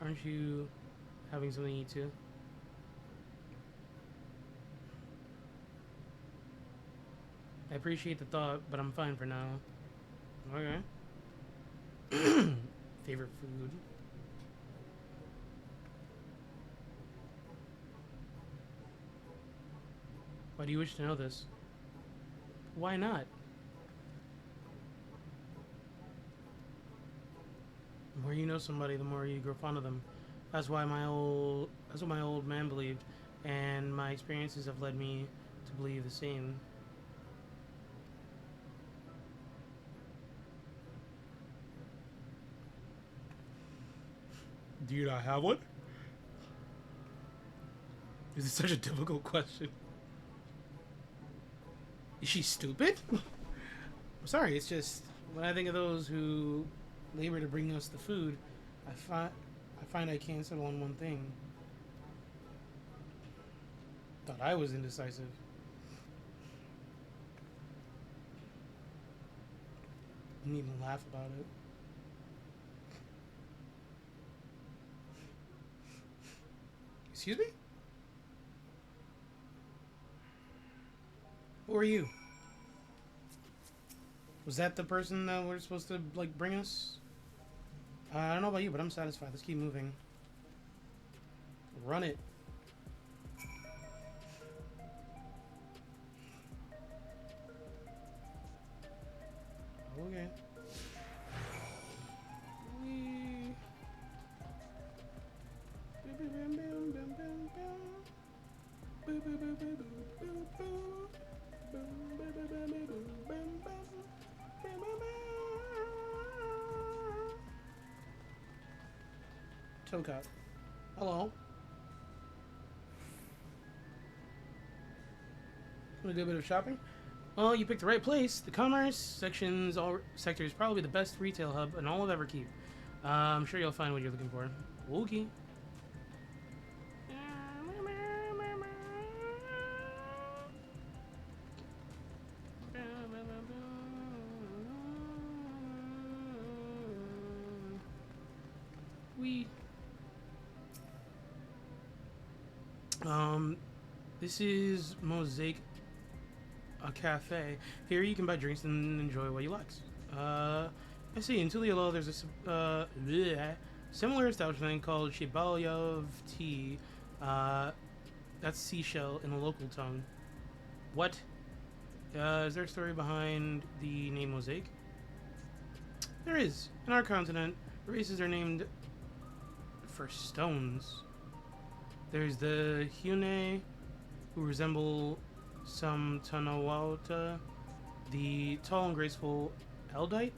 Aren't you having something to eat too? I appreciate the thought, but I'm fine for now. Okay. Favorite food? Why do you wish to know this? Why not? The more you know somebody, the more you grow fond of them. That's what my old man believed, and my experiences have led me to believe the same. Do you not have one? Is it such a difficult question? Is she stupid? I'm sorry, it's just when I think of those who labor to bring us the food, I find I can't settle on one thing. Thought I was indecisive. Didn't even laugh about it. Excuse me? Who are you? Was that the person that we're supposed to, like, bring us? I don't know about you, but I'm satisfied. Let's keep moving. Run it. Okay. Wee. Tokat. Hello. Want to do a bit of shopping? Well, you picked the right place. The commerce sector is probably the best retail hub in all of Everkeep. I'm sure you'll find what you're looking for. Okay. This is Mosaic, a cafe. Here you can buy drinks and enjoy what you like. I see. In Tuliolo, there's a similar establishment called Shibalyov Tea. That's seashell in the local tongue. What? Is there a story behind the name Mosaic? There is. In our continent, races are named for stones. There's the Hune, who resemble some Tanawata, the tall and graceful Eldite,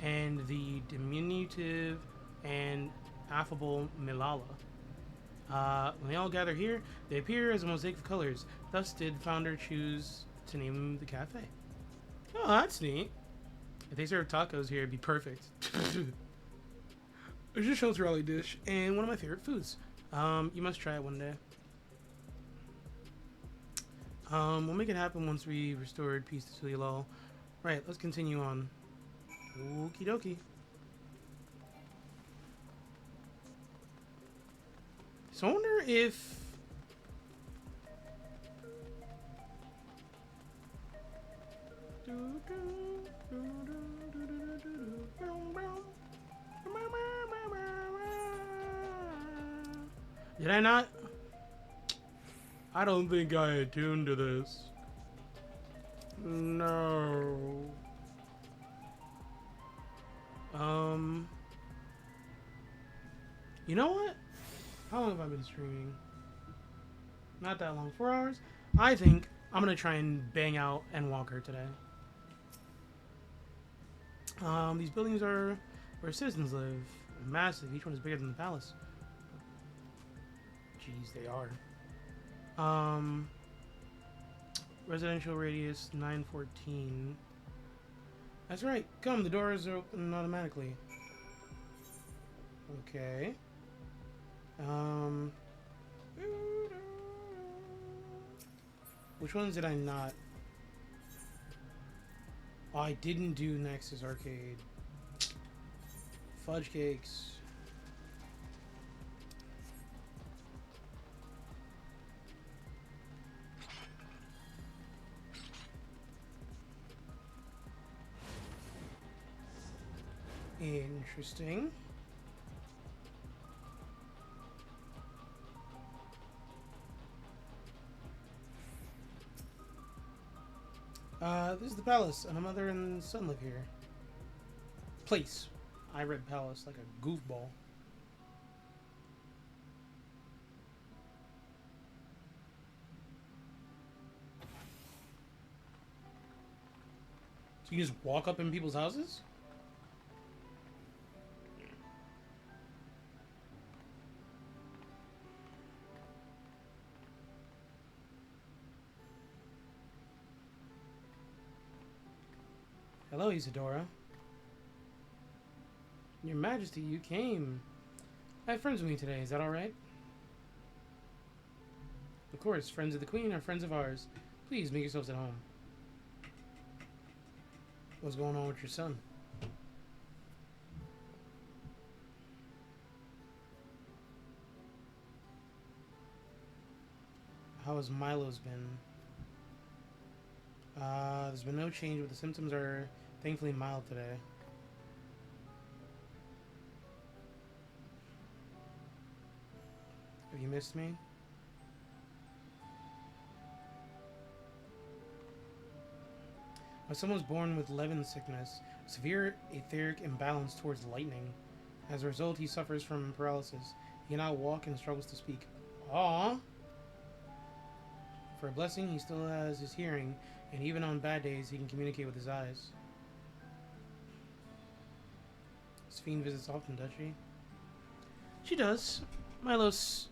and the diminutive and affable Milala. When they all gather here, they appear as a mosaic of colors. Thus did founder choose to name the cafe. Oh, that's neat. If they serve tacos here, it'd be perfect. It's a Tural dish and one of my favorite foods. You must try it one day. We'll make it happen once we restored peace to Tuliolol. Right, let's continue on. Okie dokie. So I wonder if... Did I not? I don't think I attuned to this. No. You know what? How long have I been streaming? Not that long. 4 hours? I think I'm gonna try and bang out Endwalker today. These buildings are where citizens live. They're massive. Each one is bigger than the palace. Jeez, they are. Residential radius 914. That's right. Come, the doors are open automatically. Okay. Which ones did I not? Oh, I didn't do Nexus Arcade. Fudge cakes. Interesting. This is the palace, and my mother and son live here. Place. I read palace like a goofball. So you just walk up in people's houses? Hello, Isadora. Your Majesty, you came. I have friends with me today. Is that all right? Of course, friends of the Queen are friends of ours. Please make yourselves at home. What's going on with your son? How has Milo's been? There's been no change, but the symptoms are thankfully mild today. Have you missed me? My son was born with Levin sickness, severe etheric imbalance towards lightning. As a result, he suffers from paralysis. He cannot walk and struggles to speak. Aww! For a blessing, he still has his hearing, and even on bad days, he can communicate with his eyes. Sphene visits often, does she? She does. Milos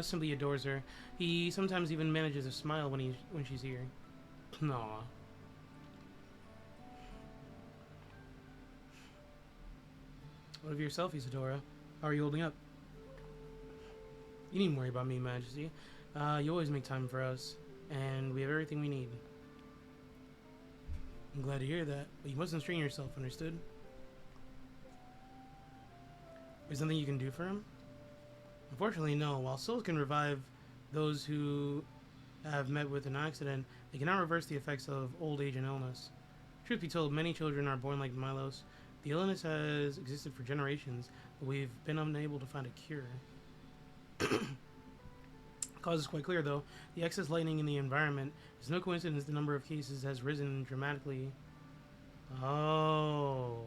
simply adores her. He sometimes even manages to smile when she's here. Aww. What of yourself, Isadora? How are you holding up? You needn't worry about me, Majesty. You always make time for us, and we have everything we need. I'm glad to hear that, but you mustn't strain yourself, understood? Is there something you can do for him? Unfortunately, no. While souls can revive those who have met with an accident, they cannot reverse the effects of old age and illness. Truth be told, many children are born like Milos. The illness has existed for generations, but we've been unable to find a cure. Cause is quite clear, though. The excess lightning in the environment is no coincidence. The number of cases has risen dramatically. Oh.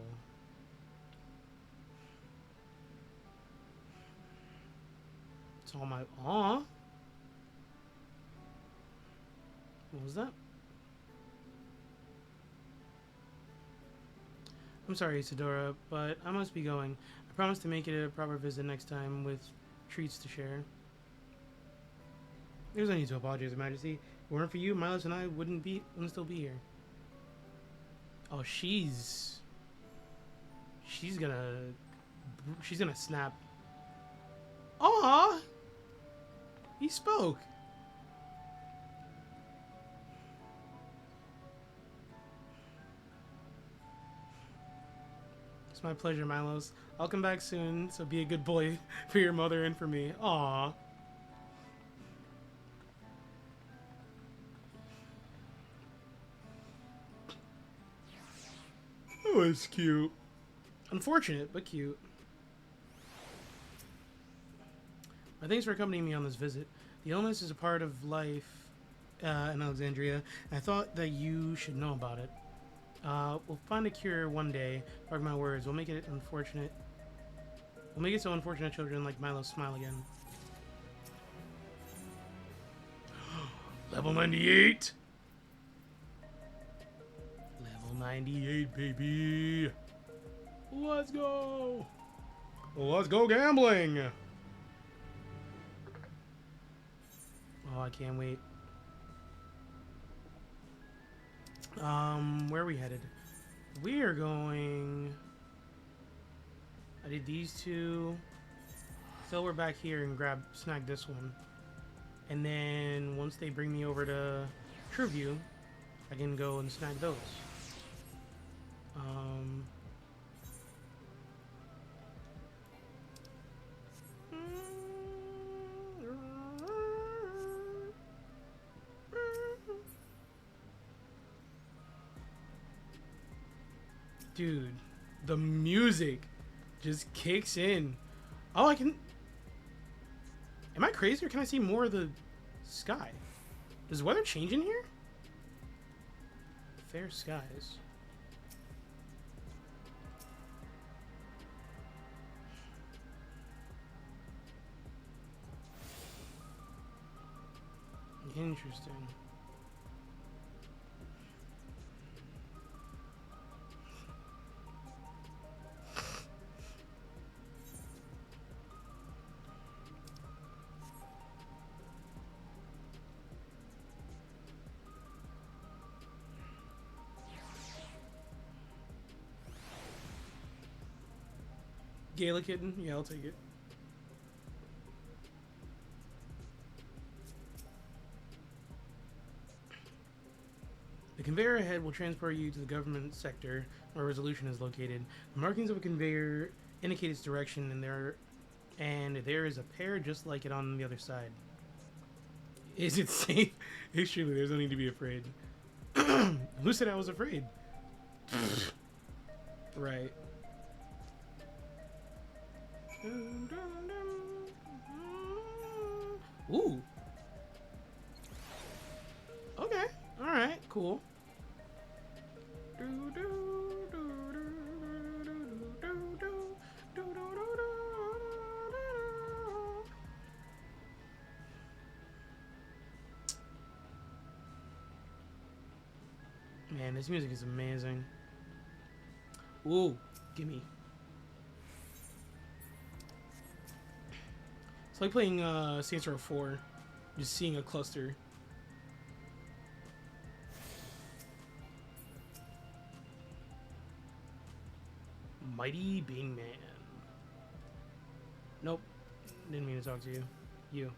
It's all my... Aw. What was that? I'm sorry, Isadora, but I must be going. I promise to make it a proper visit next time with treats to share. There's no need to apologize, Your Majesty. If it weren't for you, Milos and I wouldn't still be here. Oh, she's gonna snap. Aw! He spoke. It's my pleasure, Milos. I'll come back soon, so be a good boy for your mother and for me. Aw. That was cute. Unfortunate, but cute. Thanks for accompanying me on this visit. The illness is a part of life in Alexandria, and I thought that you should know about it. We'll find a cure one day. Mark my words. We'll make it unfortunate. We'll make it so unfortunate children like Milo smile again. Level 98! Level 98, baby! Let's go! Let's go gambling! Oh, I can't wait. Where are we headed? We are going... I did these two. So we're back here and snag this one. And then once they bring me over to TrueView, I can go and snag those. Dude, the music just kicks in. Oh, I can... Am I crazy or can I see more of the sky? Does the weather change in here? Fair skies. Interesting. Gala kitten? Yeah, I'll take it. The conveyor ahead will transport you to the government sector where resolution is located. The markings of a conveyor indicate its direction, and there is a pair just like it on the other side. Is it safe? Extremely, there's no need to be afraid. Who said I was afraid? Right. Ooh. Okay. Alright, cool. Man, this music is amazing. Ooh, gimme. It's like playing Saints Row 4, just seeing a cluster. Mighty Being Man. Nope, didn't mean to talk to you. You.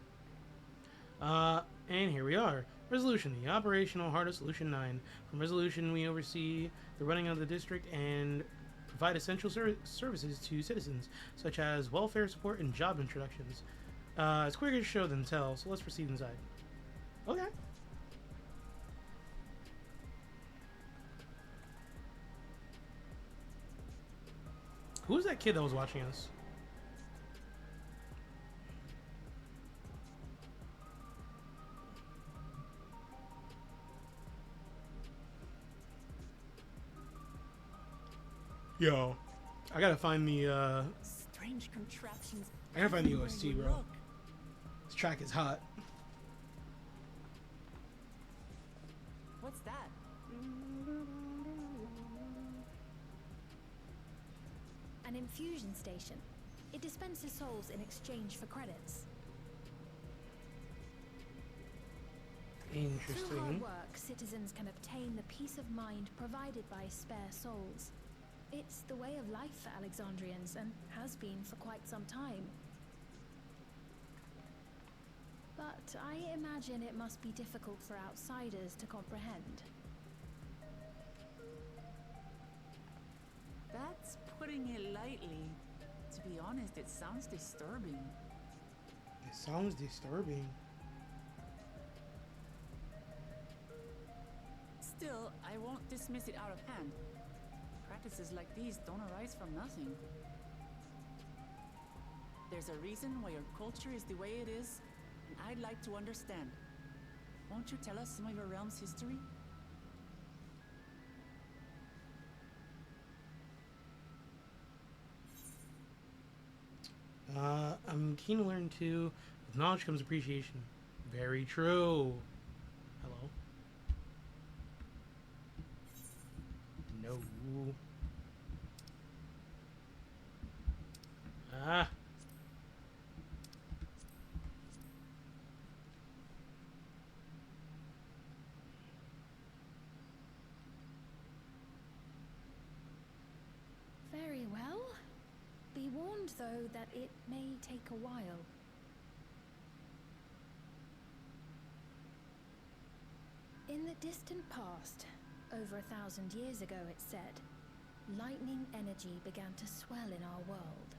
And here we are. Resolution, the operational heart of Solution 9. From Resolution, we oversee the running of the district and provide essential services to citizens, such as welfare support and job introductions. It's quicker to show than tell, so let's proceed inside. Okay. Who was that kid that was watching us? Yo, I gotta find the Strange contraptions. I gotta find the everywhere OST, you bro. look. This track is hot. What's that? An infusion station. It dispenses souls in exchange for credits. Through hard Interesting. work, citizens can obtain the peace of mind provided by spare souls. It's the way of life for Alexandrians and has been for quite some time. But I imagine it must be difficult for outsiders to comprehend. That's putting it lightly. To be honest, it sounds disturbing. It sounds disturbing. Still, I won't dismiss it out of hand. Practices like these don't arise from nothing. There's a reason why your culture is the way it is, and I'd like to understand. Won't you tell us some of your realm's history? I'm keen to learn too. With knowledge comes appreciation. Very true. Hello. No. Ah. Very well. Be warned, though, that it may take a while. In the distant past, over 1,000 years ago it said, lightning energy began to swell in our world.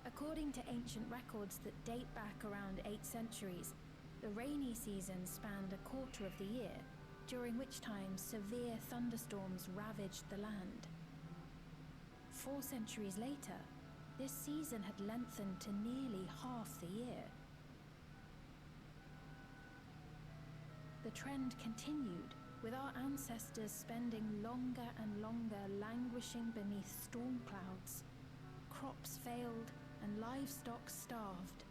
According to ancient records that date back around 8 centuries, the rainy season spanned a quarter of the year, during which time severe thunderstorms ravaged the land. 4 centuries later, this season had lengthened to nearly half the year. The trend continued, with our ancestors spending longer and longer languishing beneath storm clouds. Crops failed and livestock starved.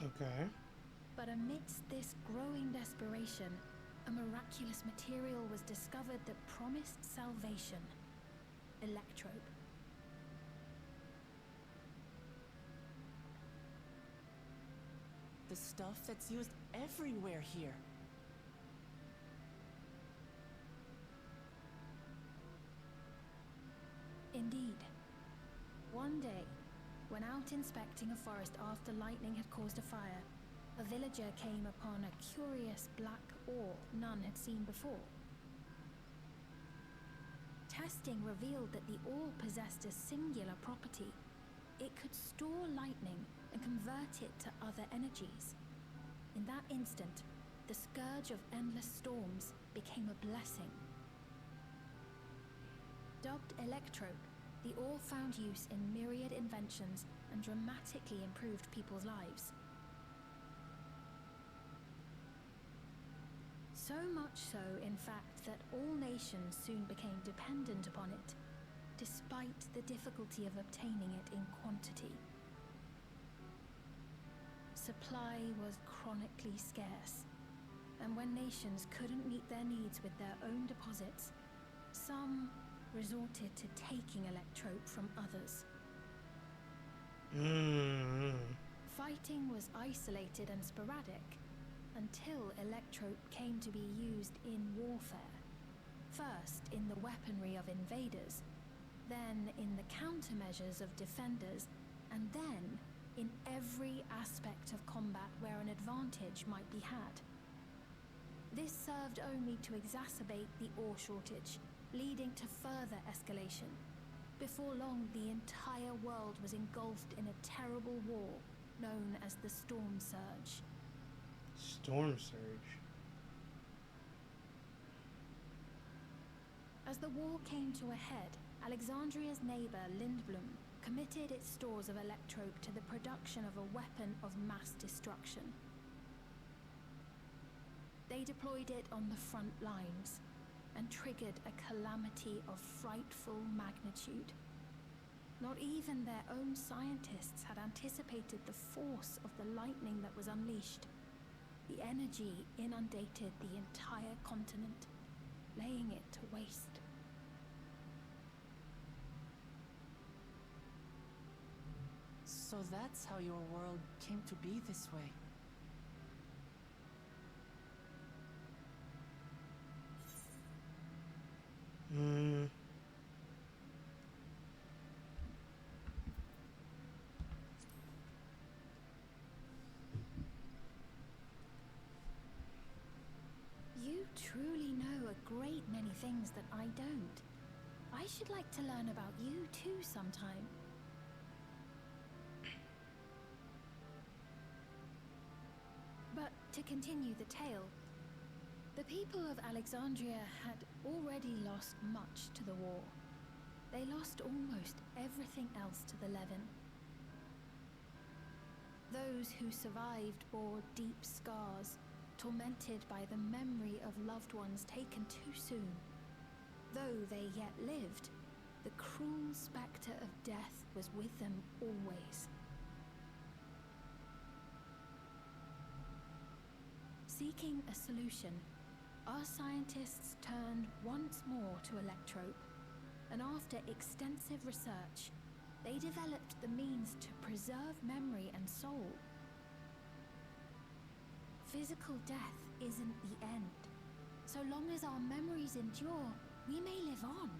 Okay. But amidst this growing desperation, a miraculous material was discovered that promised salvation. Electrope. The stuff that's used everywhere here. One day, when out inspecting a forest after lightning had caused a fire, a villager came upon a curious black ore none had seen before. Testing revealed that the ore possessed a singular property. It could store lightning and convert it to other energies. In that instant, the scourge of endless storms became a blessing. Dubbed electrope, the ore found use in myriad inventions and dramatically improved people's lives. So much so, in fact, that all nations soon became dependent upon it, despite the difficulty of obtaining it in quantity. Supply was chronically scarce, and when nations couldn't meet their needs with their own deposits, some resorted to taking electrope from others. Fighting was isolated and sporadic until electrope came to be used in warfare. First in the weaponry of invaders, then in the countermeasures of defenders, and then in every aspect of combat where an advantage might be had. This served only to exacerbate the ore shortage, leading to further escalation. Before long, the entire world was engulfed in a terrible war known as the Storm Surge. Storm Surge. As the war came to a head, Alexandria's neighbor Lindblum committed its stores of electrope to the production of a weapon of mass destruction. They deployed it on the front lines and triggered a calamity of frightful magnitude. Not even their own scientists had anticipated the force of the lightning that was unleashed. The energy inundated the entire continent, laying it to waste. So that's how your world came to be this way. You truly know a great many things that I don't. I should like to learn about you too sometime. But to continue the tale, the people of Alexandria had already lost much to the war. They lost almost everything else to the Levin. Those who survived bore deep scars, tormented by the memory of loved ones taken too soon. Though they yet lived, the cruel spectre of death was with them always. Seeking a solution, our scientists turned once more to electrope, and after extensive research, they developed the means to preserve memory and soul. Physical death isn't the end. So long as our memories endure, we may live on.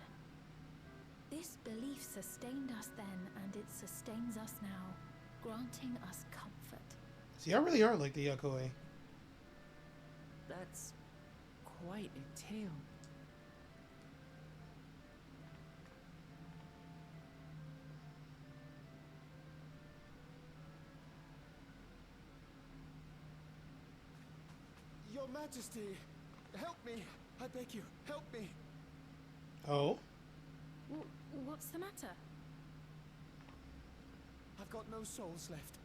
This belief sustained us then, and it sustains us now, granting us comfort. See, I really are like the Yokoi. That's quite a tale. Your Majesty, help me. I beg you, help me. Oh? What's the matter? I've got no souls left.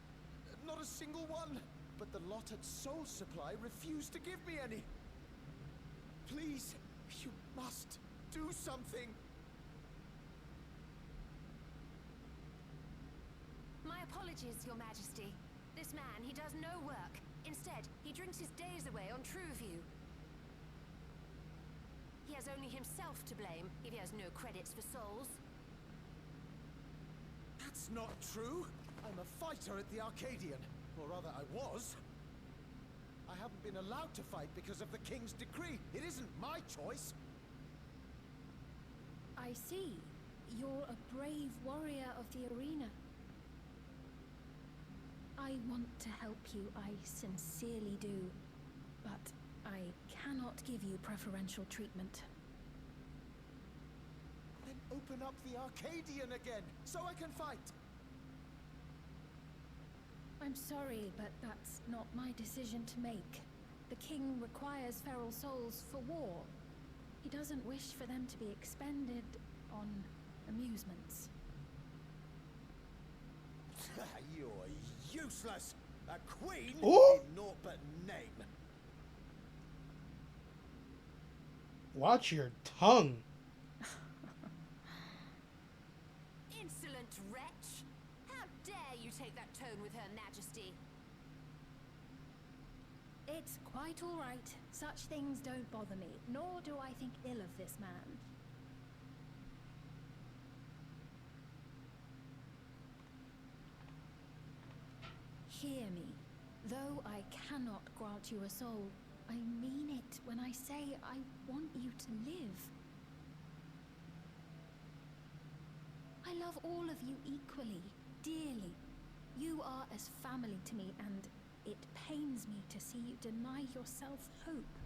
Not a single one. But the lot at Soul Supply refused to give me any. Please, you must do something. My apologies, Your Majesty. This man, he does no work. Instead, he drinks his days away on Trueview. He has only himself to blame if he has no credits for souls. That's not true. I'm a fighter at the Arcadian. Or rather, I was. I haven't been allowed to fight because of the King's decree. It isn't my choice. I see. You're a brave warrior of the arena. I want to help you, I sincerely do. But I cannot give you preferential treatment. Then open up the Arcadian again, so I can fight! I'm sorry, but that's not my decision to make. The king requires feral souls for war. He doesn't wish for them to be expended on amusements. You're useless! A queen Ooh. in naught but name! Watch your tongue. Insolent wretch! How dare you take that tone with Her Majesty? It's quite all right. Such things don't bother me, nor do I think ill of this man. Hear me. Though I cannot grant you a soul, I mean it when I say I want you to live. I love all of you equally, dearly. You are as family to me, and it pains me to see you deny yourself hope.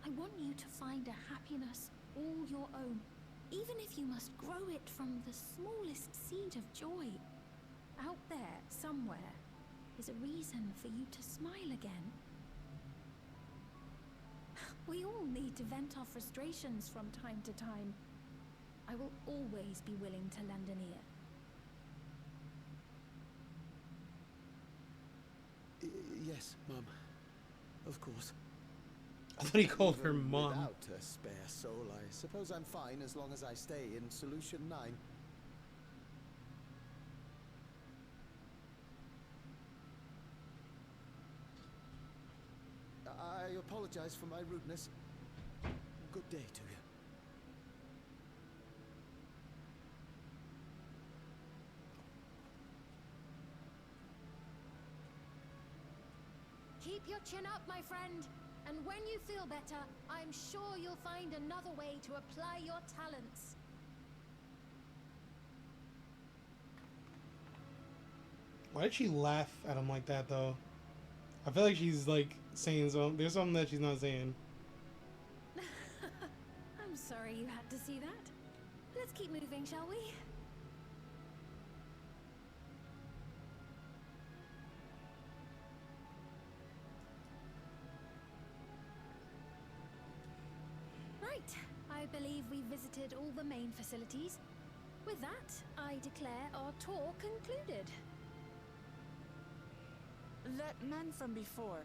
I want you to find a happiness all your own, even if you must grow it from the smallest seed of joy. Out there, somewhere, is a reason for you to smile again. We all need to vent our frustrations from time to time. I will always be willing to lend an ear. Yes, Mum. Of course. I thought he called her Even mom. Without a spare soul, I suppose I'm fine as long as I stay in Solution 9. I apologize for my rudeness. Good day to you. Keep your chin up, my friend. And when you feel better, I'm sure you'll find another way to apply your talents. Why did she laugh at him like that, though? I feel like she's, like, saying something. There's something that she's not saying. I'm sorry you had to see that. Let's keep moving, shall we? Right. I believe we visited all the main facilities. With that, I declare our tour concluded. That man from before,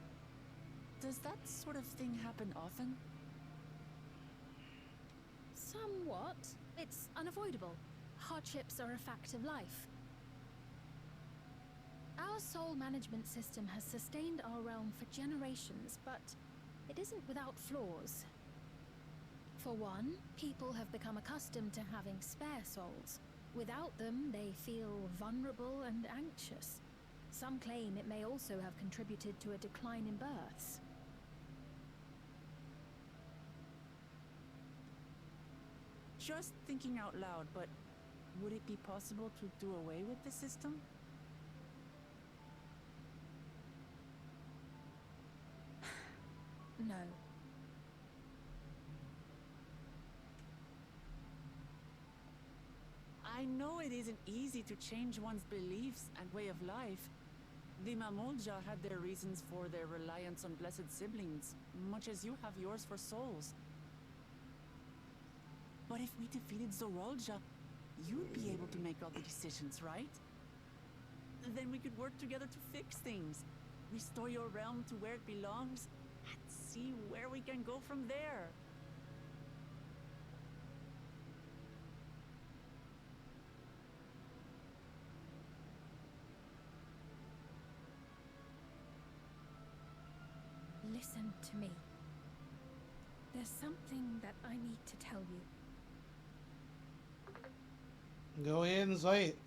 does that sort of thing happen often? Somewhat. It's unavoidable. Hardships are a fact of life. Our soul management system has sustained our realm for generations, but it isn't without flaws. For one, people have become accustomed to having spare souls. Without them, they feel vulnerable and anxious. Some claim it may also have contributed to a decline in births. Just thinking out loud, but would it be possible to do away with the system? No. I know it isn't easy to change one's beliefs and way of life. The Mamulja had their reasons for their reliance on blessed siblings, much as you have yours for souls. But if we defeated Zorolja, you'd be able to make all the decisions, right? Then we could work together to fix things, restore your realm to where it belongs, and see where we can go from there. Listen to me. There's something that I need to tell you. Go ahead and say it.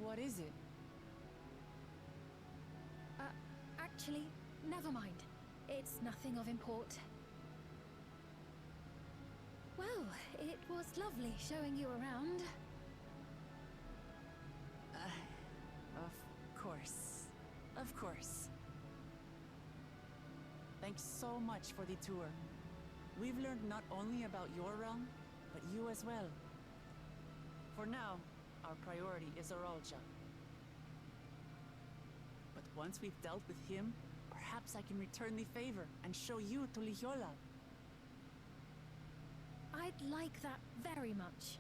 What is it? Never mind. It's nothing of import. Well, it was lovely showing you around. Of course. Of course. Thanks so much for the tour. We've learned not only about your realm, but you as well. For now, our priority is Aralja. But once we've dealt with him, perhaps I can return the favor and show you Tuliyola. I'd like that very much.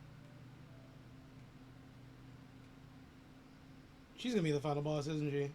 She's gonna be the final boss, isn't she?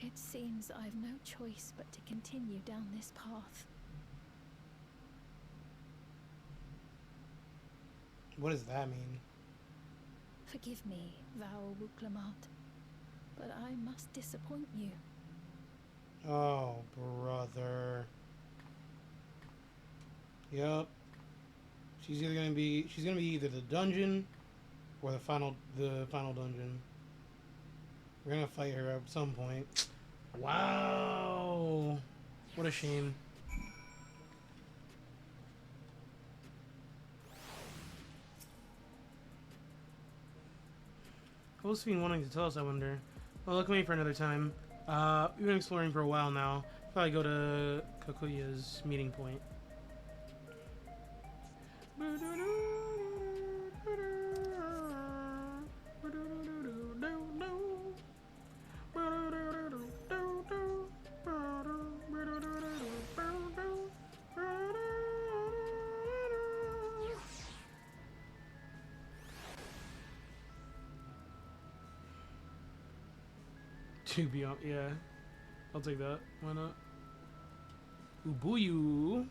It seems I've no choice but to continue down this path. What does that mean? Forgive me, Val Wuklamat, but I must disappoint you. Oh, brother. Yup. She's gonna be either the dungeon or the final dungeon. We're gonna fight her at some point. Wow. What a shame. What's Fiend wanting to tell us, I wonder? Well, look at me for another time. We've been exploring for a while now. Probably go to Kakuya's meeting point. To be honest, yeah. I'll take that. Why not? Ubuyu.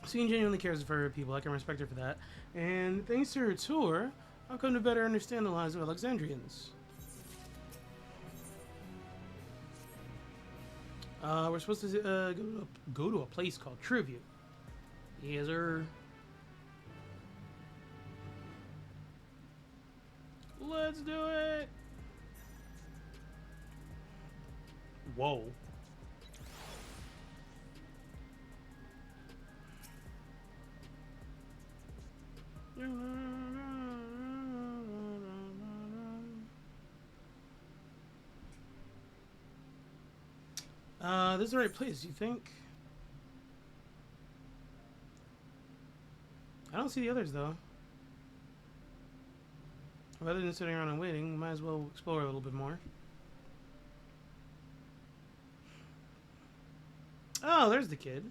Seeing genuinely cares for her people, I can respect her for that. And thanks to her tour, I've come to better understand the lives of Alexandrians. We're supposed to go to a place called Trivia. Yes, sir. Let's do it. Whoa. This is the right place, you think? I don't see the others, though. Rather than sitting around and waiting, we might as well explore a little bit more. Oh, there's the kid.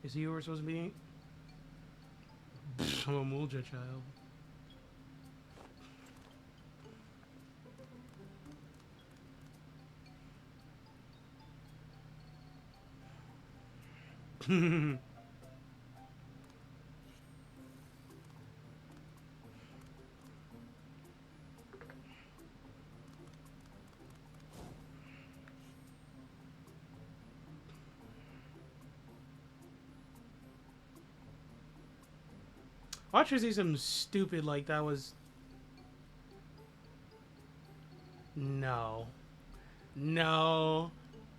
Is he who we're supposed to be? I'm a Mulja child. Watch her see something stupid like that was... No. No.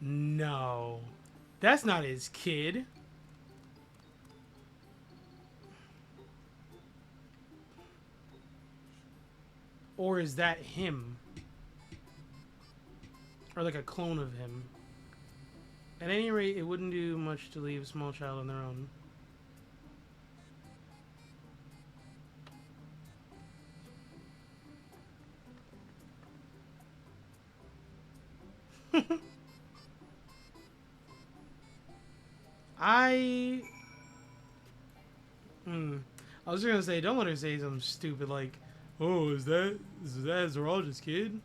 No. That's not his kid. Or is that him? Or like a clone of him? At any rate, it wouldn't do much to leave a small child on their own. I was gonna say, don't let her say something stupid like, "Oh, is that Zoologist's kid?"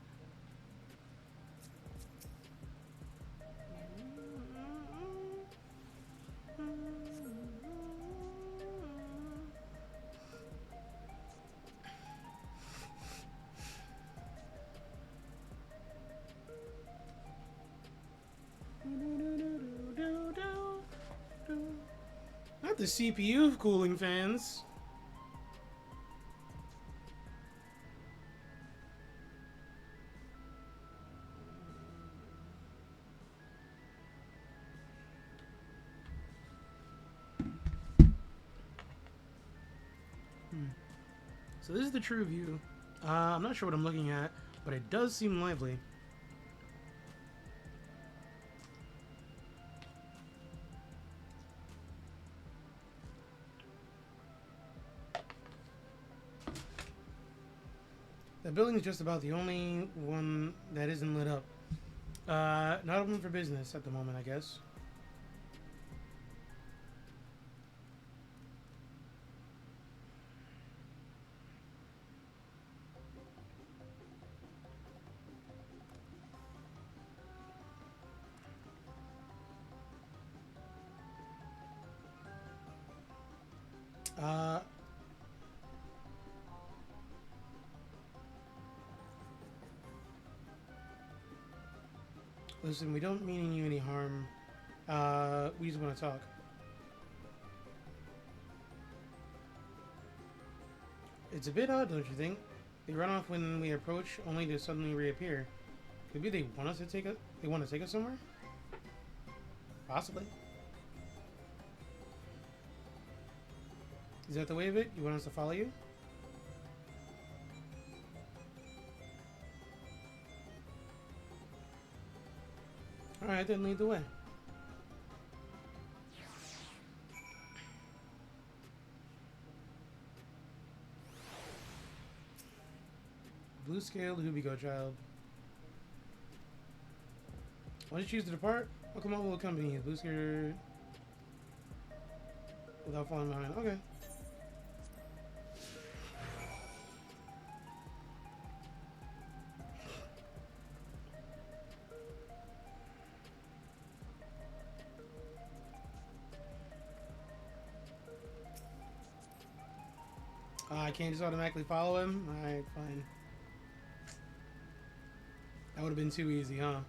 Not the CPU cooling fans. So this is the true view. I'm not sure what I'm looking at, but it does seem lively. The building is just about the only one that isn't lit up. Not open for business at the moment, I guess. Listen, we don't mean you any harm. We just want to talk. It's a bit odd, don't you think? They run off when we approach, only to suddenly reappear. Could be they want us to take us. They want to take us somewhere. Possibly. Is that the way of it? You want us to follow you? Alright, then lead the way. Blue scaled Hubigo child. Why did you choose to depart? Oh, come on, we'll accompany you. Blue scaled without falling behind. Okay. I can't just automatically follow him? Alright, fine. That would have been too easy, huh?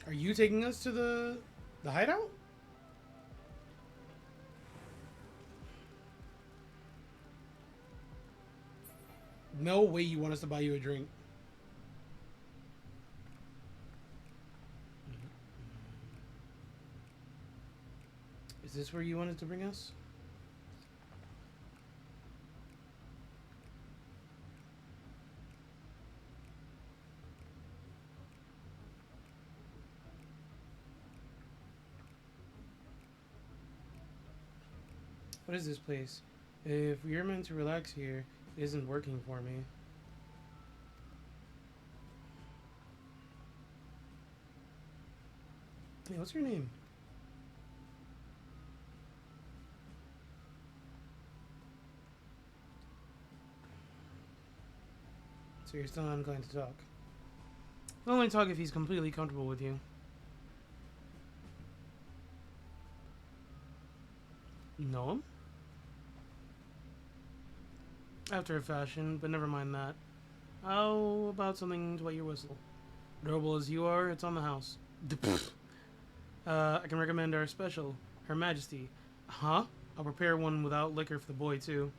Are you taking us to the hideout? No way you want us to buy you a drink. Is this where you wanted to bring us? What is this place? If we are meant to relax here, it isn't working for me. Hey, what's your name? So you're still not inclined to talk. We'll only talk if he's completely comfortable with you. Know him? After a fashion, but never mind that. How about something to wet your whistle? Adorable as you are, it's on the house. I can recommend our special, Her Majesty. Huh? I'll prepare one without liquor for the boy, too.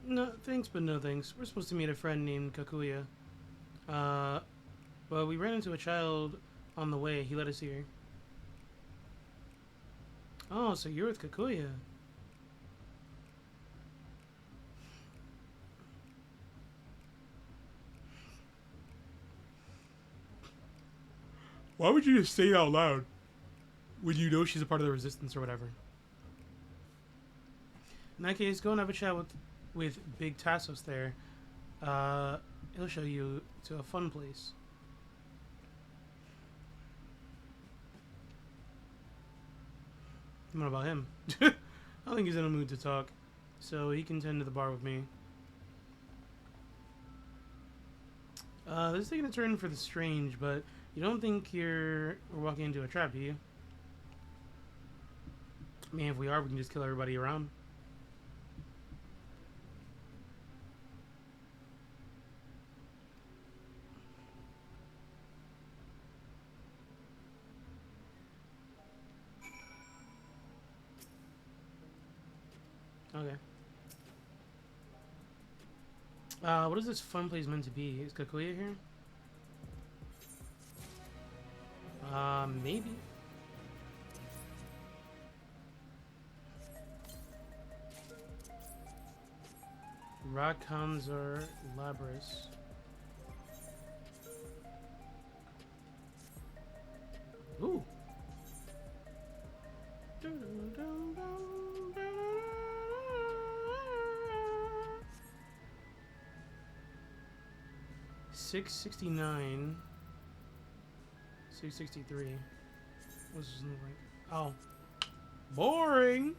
No, thanks, but no thanks. We're supposed to meet a friend named Kakuya. Well, we ran into a child on the way. He led us here. Oh, so you're with Kakuya. Why would you just say it out loud when you know she's a part of the resistance or whatever? In that case, go and have a chat with Big Tassos there. He'll show you to a fun place. What about him? I don't think he's in a mood to talk, so he can tend to the bar with me. This is taking a turn for the strange, but you don't think we're walking into a trap, do you? I mean, if we are, we can just kill everybody around. Okay. What is this fun place meant to be? Is Kakuya here? Maybe. Rakans or Labras. Ooh. 669. 663. What's this look like? Oh. Boring!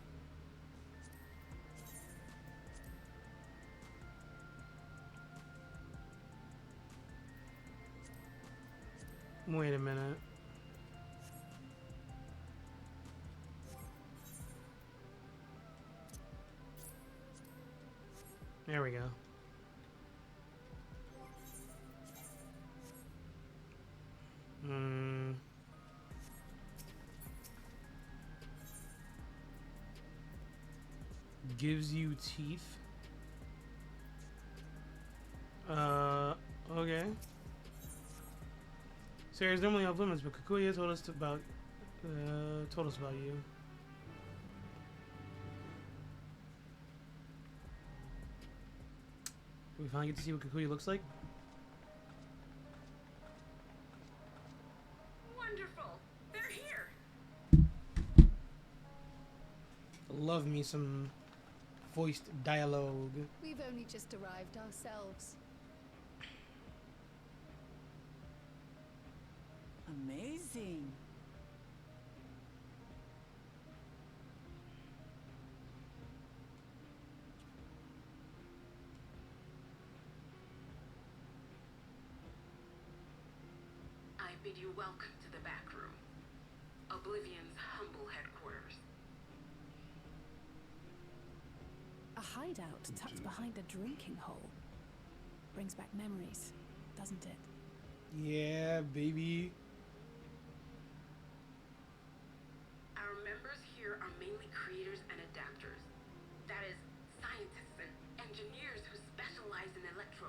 Wait a minute. There we go. Gives you teeth. Okay. Sarah's normally off limits, but Kakuya told us about you. We finally get to see what Kakuya looks like. Wonderful. They're here. Love me some voiced dialogue. We've only just arrived ourselves. Amazing. I bid you welcome to the back room. Oblivion's humble headquarters. A hideout tucked behind a drinking hole. Brings back memories, doesn't it? Yeah, baby. Our members here are mainly creators and adapters. That is, scientists and engineers who specialize in electro.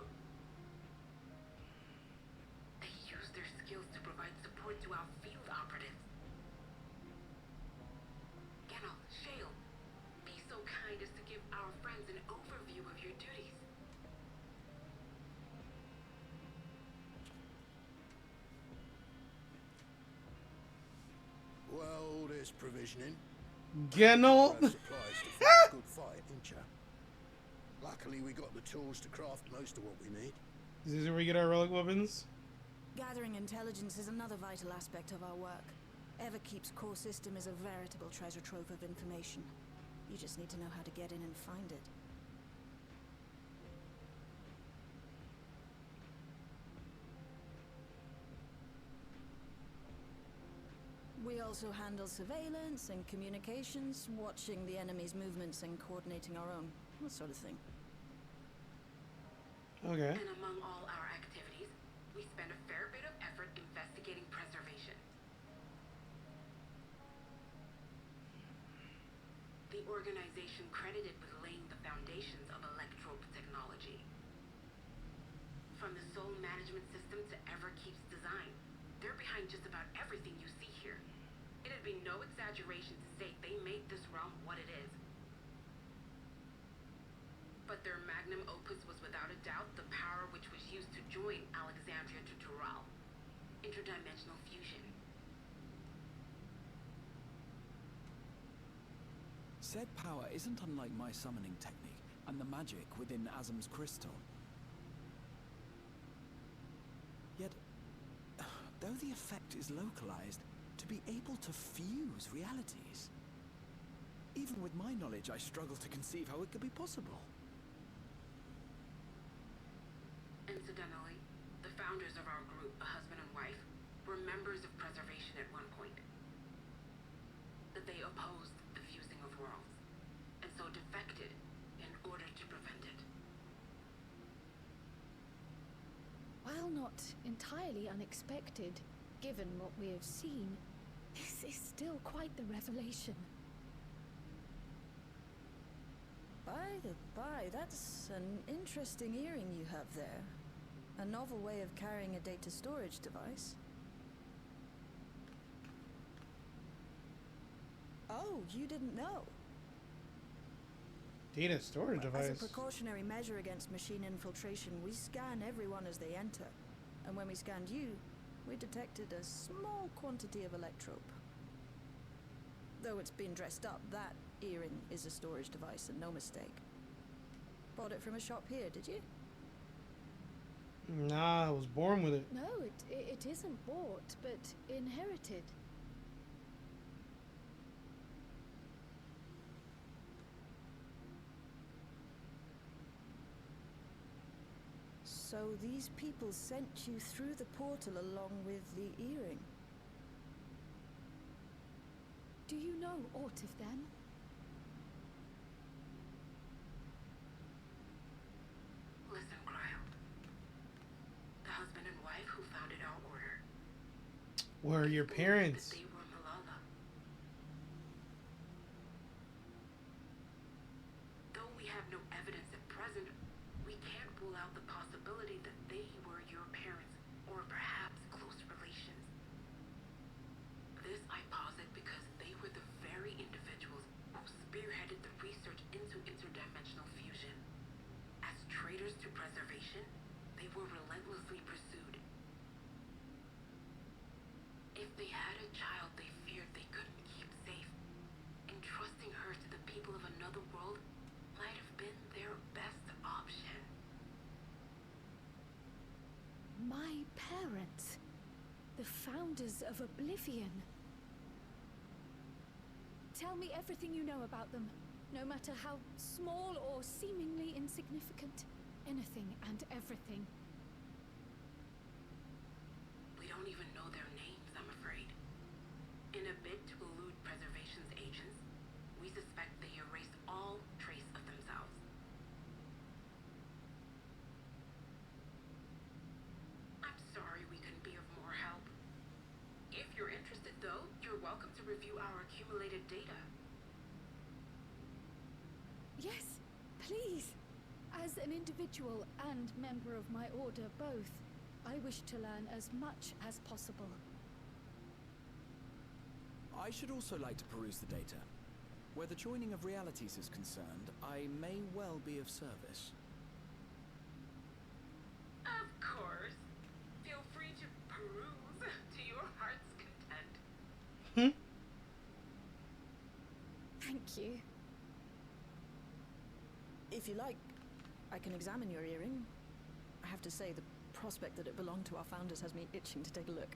They use their skills to provide support to our field operatives. Genel, Shale, be so kind as to give our friends an overview of your duties. Well, there's provisioning. Genel. Supplies to fight a good fight, ain't ya? Luckily, we got the tools to craft most of what we need. Is this where we get our relic weapons? Gathering intelligence is another vital aspect of our work. Everkeep's core system is a veritable treasure trove of information. You just need to know how to get in and find it. We also handle surveillance and communications, watching the enemy's movements and coordinating our own. That sort of thing. Okay. And among all our activities, we spend a fair bit of effort investigating preservation. The organization credited with laying the foundations of electrope technology. From the soul management system to Everkeep's design, they're behind just about everything you see here. It'd be no exaggeration to say they made this realm what it is. But their magnum opus was without a doubt the power which was used to join Alexandria to Tural. Interdimensional fusion. said power isn't unlike my summoning technique and the magic within Azam's crystal. Yet, though the effect is localized, to be able to fuse realities. Even with my knowledge, I struggle to conceive how it could be possible. Incidentally, the founders of our group, a husband and wife, were members of preservation at one point. That they opposed the fusing of worlds, and so defected in order to prevent it. While not entirely unexpected, given what we have seen, this is still quite the revelation. By the by, that's an interesting earring you have there. A novel way of carrying a data storage device. Oh, you didn't know? Data storage device. As a precautionary measure against machine infiltration, we scan everyone as they enter. And when we scanned you, we detected a small quantity of electrope. Though it's been dressed up, that earring is a storage device and no mistake. Bought it from a shop here, did you? Nah, I was born with it. No, it isn't bought, but inherited. So these people sent you through the portal along with the earring? Do you know aught of them? Listen, Cryle. The husband and wife who founded our order. Where are your parents? They were Malala. Though we have no evidence at present, we can't rule out the possibility that they were your parents, or perhaps close relations. This I posit because they were the very individuals who spearheaded the research into interdimensional fusion. As traitors to preservation, they were relentlessly pursued. If they had a child they feared they couldn't keep safe, entrusting her to the people of another world might have been their best option. My parents, the founders of Oblivion. Tell me everything you know about them, no matter how small or seemingly insignificant. Anything and everything. We don't even know their names, I'm afraid. In a bid to elude preservation's agents, we suspect they erased all trace of themselves. I'm sorry we couldn't be of more help. If you're interested, though, you're welcome to review our accumulated data. Yes, please. As an individual and member of my order both, I wish to learn as much as possible. I should also like to peruse the data. Where the joining of realities is concerned, I may well be of service. Of course. Feel free to peruse to your heart's content. Thank you. If you like, I can examine your earring. I have to say, the prospect that it belonged to our founders has me itching to take a look.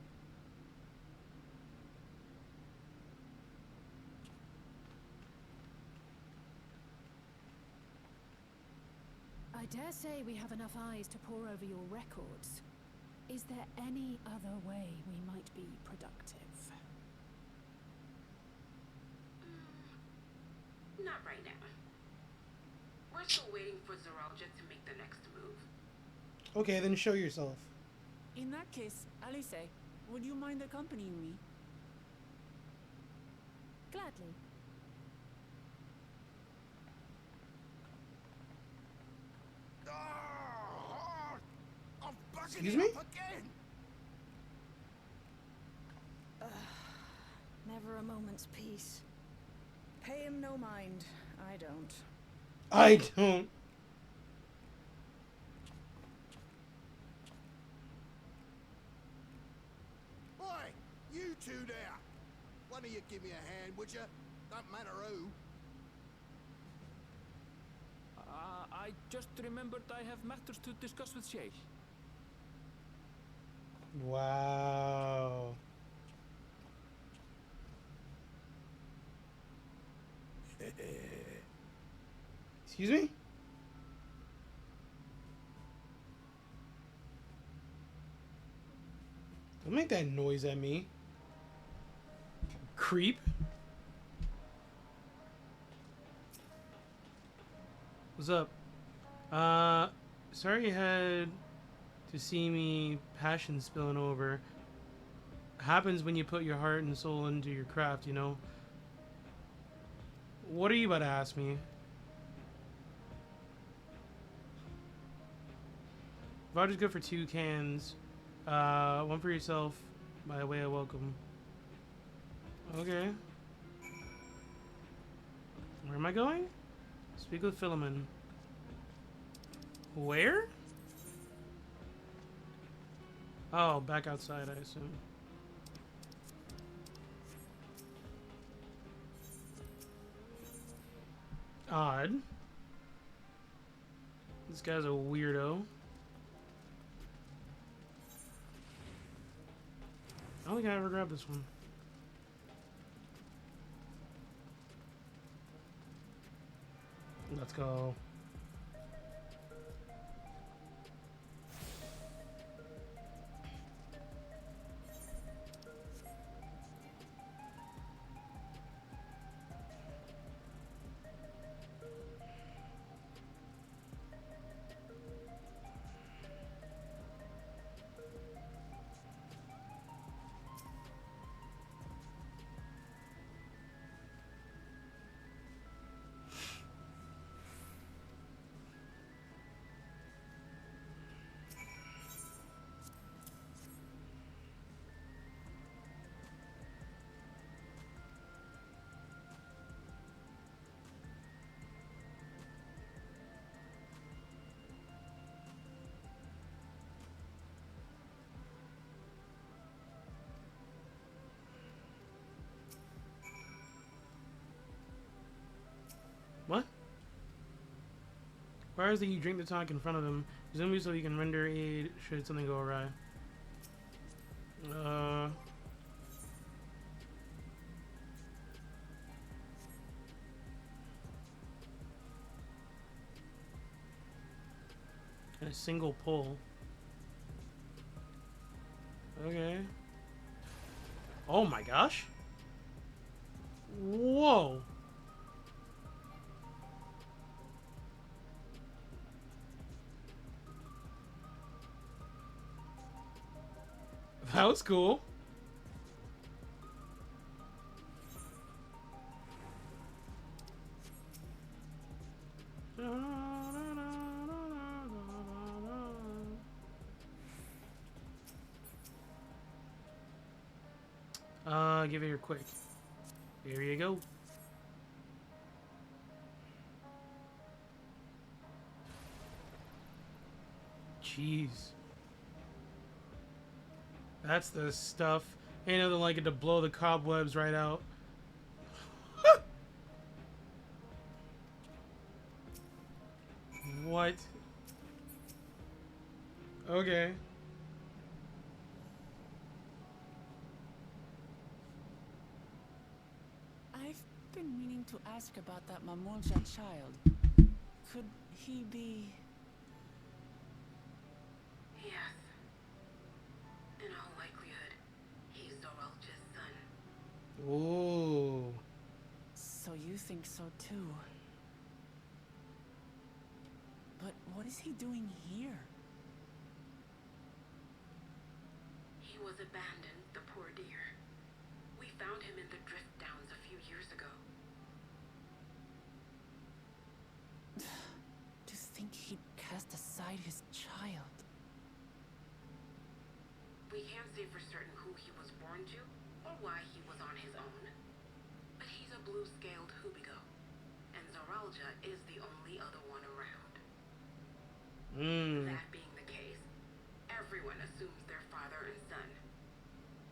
I dare say we have enough eyes to pore over your records. Is there any other way we might be productive? Not right now. We're still waiting for Tural to make the next move. Okay, then show yourself. In that case, Alice, would you mind accompanying me? Gladly. Excuse me? Never a moment's peace. Pay him no mind. I don't. I don't. Oi, you two there. One of you give me a hand, would you? Don't matter who. I just remembered I have matters to discuss with Shay. Wow. Excuse me? Don't make that noise at me. Creep. What's up? Sorry you had to see me passion spilling over. Happens when you put your heart and soul into your craft, you know? What are you about to ask me? Vodka's good for 2 cans. One for yourself by way of welcome. Okay. Where am I going? Speak with Philemon. Where? Oh, back outside, I assume. Odd. This guy's a weirdo. I don't think I ever grabbed this one. Let's go. What? Requires that you drink the tonic in front of him, presumably so you can render aid should something go awry. And a single pull. Okay. Oh my gosh. Whoa. That was cool. Give it here quick. Here you go. Jeez. That's the stuff. Ain't nothing like it to blow the cobwebs right out. What? Okay. I've been meaning to ask about that Mamulja child. Could he be... Yes. In all likelihood, he's Zoralja's son. Ooh. So you think so too? But what is he doing here? He was abandoned, the poor dear. We found him in the drift downs a few years ago. To think he'd cast aside his child. We can't say for certain who he was born to, or why he was on his own. But he's a blue-scaled Hubigo, and Zoralja is the only other one around. That being the case, everyone assumes they're father and son.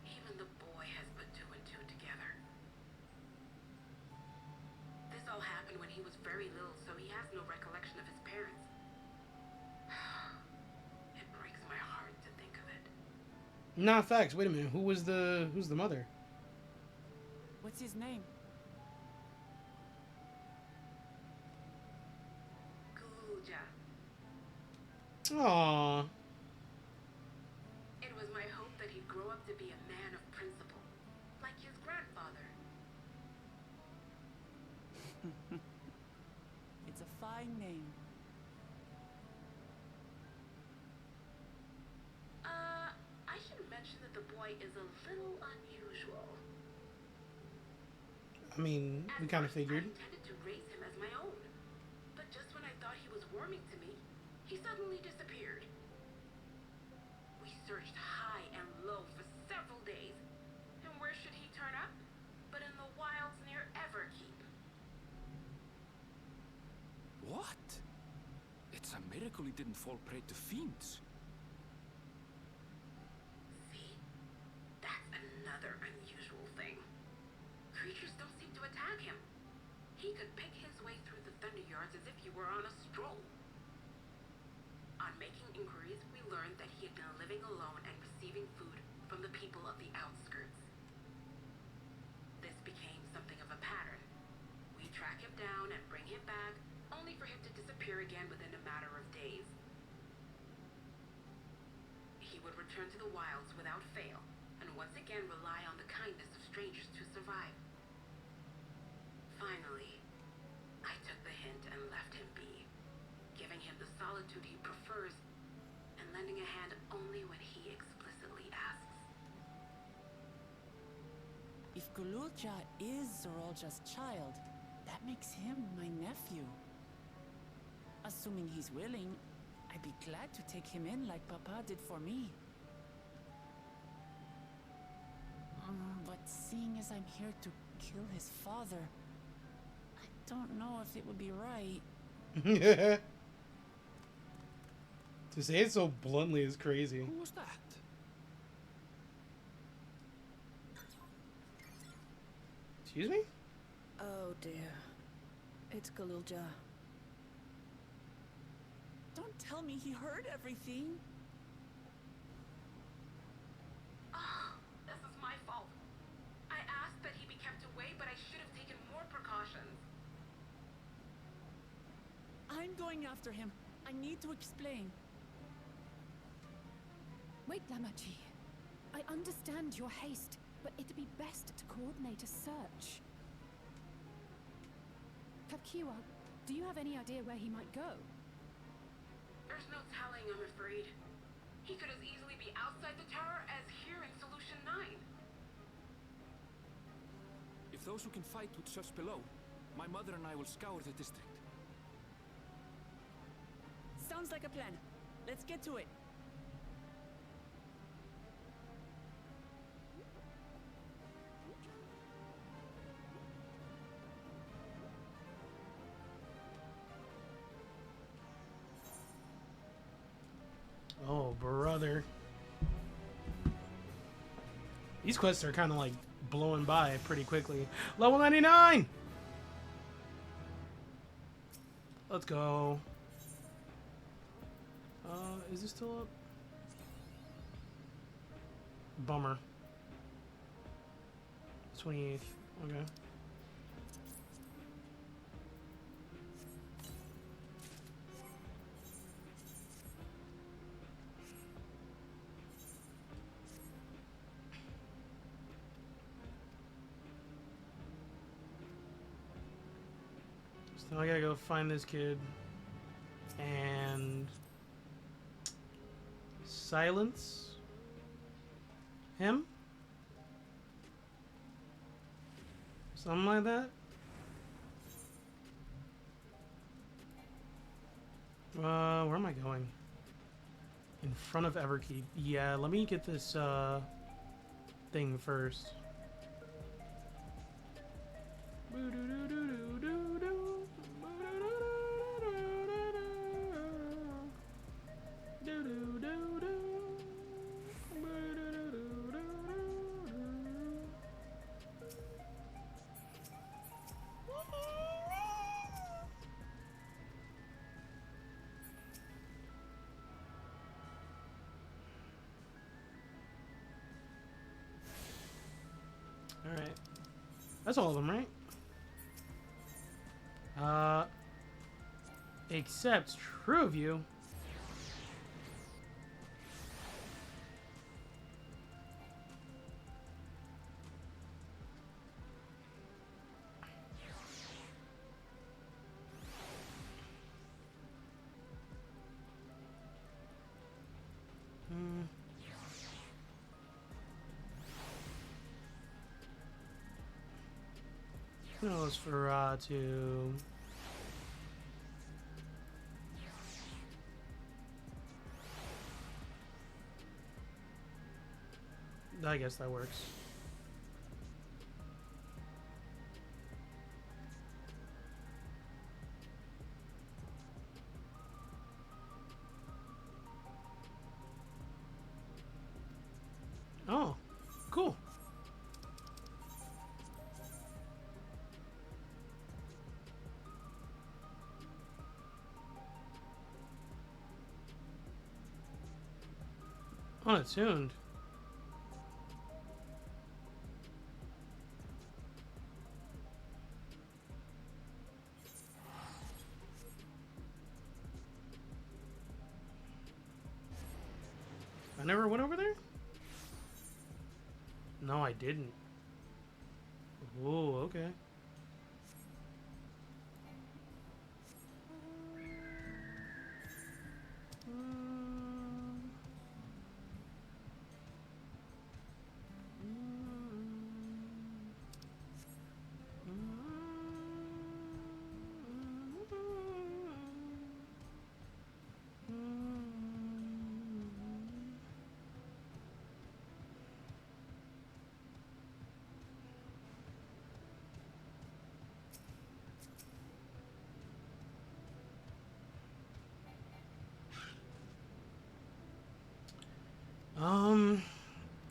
Even the boy has put 2 and 2 together. This all happened when he was very little, so he has no recollection of his parents. Nah, facts. Wait a minute. Who's the mother? What's his name? Guluja. Aww. It was my hope that he'd grow up to be a man of principle, like his grandfather. It's a fine name. I should mention that the boy is a little unusual. I mean, we kind of figured. I intended to raise him as my own, but just when I thought he was warming to me, he suddenly disappeared. We searched high and low for several days, and where should he turn up? But in the wilds near Everkeep. What? It's a miracle he didn't fall prey to fiends. See? That's another unusual thing. Creatures don't seem to attack him. He could pick his way through the Thunder Yards as if he were on a stroll. On making inquiries, we learned that he had been living alone and receiving food from the people of the outskirts. This became something of a pattern. We track him down and bring him back, only for him to disappear again within a matter of days. He would return to the wilds without fail, and once again rely on the kindness of strangers to survive. Finally, I took the hint and left him be, giving him the solitude he prefers, and lending a hand only when he explicitly asks. If Gululja is Zorolja's child, that makes him my nephew. Assuming he's willing, I'd be glad to take him in like Papa did for me. But seeing as I'm here to kill his father, I don't know if it would be right. To say it so bluntly is crazy. Who was that? Excuse me? Oh dear. It's Gululja. Don't tell me he heard everything. Oh, this is my fault. I asked that he be kept away, but I should have taken more precautions. I'm going after him. I need to explain. Wait, Lamachi. I understand your haste, but it'd be best to coordinate a search. Kapkiwa, do you have any idea where he might go? There's no telling, I'm afraid. He could as easily be outside the tower as here in Solution 9. If those who can fight would search below, my mother and I will scour the district. Sounds like a plan. Let's get to it. Oh, brother. These quests are kind of like blowing by pretty quickly. Level 99! Let's go. Is this still up? Bummer. 28th. Okay. So I gotta go find this kid and silence him? Something like that? Where am I going? In front of Everkeep. Yeah, let me get this thing first. That's all of them, right? Except True View. Nosferatu. I guess that works. Oh, cool. Unattuned. I never went over there? No, I didn't. Whoa, okay.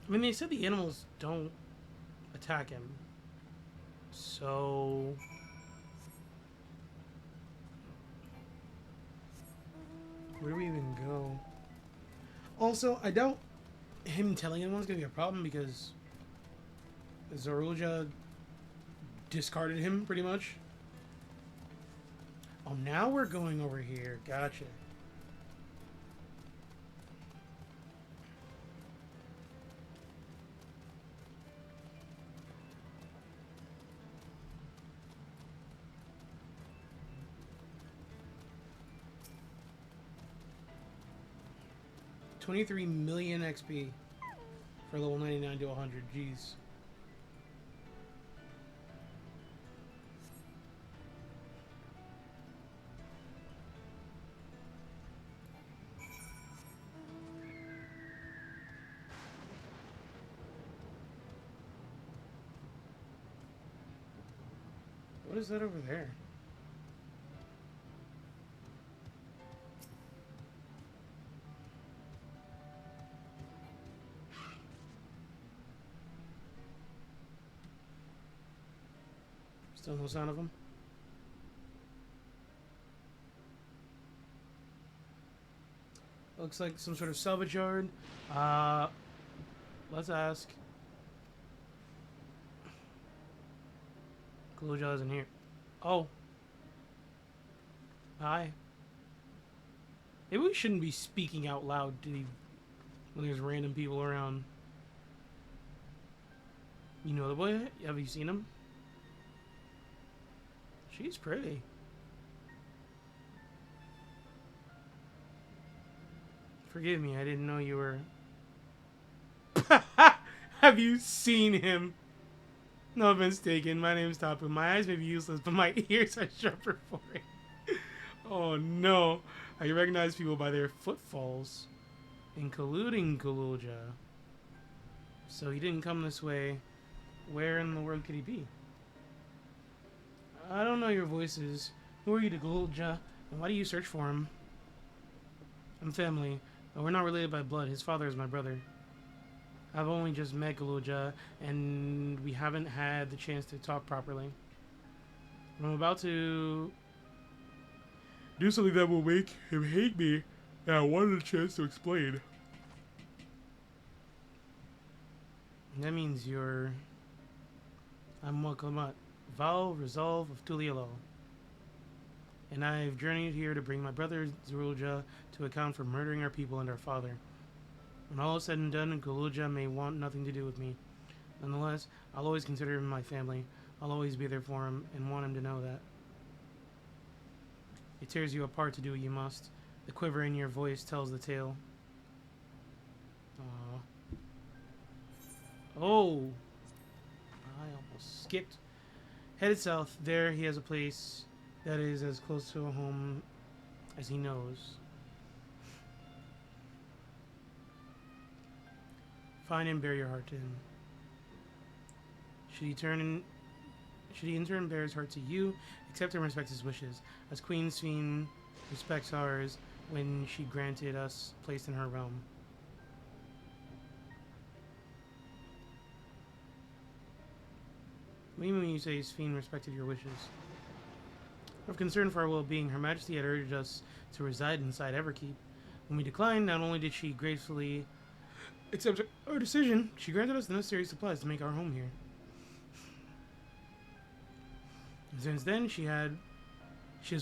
I mean, they said the animals don't attack him. So... where do we even go? Also, I doubt him telling anyone's gonna be a problem because Zoruja discarded him, pretty much. Oh, now we're going over here. Gotcha. $23 million XP for level 99 to 100. Jeez. What is that over there? Still no sound of him. Looks like some sort of salvage yard. Let's ask. Kaluja isn't here. Oh. Hi. Maybe we shouldn't be speaking out loud when there's random people around. You know the boy? Have you seen him? She's pretty. Forgive me, I didn't know you were... Have you seen him? No offense taken. My name's Tapu. My eyes may be useless, but my ears are sharper for it. Oh no. I recognize people by their footfalls, including Kaluja. So he didn't come this way. Where in the world could he be? I don't know your voices. Who are you to Kaluja? And why do you search for him? I'm family, but we're not related by blood. His father is my brother. I've only just met Kaluja, and we haven't had the chance to talk properly. I'm about to do something that will make him hate me, and I wanted a chance to explain. That means you're I'm Wakamat, Val Resolve of Tulialo, and I have journeyed here to bring my brother Zerulja to account for murdering our people and our father. When all is said and done, Guluja may want nothing to do with me. Nonetheless, I'll always consider him my family. I'll always be there for him and want him to know that. It tears you apart to do what you must. The quiver in your voice tells the tale. Oh! I almost skipped. Headed south. There he has a place that is as close to a home as he knows. Find and bear your heart to him. Should he in turn bear his heart to you, accept and respect his wishes, as Queen Sphene respects ours when she granted us place in her realm. What do you mean when you say Sphene respected your wishes? Out of concern for our well-being, Her Majesty had urged us to reside inside Everkeep. When we declined, not only did she gracefully accept our decision, she granted us the necessary supplies to make our home here. And since then, she has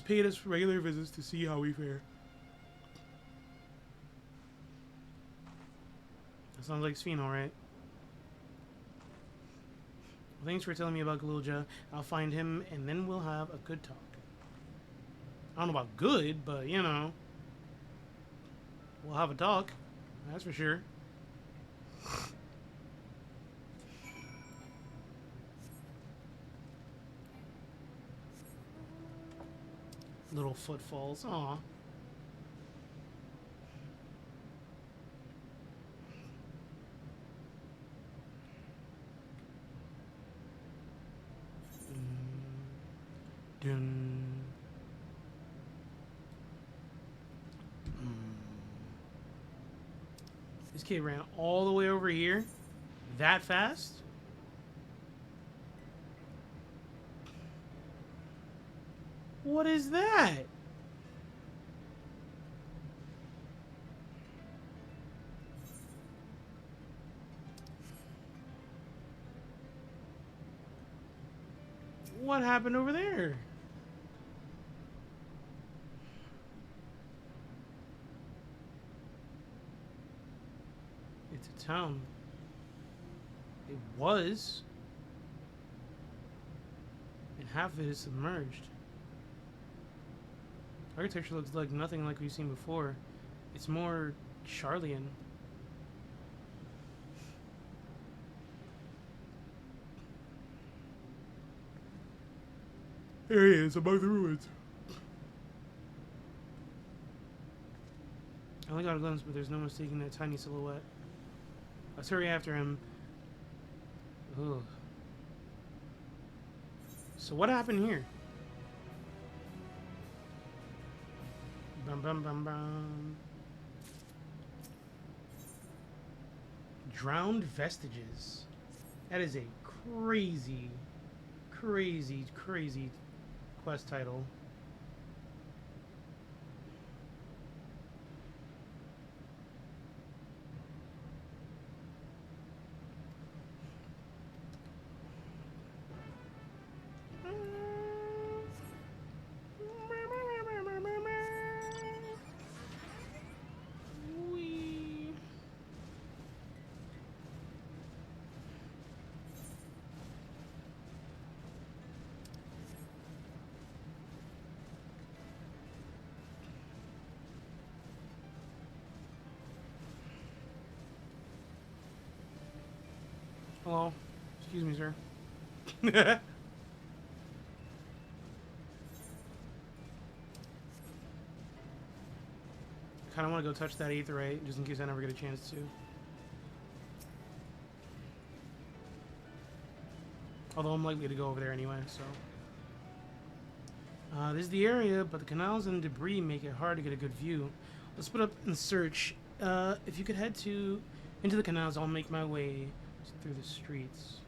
paid us regular visits to see how we fare. That sounds like Sphene, alright. Well, thanks for telling me about Galulja. I'll find him, and then we'll have a good talk. I don't know about good, but, you know. We'll have a talk. That's for sure. Little footfalls. Aw. Dun. This kid ran all the way over here that fast? What is that? What happened over there? It's a town. It was. And half of it is submerged. Architecture looks like nothing like we've seen before. It's more Charlian. There he is, among the ruins. I only got a glimpse, but there's no mistaking that tiny silhouette. Let's hurry after him. Ugh. So what happened here? Bum bum bum bum. Drowned Vestiges. That is a crazy, crazy, crazy quest title. Hello. Excuse me, sir. I kind of want to go touch that aetherite, just in case I never get a chance to. Although I'm likely to go over there anyway, so. This is the area, but the canals and debris make it hard to get a good view. Let's put up and search. If you could head into the canals, I'll make my way through the streets.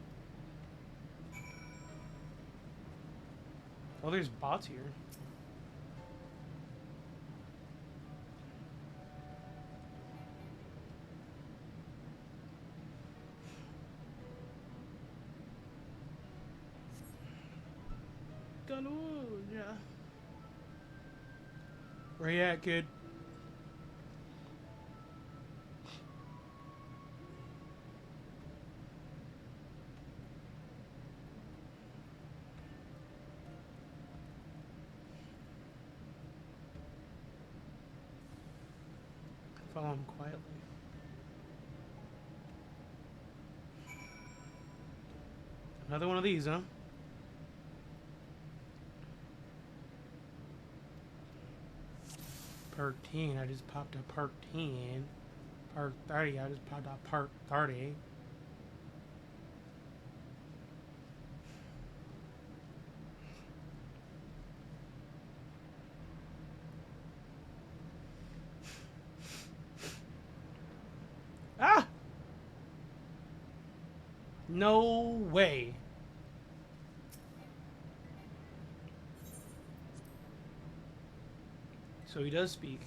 Oh, there's bots here. Kaluja. Where you at, kid? Follow him quietly. Another one of these, huh? Perk 10, I just popped a perk 10. Perk 30, I just popped a perk 30. Ah! No way. So he does speak.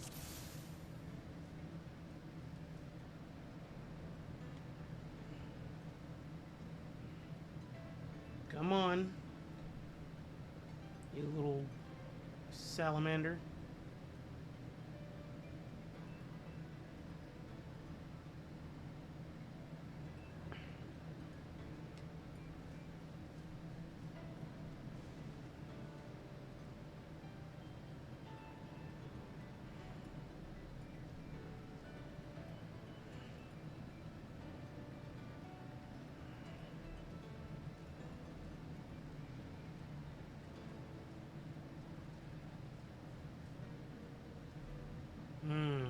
Come on. You little salamander. Hmm.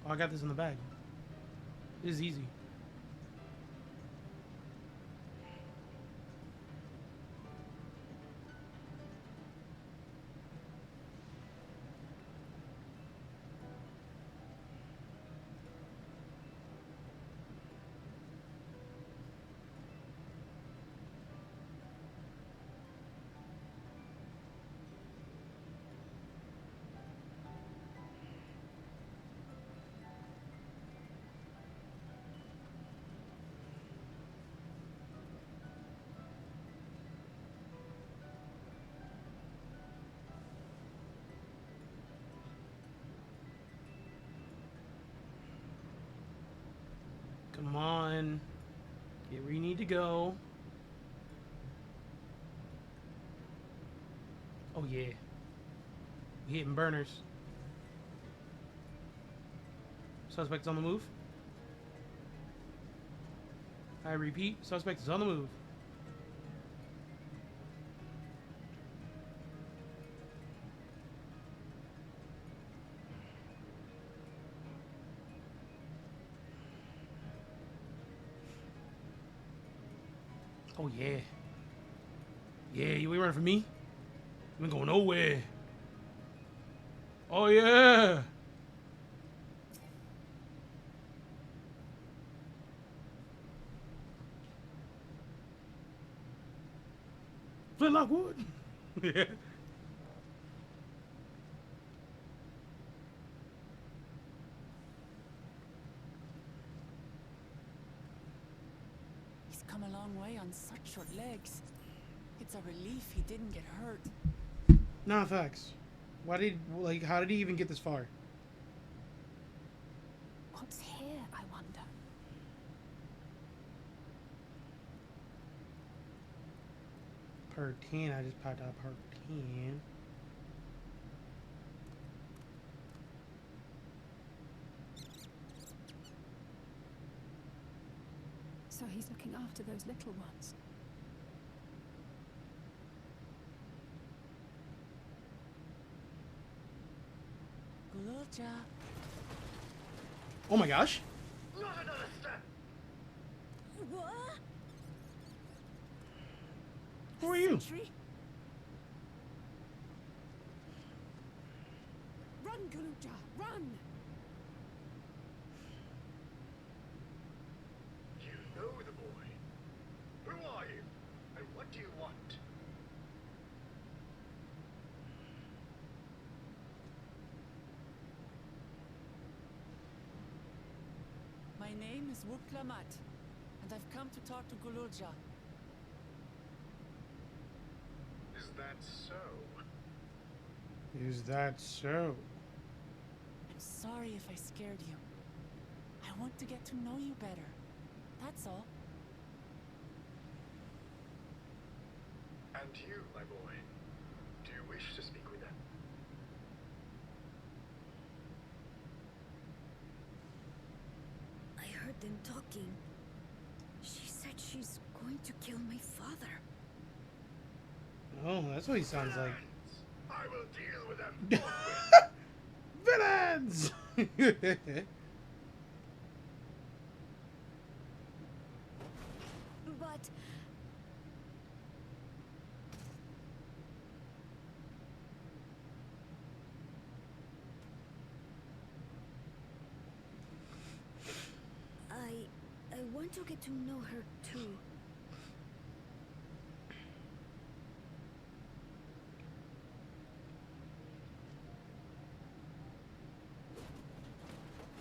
Oh, I got this in the bag. This is easy. Come on. Get where you need to go. Oh yeah. We hitting burners. Suspect's on the move. I repeat, suspect is on the move. Oh yeah. Yeah, you ain't running from me? You ain't going nowhere. Oh yeah. Flintlock wood. Yeah. He's come a long way on such short legs. It's a relief he didn't get hurt. Nah, facts. Why did, like, how did he even get this far? What's here, I wonder? Perk 10, I just popped out perk 10. So he's looking after those little ones. Gulurja. Oh my gosh. Not another step! What? Who are you? Sentry? Run, Gulurja, run! You know the boy. Who are you? And what do you My name is Wuklamat, and I've come to talk to Gulurja. Is that so? Is that so? I'm sorry if I scared you. I want to get to know you better. That's all. And you, my boy, do you wish to speak with them? I heard them talking. She said she's going to kill my father. Oh, that's what he sounds like. I will deal with them. Villains! But I want to get to know her too.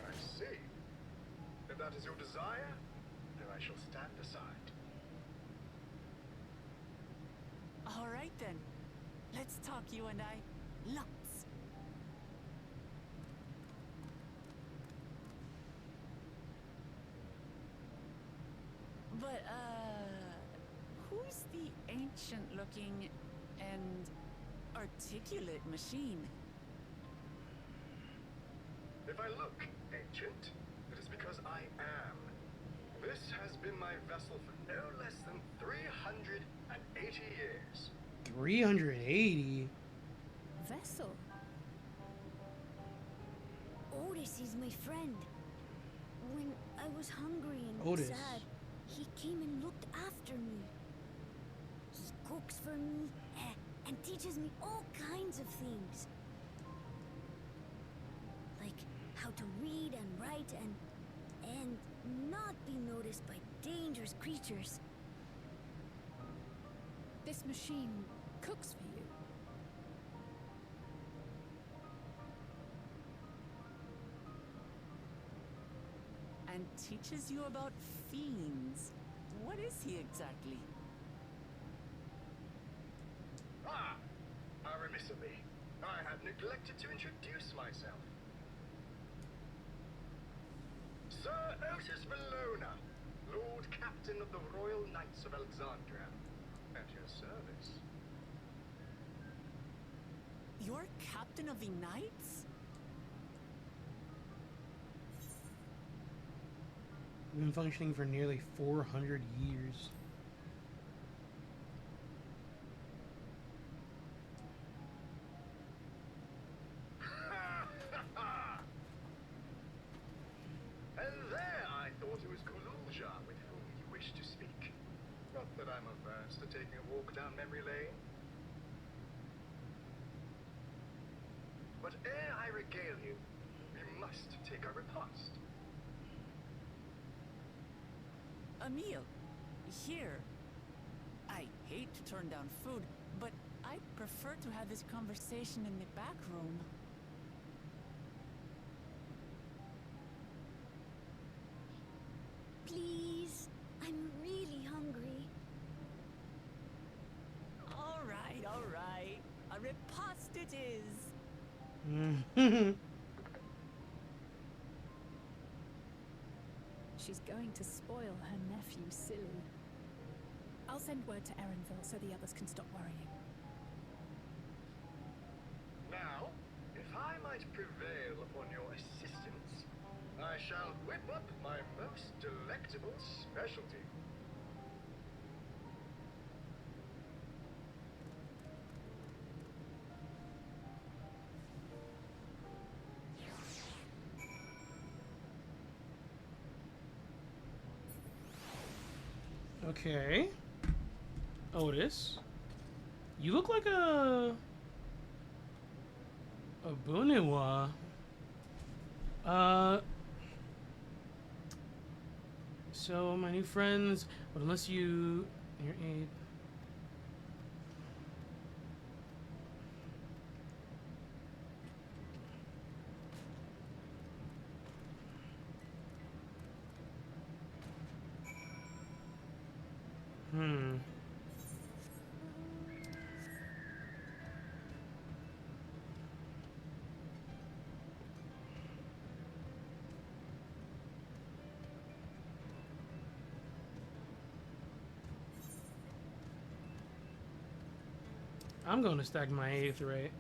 I see. If that is your desire, then I shall stand aside. All right then. Let's talk, you and I. Lots. But, who's the ancient-looking and articulate machine? If I look ancient, it is because I am. This has been my vessel for no less than 380 years. 380? vessel. Otis is my friend. When I was hungry and Otis. sad, he came and looked after me. He cooks for me and teaches me all kinds of things. Like how to read and write and not be noticed by dangerous creatures. This machine cooks for you. And teaches you about fiends. What is he exactly? Ah! How remiss of me. I had neglected to introduce myself. Sir Otis Valona, Lord Captain of the Royal Knights of Alexandria. At your service. You're captain of the knights? Been functioning for nearly 400 years. And there I thought it was Gulurja with whom you wish to speak. Not that I'm averse to taking a walk down memory lane. But ere I regale you, we must take our repast. A meal. Here. I hate to turn down food, but I'd prefer to have this conversation in the back room. Please, I'm really hungry. All right. A repast it is. She's going to spoil her nephew silly. I'll send word to Erenville so the others can stop worrying. Now, if I might prevail upon your assistance, I shall whip up my most delectable specialty. Okay. Otis. You look like a Buniwa. So my new friends, but unless you your aid. I'm going to stack my aetheryte.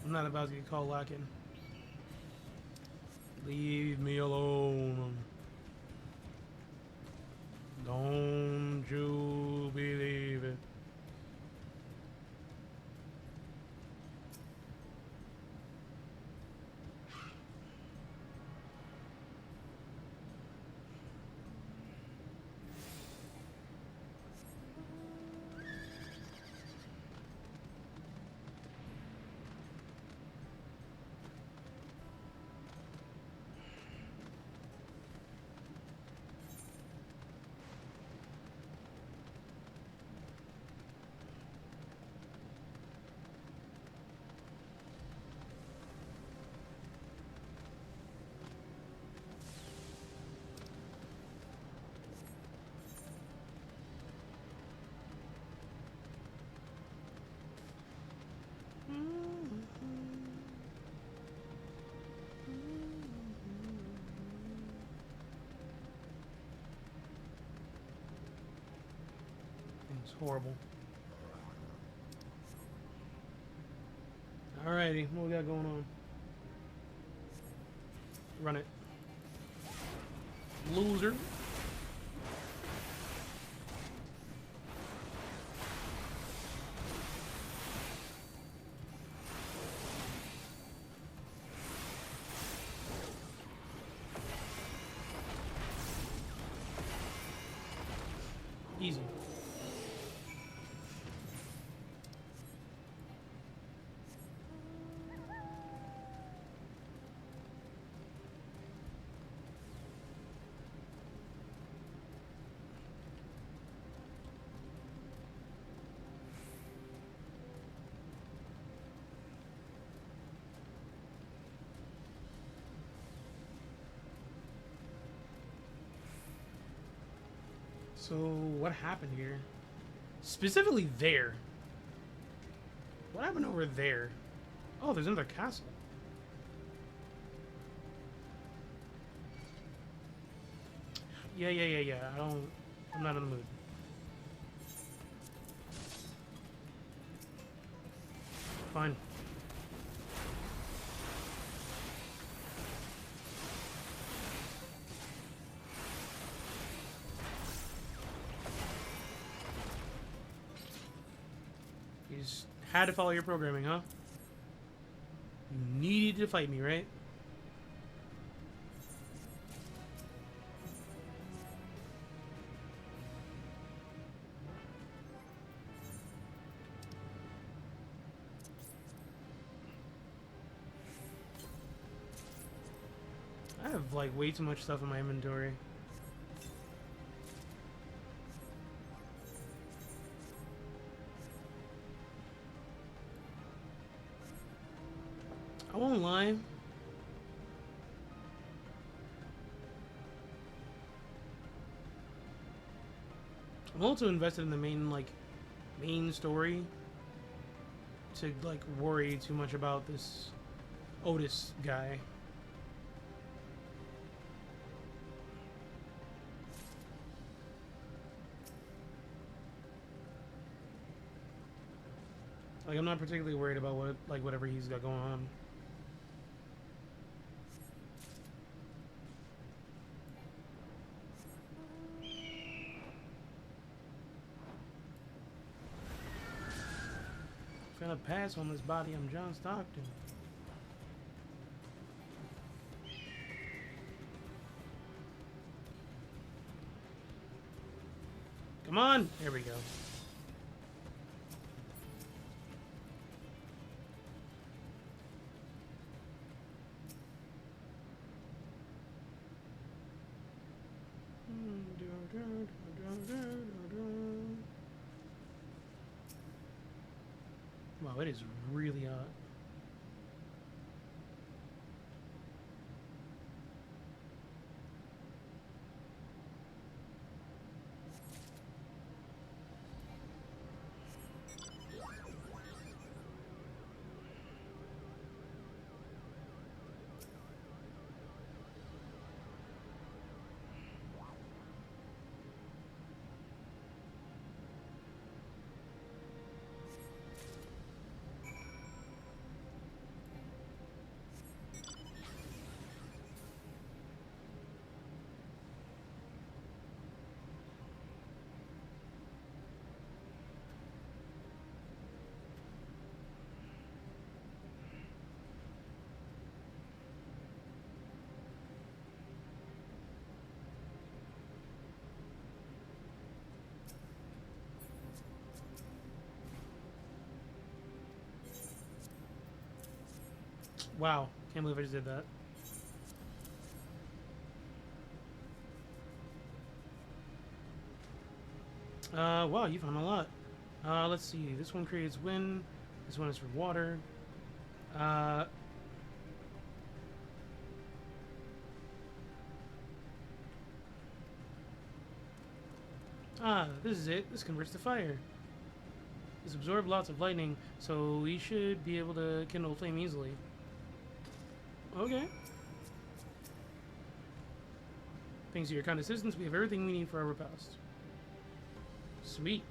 I'm not about to get called lacking. Leave me alone. Don't you believe it? It's horrible. Alrighty, what we got going on? Run it. Loser. Easy. So, what happened here? Specifically there. What happened over there? Oh, there's another castle. Yeah. I'm not in the mood. Fine. You just had to follow your programming, huh? You needed to fight me, right? I have like way too much stuff in my inventory. I won't lie. I'm also invested in the main story to like worry too much about this Otis guy. Like, I'm not particularly worried about whatever he's got going on. If I'm gonna pass on this body, I'm John Stockton. Come on! There we go. Wow, it is really hot. Wow, can't believe I just did that. Wow, you found a lot. Let's see. This one creates wind. This one is for water. This is it. This converts to fire. This absorbs lots of lightning, so we should be able to kindle a flame easily. Okay. Thanks to your kind assistance, we have everything we need for our repast. Sweet.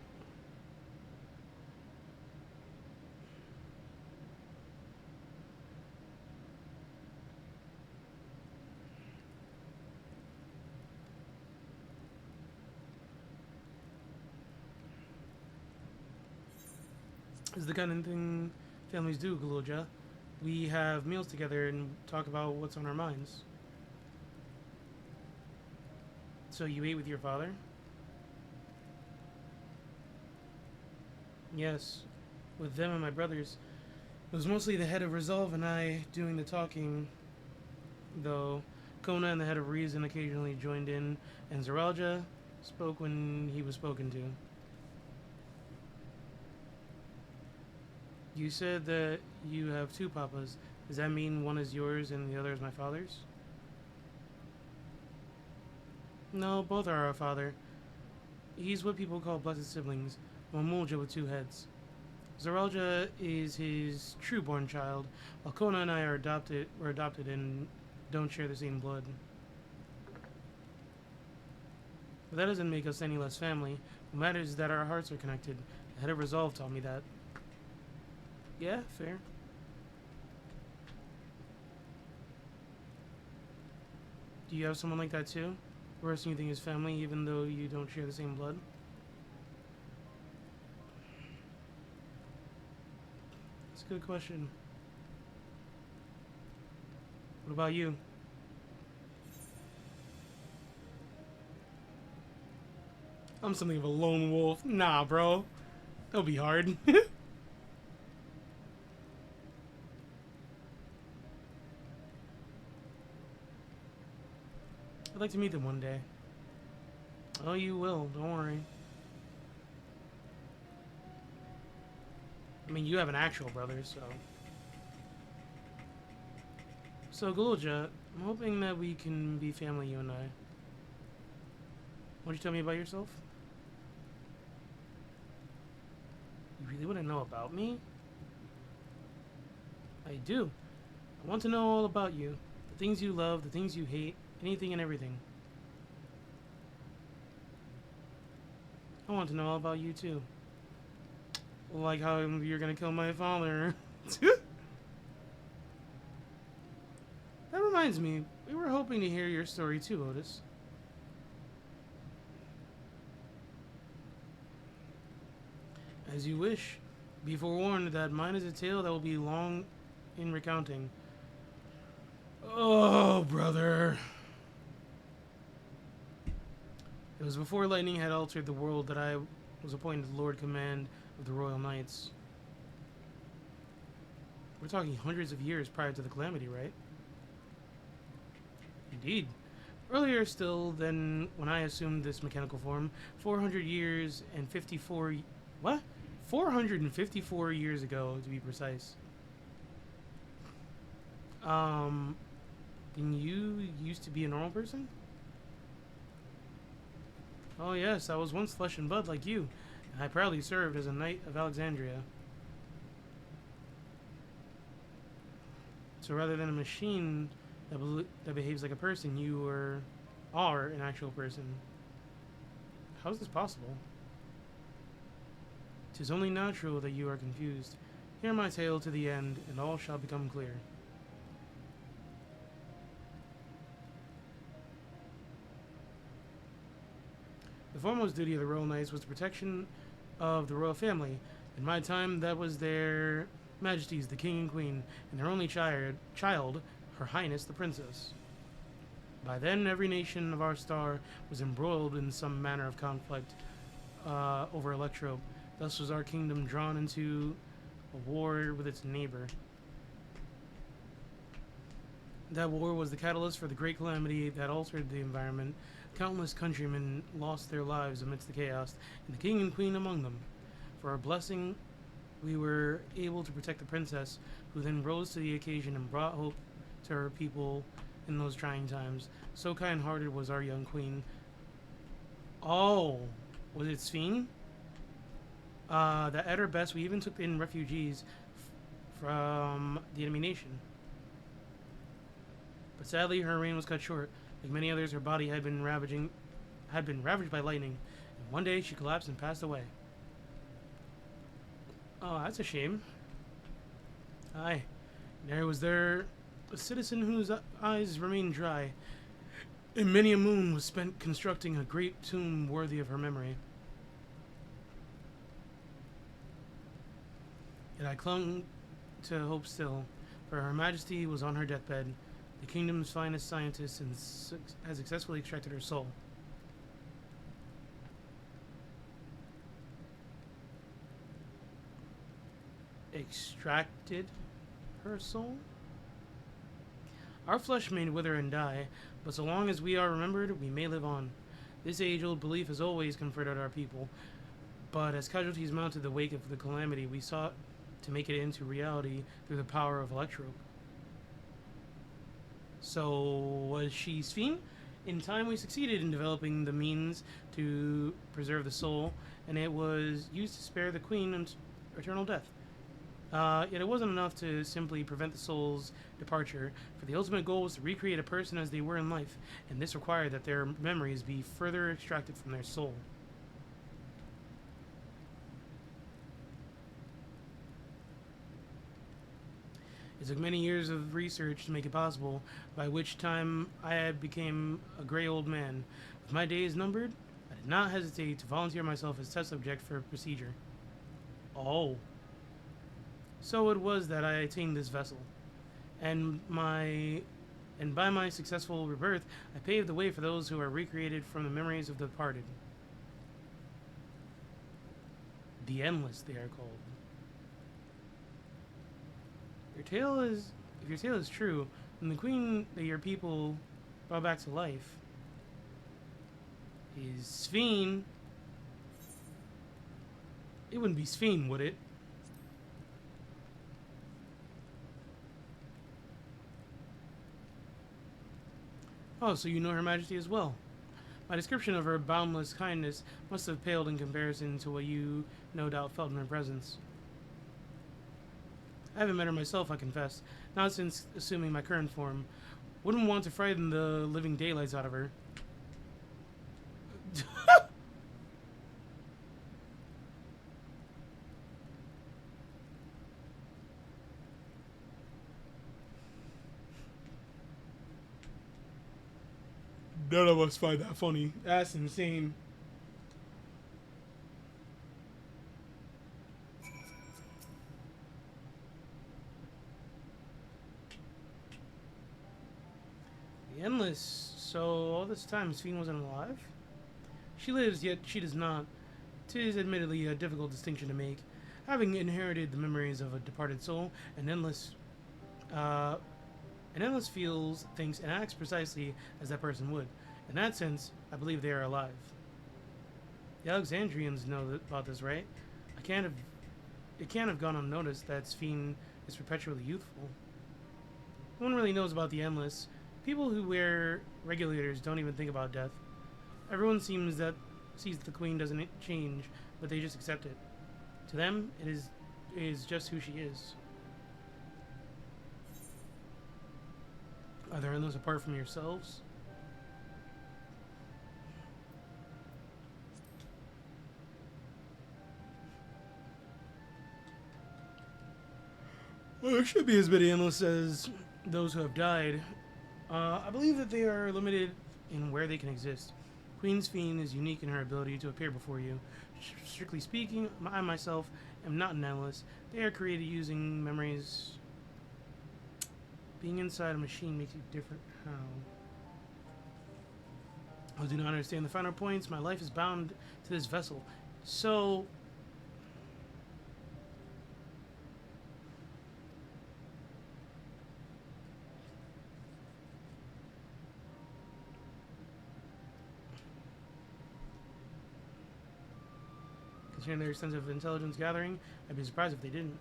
This is the kind of thing families do, Galoja. We have meals together and talk about what's on our minds. So you ate with your father? Yes, with them and my brothers. It was mostly the head of Resolve and I doing the talking, though Kona and the head of Reason occasionally joined in, and Zaralja spoke when he was spoken to. You said that you have two papas. Does that mean one is yours and the other is my father's? No, both are our father. He's what people call blessed siblings, Mamulja with two heads. Zaralja is his true-born child, while Kona and I are adopted and don't share the same blood. But that doesn't make us any less family. What matters is that our hearts are connected. The head of Resolve taught me that. Yeah, fair. Do you have someone like that too? A person you think is family even though you don't share the same blood? That's a good question. What about you? I'm something of a lone wolf. Nah, bro. That'll be hard. I'd like to meet them one day. Oh, you will. Don't worry. I mean, you have an actual brother, so... So, Gulja, I'm hoping that we can be family, you and I. Won't you tell me about yourself? You really want to know about me? I do. I want to know all about you. The things you love, the things you hate, anything and everything. I want to know all about you too. Like how you're gonna kill my father. That reminds me, we were hoping to hear your story too, Otis. As you wish. Be forewarned that mine is a tale that will be long in recounting. Oh, brother. It was before lightning had altered the world that I was appointed Lord Command of the Royal Knights. We're talking hundreds of years prior to the calamity, right? Indeed. Earlier still than when I assumed this mechanical form, 400 years and 54... What? 454 years ago, to be precise. Then you used to be a normal person? Oh yes, I was once flesh and blood like you. I proudly served as a knight of Alexandria. So rather than a machine that behaves like a person, you are an actual person. How is this possible? 'Tis only natural that you are confused. Hear my tale to the end, and all shall become clear. The foremost duty of the Royal Knights was the protection of the royal family. In my time, that was their Majesties, the King and Queen, and their only child, Her Highness the Princess. By then, every nation of our star was embroiled in some manner of conflict over Electro. Thus was our kingdom drawn into a war with its neighbor. That war was the catalyst for the great calamity that altered the environment. Countless countrymen lost their lives amidst the chaos, and the king and queen among them. For our blessing, we were able to protect the princess, who then rose to the occasion and brought hope to her people in those trying times. So kind-hearted was our young queen. Oh, was it Sphene? That at her best, we even took in refugees from the enemy nation. But sadly, her reign was cut short. Like many others, her body had been ravaged by lightning, and one day she collapsed and passed away. Oh, that's a shame. Aye, there was a citizen whose eyes remained dry, and many a moon was spent constructing a great tomb worthy of her memory. Yet I clung to hope still, for Her Majesty was on her deathbed. The kingdom's finest scientist has successfully extracted her soul. Extracted her soul? Our flesh may wither and die, but so long as we are remembered, we may live on. This age-old belief has always comforted our people, but as casualties mounted the wake of the calamity, we sought to make it into reality through the power of Electrope. So, was she Sphene? In time, we succeeded in developing the means to preserve the soul, and it was used to spare the queen eternal death. Yet it wasn't enough to simply prevent the soul's departure, for the ultimate goal was to recreate a person as they were in life, and this required that their memories be further extracted from their soul. It took many years of research to make it possible, by which time I had become a gray old man. With my days numbered, I did not hesitate to volunteer myself as test subject for a procedure. Oh. So it was that I attained this vessel, and by my successful rebirth, I paved the way for those who are recreated from the memories of the departed. The Endless, they are called. If your tale is true, then the queen that your people brought back to life is Sphene. It wouldn't be Sphene, would it? Oh, so you know Her Majesty as well. My description of her boundless kindness must have paled in comparison to what you no doubt felt in her presence. I haven't met her myself, I confess, not since assuming my current form. Wouldn't want to frighten the living daylights out of her. None of us find that funny. That's insane. The Endless. So all this time Sphene wasn't alive? She lives, yet she does not. 'Tis admittedly a difficult distinction to make. Having inherited the memories of a departed soul, an Endless feels, thinks, and acts precisely as that person would. In that sense, I believe they are alive. The Alexandrians know about this, right? It can't have gone unnoticed that Sphene is perpetually youthful. No one really knows about the Endless. People who wear regulators don't even think about death. Everyone sees the queen doesn't change, but they just accept it. To them, it is just who she is. Are there endless apart from yourselves? Well, there should be as many endless as those who have died. I believe that they are limited in where they can exist. Queen Sphene is unique in her ability to appear before you. Strictly speaking, I myself am not an endless. They are created using memories. Being inside a machine makes you different. How? I do not understand the finer points. My life is bound to this vessel. So... considering their extensive intelligence gathering. I'd be surprised if they didn't.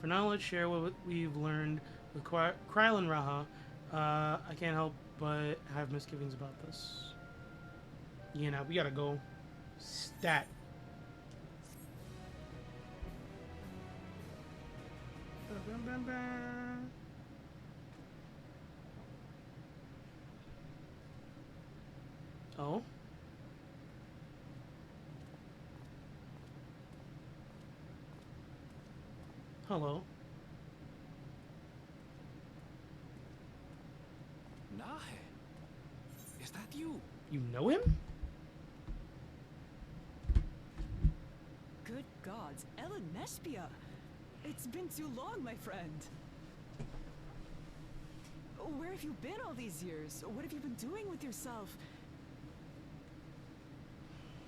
For now, let's share what we've learned with Kryl and Raha. I can't help but have misgivings about this. Yeah, now we gotta go. Stat. Oh? Hello. Nahe, is that you? You know him? Good gods, Ellen Nespia! It's been too long, my friend. Where have you been all these years? What have you been doing with yourself?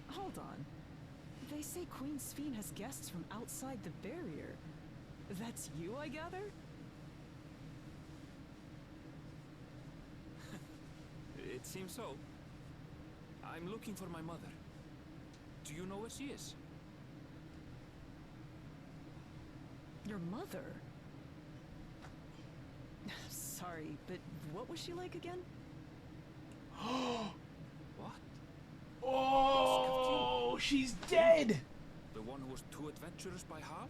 Hold on. They say Queen Sphene has guests from outside the barrier. That's you, I gather? It seems so. I'm looking for my mother. Do you know where she is? Your mother? Sorry, but what was she like again? What? Oh, she's dead! The one who was too adventurous by half?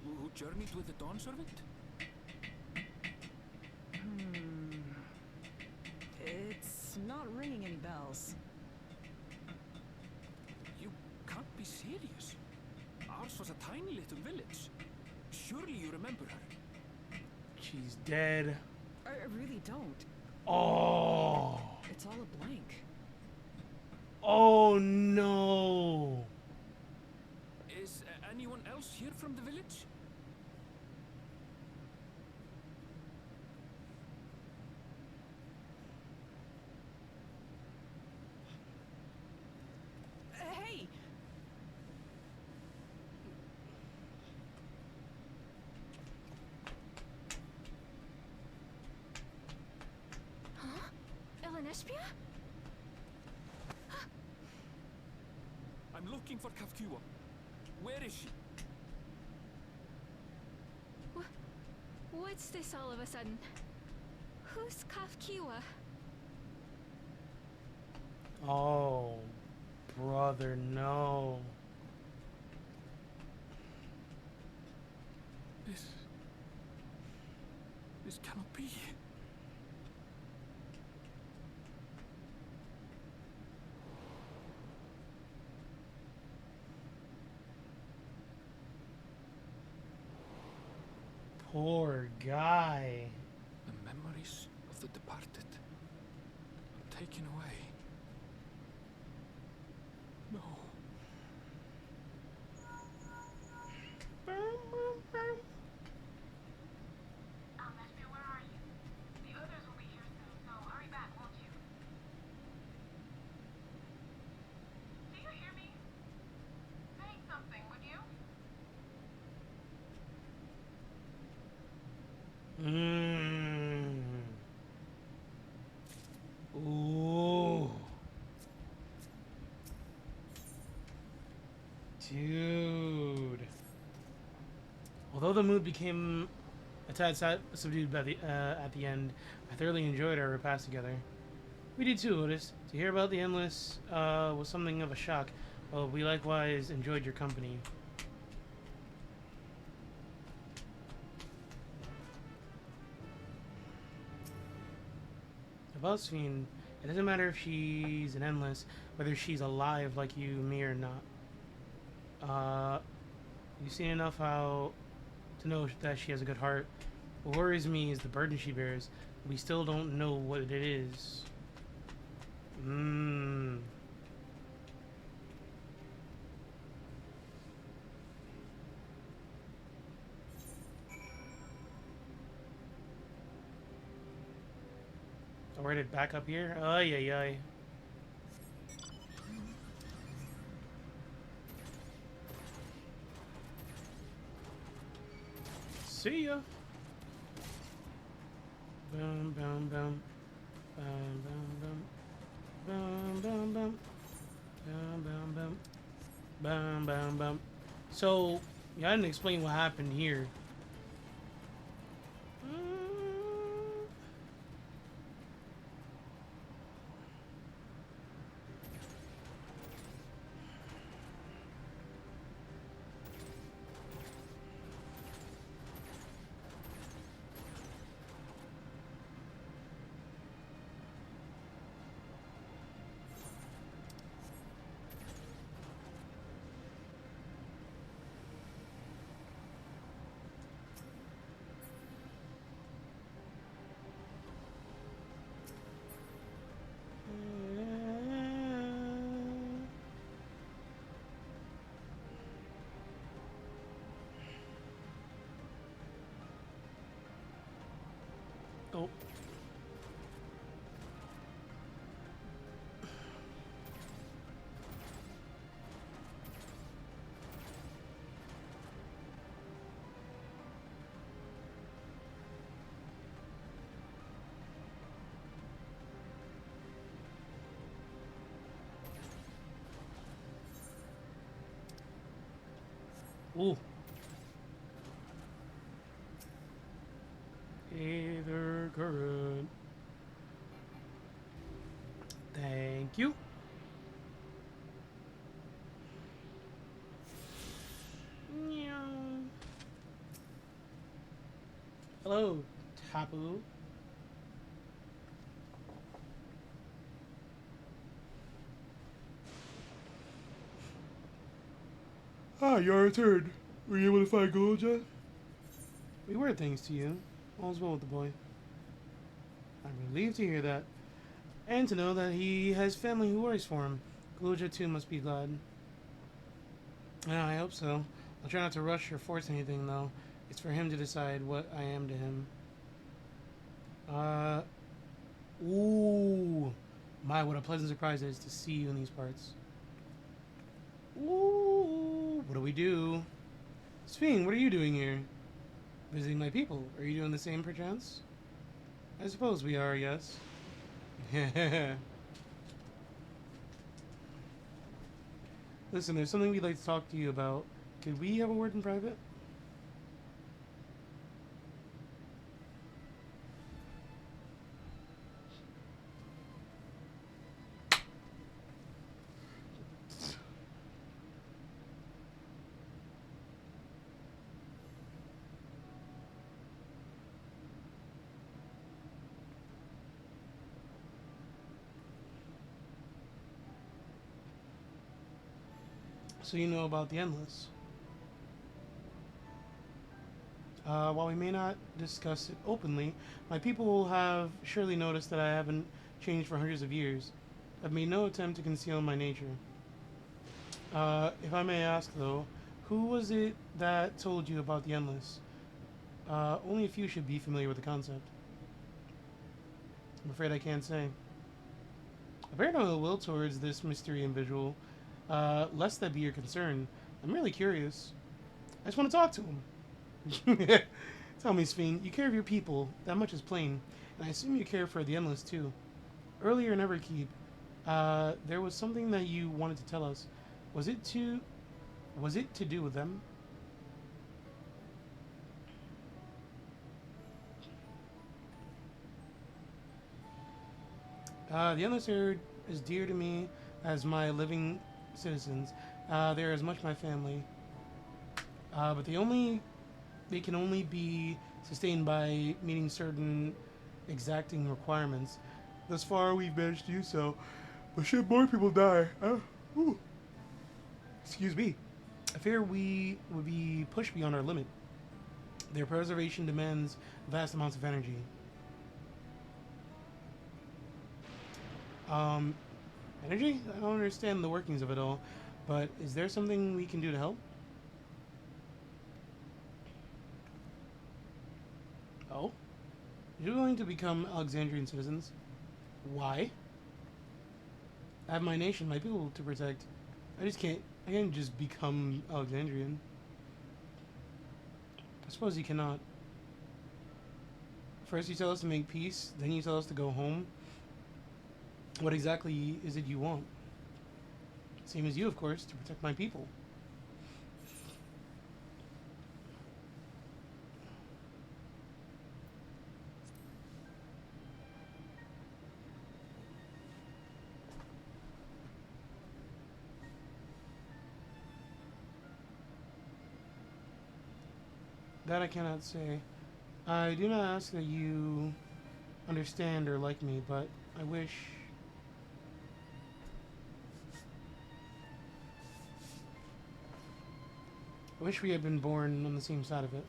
Who journeyed with the Dawn Servant? It's not ringing any bells. You can't be serious. Ours was a tiny little village. Surely you remember her. She's dead. I really don't. Oh. It's all a blank. Oh no. Is anyone else here from the village? Hey! Huh? Ellen Espia? I'm looking for Kafkua. Where is she? What's this all of a sudden? Who's Kafkiwa? Oh, brother, no. This cannot be. Poor guy. The memories of the departed. Taken away. No. Matthew, where are you? The others will be here soon, so hurry back, won't you? Do you hear me? Say something, would you? Ooh. Dude. Although the mood became a tad subdued by at the end, I thoroughly enjoyed our repast together. We did too, Otis. To hear about the Endless was something of a shock, while we likewise enjoyed your company. About Sphene, it doesn't matter if she's an Endless, whether she's alive like you, me, or not. You've seen enough how to know that she has a good heart. What worries me is the burden she bears. We still don't know what it is. I'll write it back up here. Ay, ay, ay. See ya. Boom, boom, boom. Boom, boom, boom. Boom, boom, boom. Boom, boom, boom. Bum, bum, bum. So, y'all didn't explain what happened here. Oh. Ooh. Either current. Thank you. Hello, Tapu. Ah, you returned. Were you able to find Gulja? We were, thanks to you. All's well with the boy. I'm relieved to hear that. And to know that he has family who worries for him. Gulja too must be glad. Yeah, I hope so. I'll try not to rush or force anything, though. It's for him to decide what I am to him. Ooh. My, what a pleasant surprise it is to see you in these parts. Ooh. What do we do? Sphene, what are you doing here? Visiting my people. Are you doing the same, perchance? I suppose we are, yes. Listen, there's something we'd like to talk to you about. Could we have a word in private? So you know about the Endless. While we may not discuss it openly, my people will have surely noticed that I haven't changed for hundreds of years. I've made no attempt to conceal my nature. If I may ask, though, who was it that told you about the Endless? Only a few should be familiar with the concept. I'm afraid I can't say. I bear no ill will towards this mystery individual, lest that be your concern. I'm really curious. I just want to talk to him. Tell me, Sphene, you care of your people. That much is plain. And I assume you care for the Endless, too. Earlier in Everkeep, there was something that you wanted to tell us. Was it to do with them? The Endless are as dear to me as my living citizens. They're as much my family. But they can only be sustained by meeting certain exacting requirements. Thus far, we've managed to do so. But should more people die, excuse me, I fear we would be pushed beyond our limit. Their preservation demands vast amounts of energy. Energy? I don't understand the workings of it all, but is there something we can do to help? Oh? You're going to become Alexandrian citizens? Why? I have my nation, my people to protect. I can't just become Alexandrian. I suppose you cannot. First you tell us to make peace, then you tell us to go home. What exactly is it you want? Same as you, of course, to protect my people. That I cannot say. I do not ask that you understand or like me, but I wish... we had been born on the same side of it.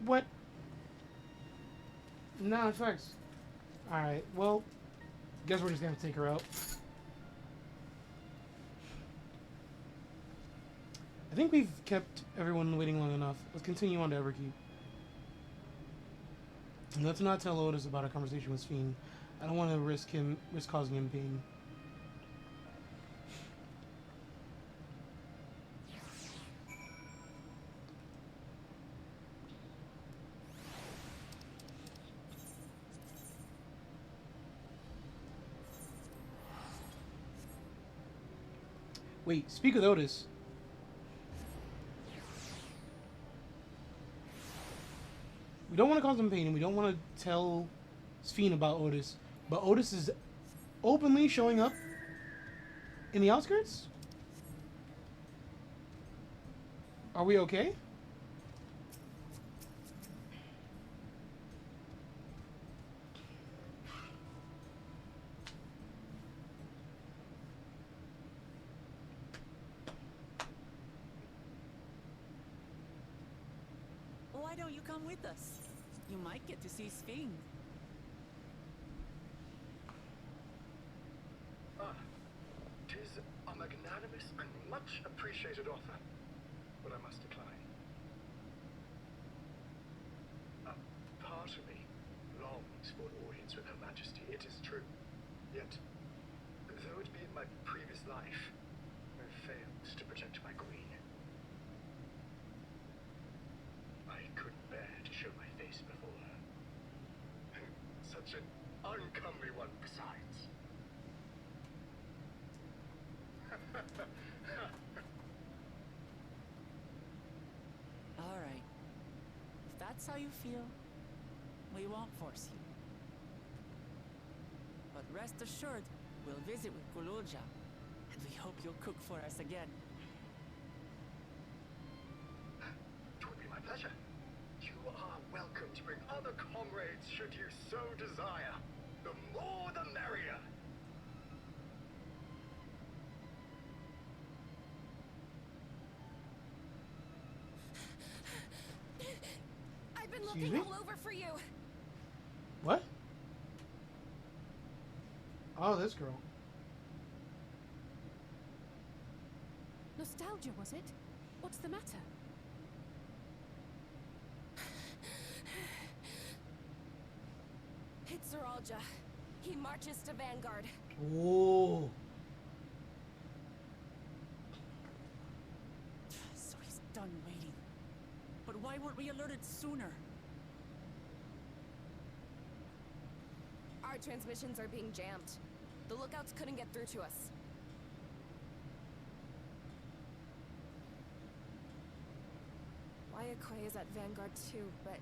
What? No, thanks. Alright, well, guess we're just gonna take her out. I think we've kept everyone waiting long enough. Let's continue on to Everkeep. And let's not tell Otis about our conversation with Sphene. I don't want to risk causing him pain. Wait, speak with Otis. We don't want to cause him pain, and we don't want to tell Sphene about Otis. But Otis is openly showing up in the outskirts? Are we okay? Why don't you come with us? You might get to see Sphene. Tis a magnanimous and much appreciated offer, but I must decline. A part of me longs for an audience with Her Majesty, it is true. Yet, though it be in my previous life, I failed to protect my queen. I couldn't bear to show my face before her. Such an uncomely one besides. All right. If that's how you feel, we won't force you. But rest assured, we'll visit with Kululja, and we hope you'll cook for us again. It would be my pleasure. You are welcome to bring other comrades should you so desire. The more the merrier. I've been Excuse looking me? all over for you. What? Oh, this girl. Nostalgia, was it? What's the matter? It's Zeralja. He marches to Vanguard. Oh. So he's done waiting. But why weren't we alerted sooner? Our transmissions are being jammed. The lookouts couldn't get through to us. Wayakwe is at Vanguard too, but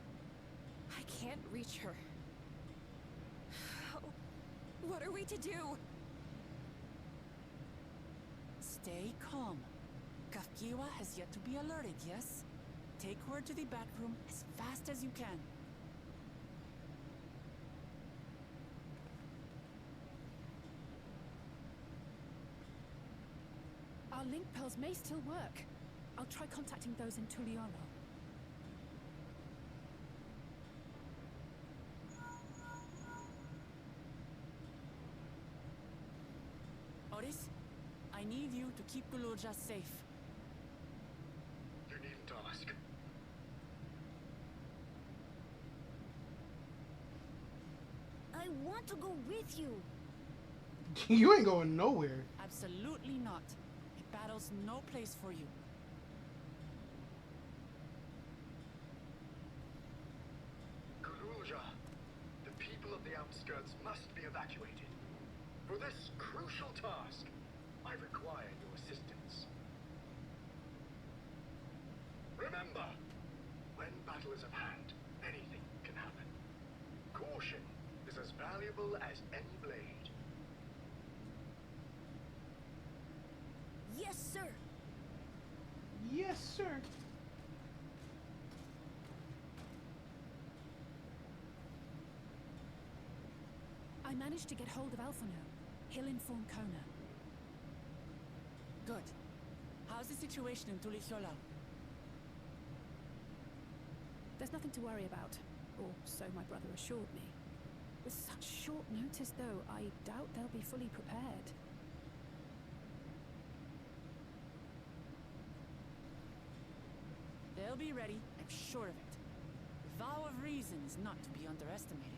I can't reach her. What are we to do? Stay calm. Kafkiwa has yet to be alerted, yes? Take her to the back room as fast as you can. Our link pearls may still work. I'll try contacting those in Tuliolo. Otis, I need you to keep Kululja safe. You needn't ask. I want to go with you. You ain't going nowhere. Absolutely not. A battle's no place for you. Kululja, the people of the outskirts must be evacuated. For this crucial task, I require your assistance. Remember, when battle is at hand, anything can happen. Caution is as valuable as any blade. Yes, sir. Yes, sir. I managed to get hold of Alphano. He'll inform Kona. Good. How's the situation in Tulichola? There's nothing to worry about, or so my brother assured me. With such short notice, though, I doubt they'll be fully prepared. They'll be ready, I'm sure of it. The vow of reason is not to be underestimated.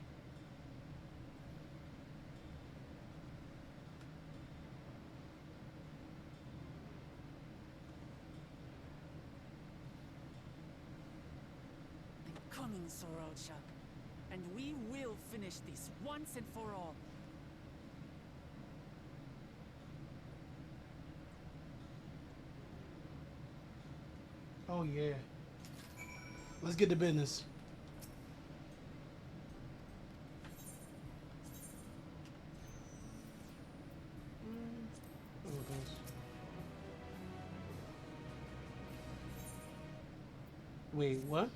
I'm coming, Sorolcha. And we will finish this once and for all. Oh yeah. Let's get to business. Oh, thanks. Wait, what?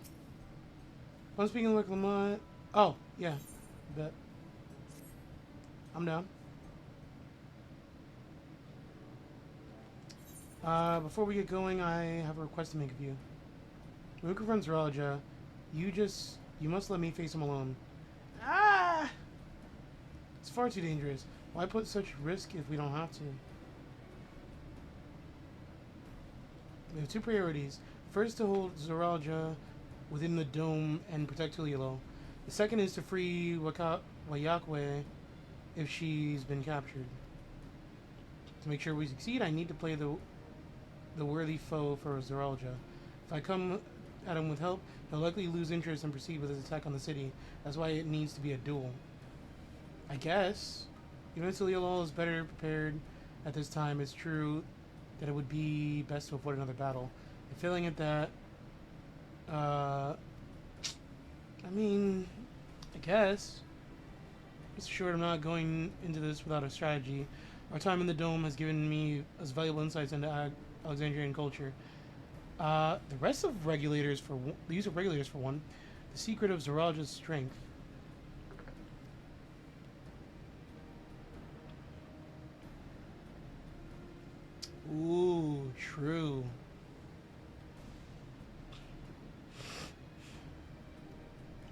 I'm speaking like Lamont. Oh, yeah. Bet. I'm down. Before we get going, I have a request to make of you. When we confront Zeralja, you must let me face him alone. Ah! It's far too dangerous. Why put such risk if we don't have to? We have two priorities. First, to hold Zeralja within the dome and protect Tuliolo. The second is to free Wayakwe if she's been captured. To make sure we succeed, I need to play the worthy foe for Zeralja. If I come at him with help, he'll likely lose interest and proceed with his attack on the city. That's why it needs to be a duel. I guess. Even if Tuliolo is better prepared at this time, it's true that it would be best to avoid another battle. And failing at that, I mean, I guess. Rest assured, I'm not going into this without a strategy. Our time in the Dome has given me as valuable insights into Alexandrian culture. The use of regulators for one, the secret of Zeralja's strength. Ooh, true.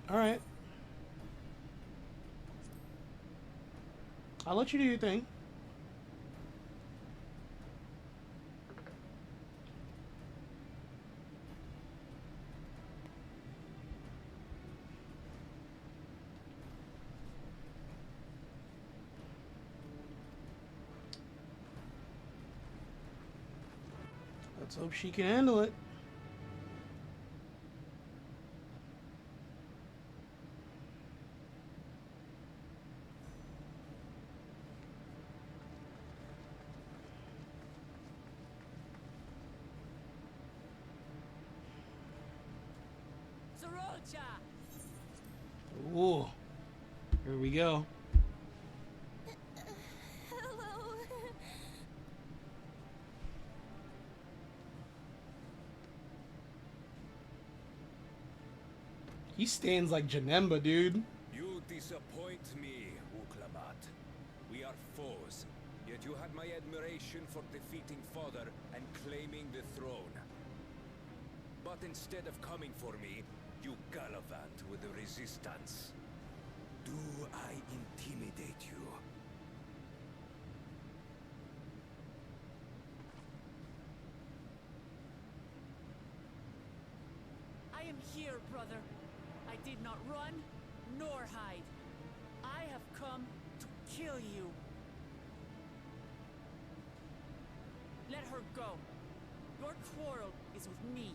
All right. I'll let you do your thing. Let's hope she can handle it. Zeralja! Ooh. Here we go. Hello. He stands like Janemba, dude. You disappoint me, Uklamat. We are foes, yet you had my admiration for defeating father and claiming the throne. But instead of coming for me, you gallivant with the resistance. Do I intimidate you? I am here, brother. I did not run, nor hide. I have come to kill you. Let her go. Your quarrel is with me.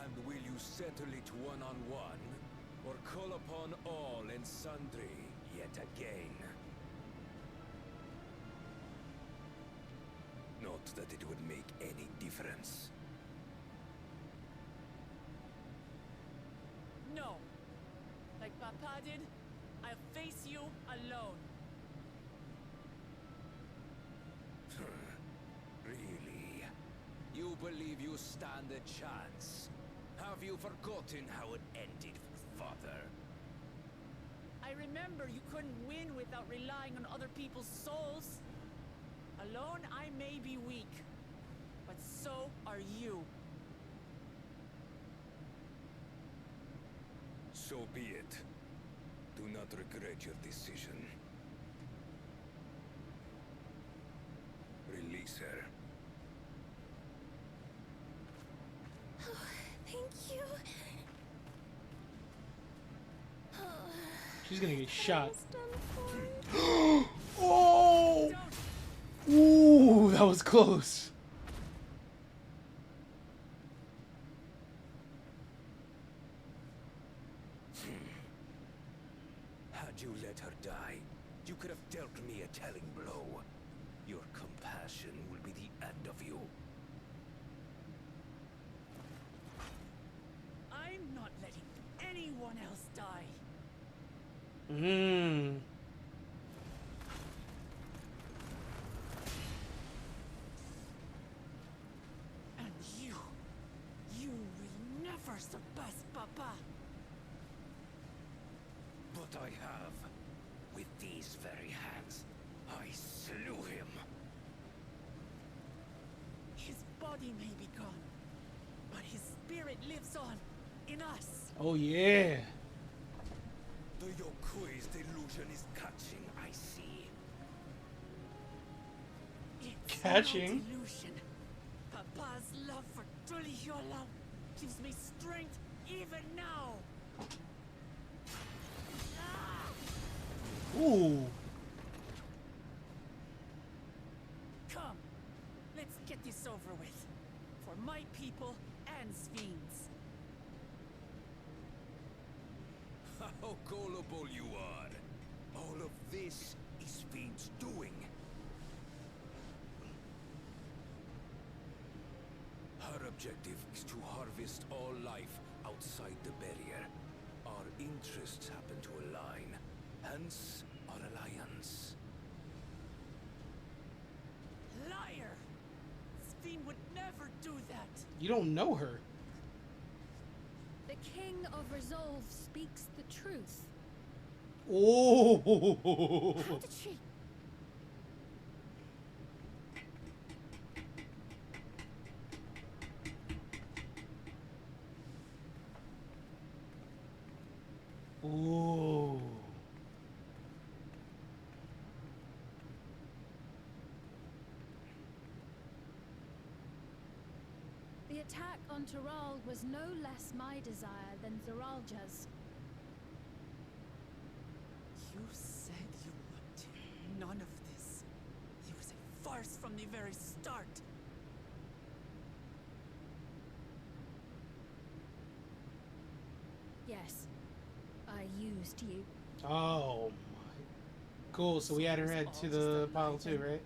And will you settle it one-on-one, or call upon all and sundry, yet again. Not that it would make any difference. No. Like Papa did, I'll face you alone. Really? You believe you stand a chance? Have you forgotten how it ended, Father? I remember you couldn't win without relying on other people's souls. Alone, I may be weak, but so are you. So be it. Do not regret your decision. Release her. Thank you. She's gonna get shot. Oh! Ooh, that was close. Had you let her die, you could have dealt me a telling blow. Your compassion will be the end of you. I'm not letting anyone else die. Hmm. And you will never surpass Papa. But I have. With these very hands, I slew him. His body may be gone, but his spirit lives on in us. Oh yeah. The Yokui's delusion is catching, I see. It's Catching? no delusion. Papa's love for Tural gives me strength even now. Ooh. Come, let's get this over with. For my people and Sven's. How gullible you are. All of this is Fiend's doing. Her objective is to harvest all life outside the barrier. Our interests happen to align, hence our alliance. Liar! Sven would never do that. You don't know her. The King of Resolve speaks the truth. Oh. How did she? Ooh. The attack on Tural was no less my desire than Zeralja's. You said you wanted none of this. It was a farce from the very start. Yes, I used you. Oh my. Cool. So we had her head to the pile too, right?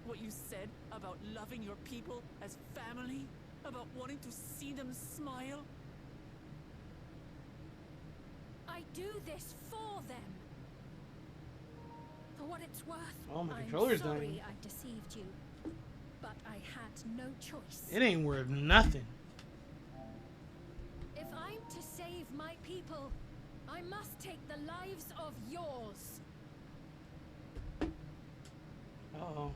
What you said about loving your people as family, about wanting to see them smile. I do this for them. For what it's worth, Oh, my I'm controller's sorry dying. I deceived you. But I had no choice. It ain't worth nothing. If I'm to save my people, I must take the lives of yours. Uh-oh.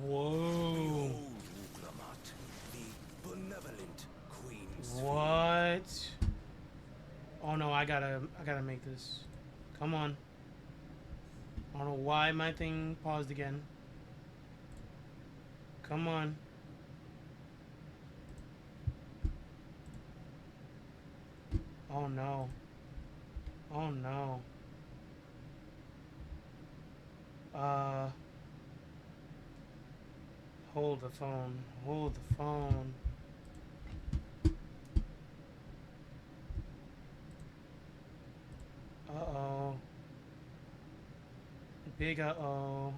Whoa. The benevolent Queen's What? Oh no, I gotta make this. Come on. I don't know why my thing paused again. Come on. Oh no. Oh no. Hold the phone. Hold the phone. Big uh-oh.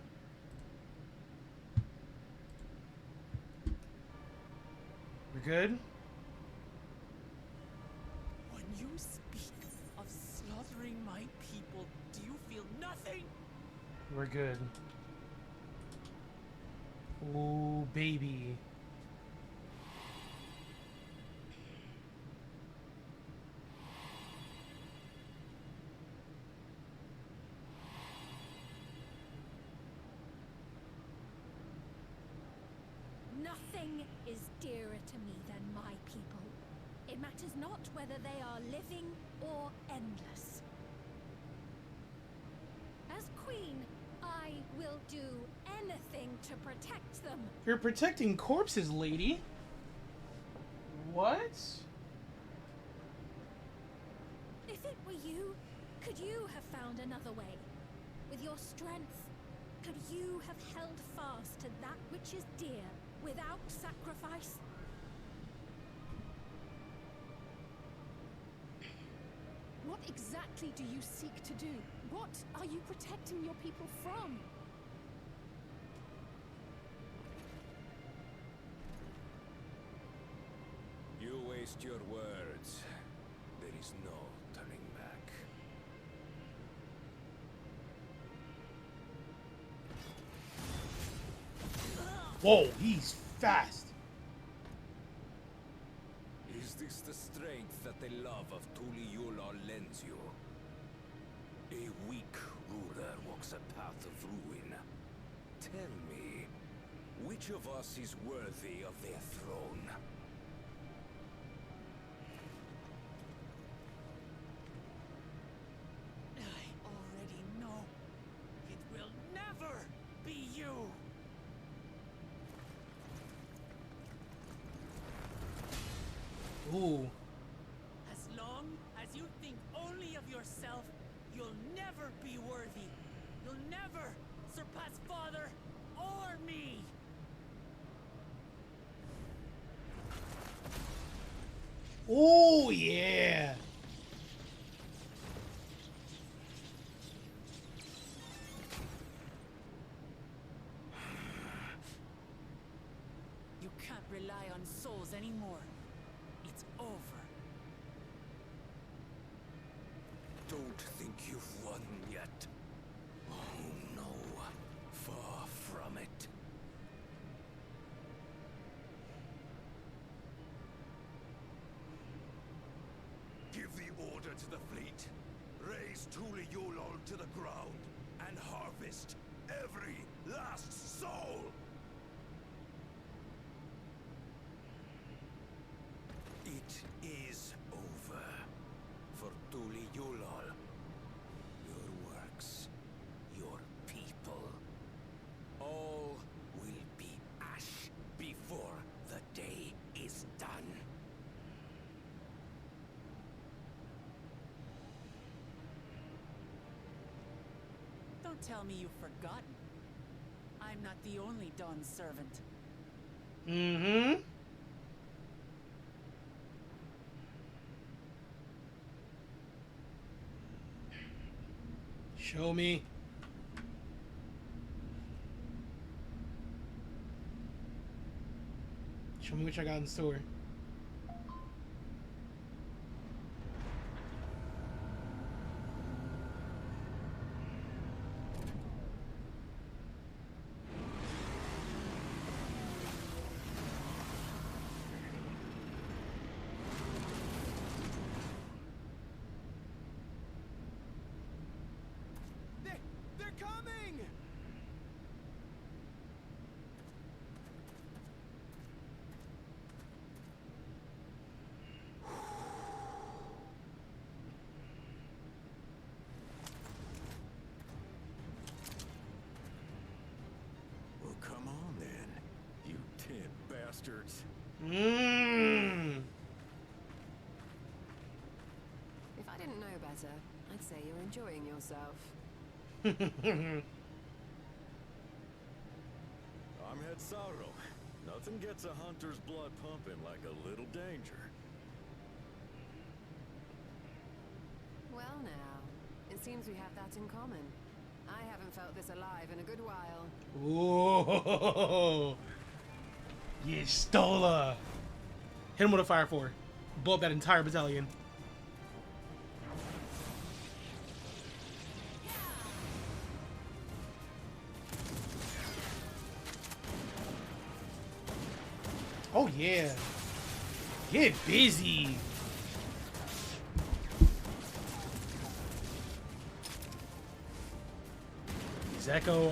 We're good? When you speak of slaughtering my people, do you feel nothing? We're good. Oh, baby. Nothing is dearer to me than my people. It matters not whether they are living or endless. As queen, I will do anything to protect them. You're protecting corpses, lady. What? If it were you, could you have found another way? With your strength, could you have held fast to that which is dear without sacrifice? What exactly do you seek to do? What are you protecting your people from? You waste your words. There is no turning back. Whoa, he's fast. Is this the strength that the love of Tural lends you? A weak ruler walks a path of ruin. Tell me, which of us is worthy of their throne? I already know. It will never be you. Ooh. As long as you think only of yourself, you'll never be worthy. You'll never surpass Father or me. Oh, yeah. You can't rely on souls anymore. It's over. Don't think you've won yet. Oh no, far from it. Give the order to the fleet. Raise Tural to the ground and harvest every last soul. It is over for Tural. Your works, your people, all will be ash before the day is done. Don't tell me you've forgotten. I'm not the only Dawn's servant. Mm-hmm. Show me. Show me what I got in store. They're coming! Well, come on then, you 10 bastards. Mmm. If I didn't know better, I'd say you're enjoying yourself. I'm Head Sorrow. Nothing gets a hunter's blood pumping like a little danger. Well now, it seems we have that in common. I haven't felt this alive in a good while. Whoa! You stole her. Hit him with a fire four. Blow up that entire battalion. Oh yeah. Get busy. Zeko,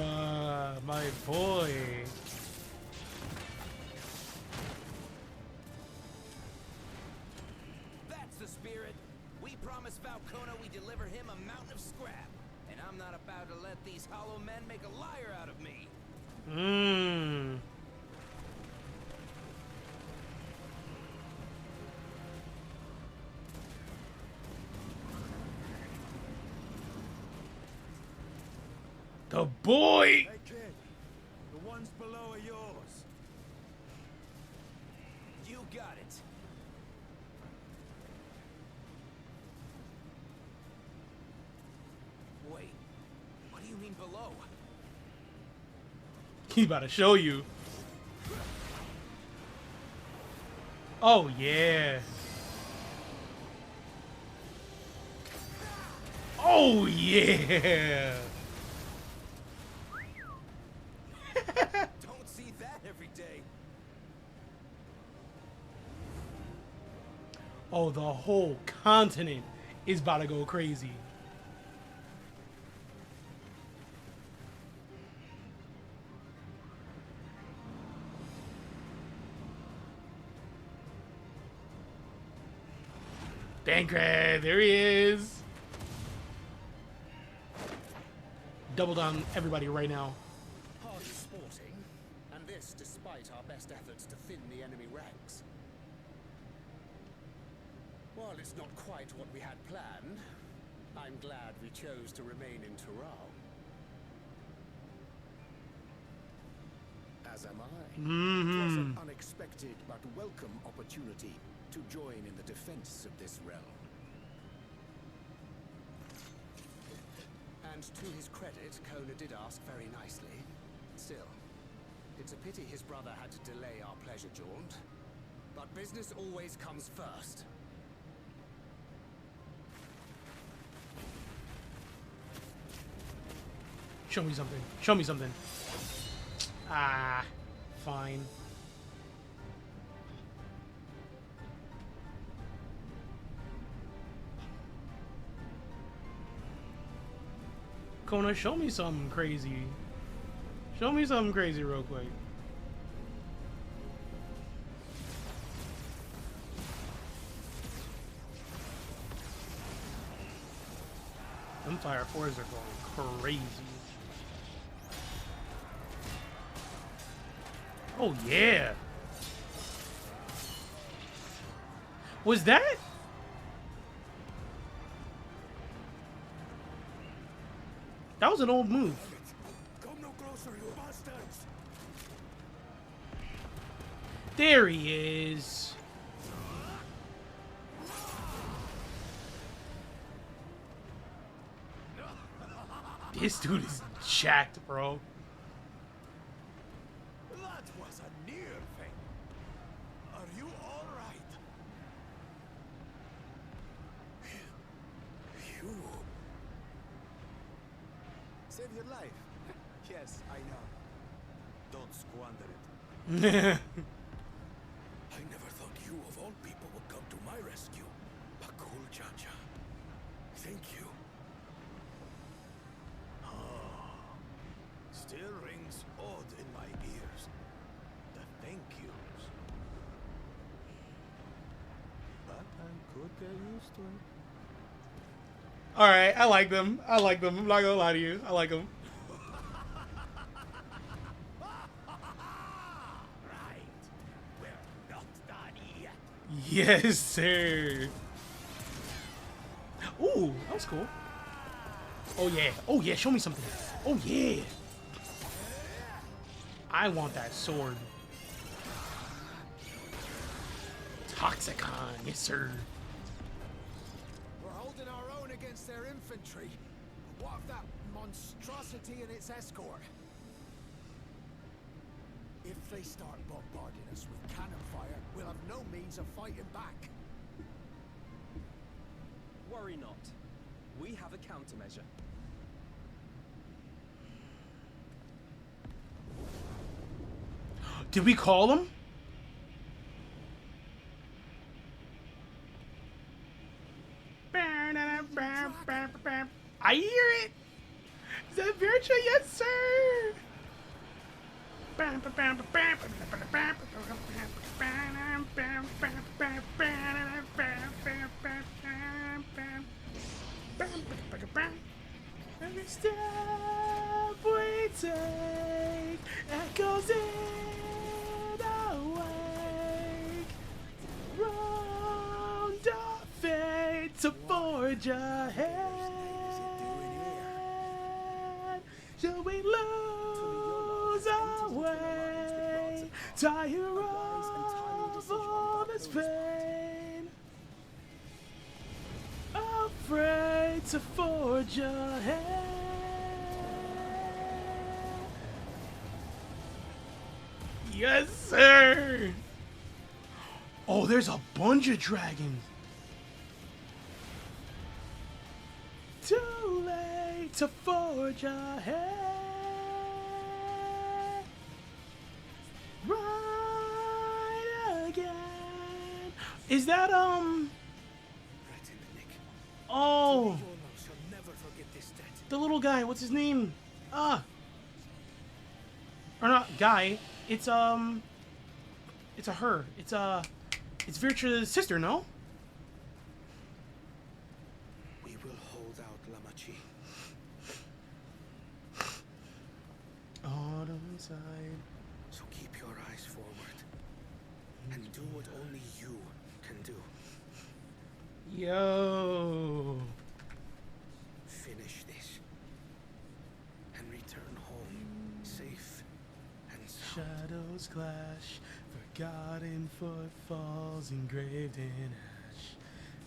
my boy. That's the spirit. We promised Falcona we deliver him a mountain of scrap. And I'm not about to let these hollow men make a liar out of me. Mmm. The boy! Hey kid, the ones below are yours. You got it. Wait, what do you mean below? He about to show you. Oh yeah. Oh yeah. Don't see that every day. Oh, the whole continent is about to go crazy. Bankred, there he is. Double down everybody right now. Hardly sporting, and this despite our best efforts to thin the enemy ranks. While it's not quite what we had planned, I'm glad we chose to remain in Tural. As am I. It was an unexpected but welcome opportunity to join in the defense of this realm. And to his credit, Kona did ask very nicely. Still, it's a pity his brother had to delay our pleasure jaunt. But business always comes first. Show me something. Show me something. Ah, fine. Kona, show me something crazy. Show me something crazy real quick. Them fire fours are going crazy. Oh yeah. Was that? That was an old move. Come no closer, you bastards! There he is. This dude is jacked, bro. That was a near thing. Are you all right? You saved your life. Yes, I know. Don't squander it. I never thought you, of all people, would come to my rescue. Pakul Chacha. Thank you. Still rings odd in my ears. The thank yous. But I could get used to it. Alright, I like them. I like them. I'm not gonna lie to you. I like them. Yes, sir. Ooh, that was cool. Oh yeah. Oh yeah, show me something. Oh yeah. I want that sword. Toxicon, yes sir. We're holding our own against their infantry. What of that monstrosity and its escort. If they start bombarding us with cannon fire, we'll have no means of fighting back. Worry not. We have a countermeasure. Did we call him? I hear it. Is that Virtua? Yes, sir. Every step we take echoes in our wake. Round our fate to forge ahead. Shall we lose our way? Tire of all this pain. Afraid to forge ahead. Yes, sir. Oh, there's a bunch of dragons. Too late to forge ahead. Right again. Is that Oh, the little guy. What's his name? Or not guy. It's a her. It's Virtua's sister. No. We will hold out, Lamachi. Autumn side. So keep your eyes forward and do what only you can do. Yo. Finish this and return home safe and sound. Shadows clash, forgotten footfalls engraved in ash.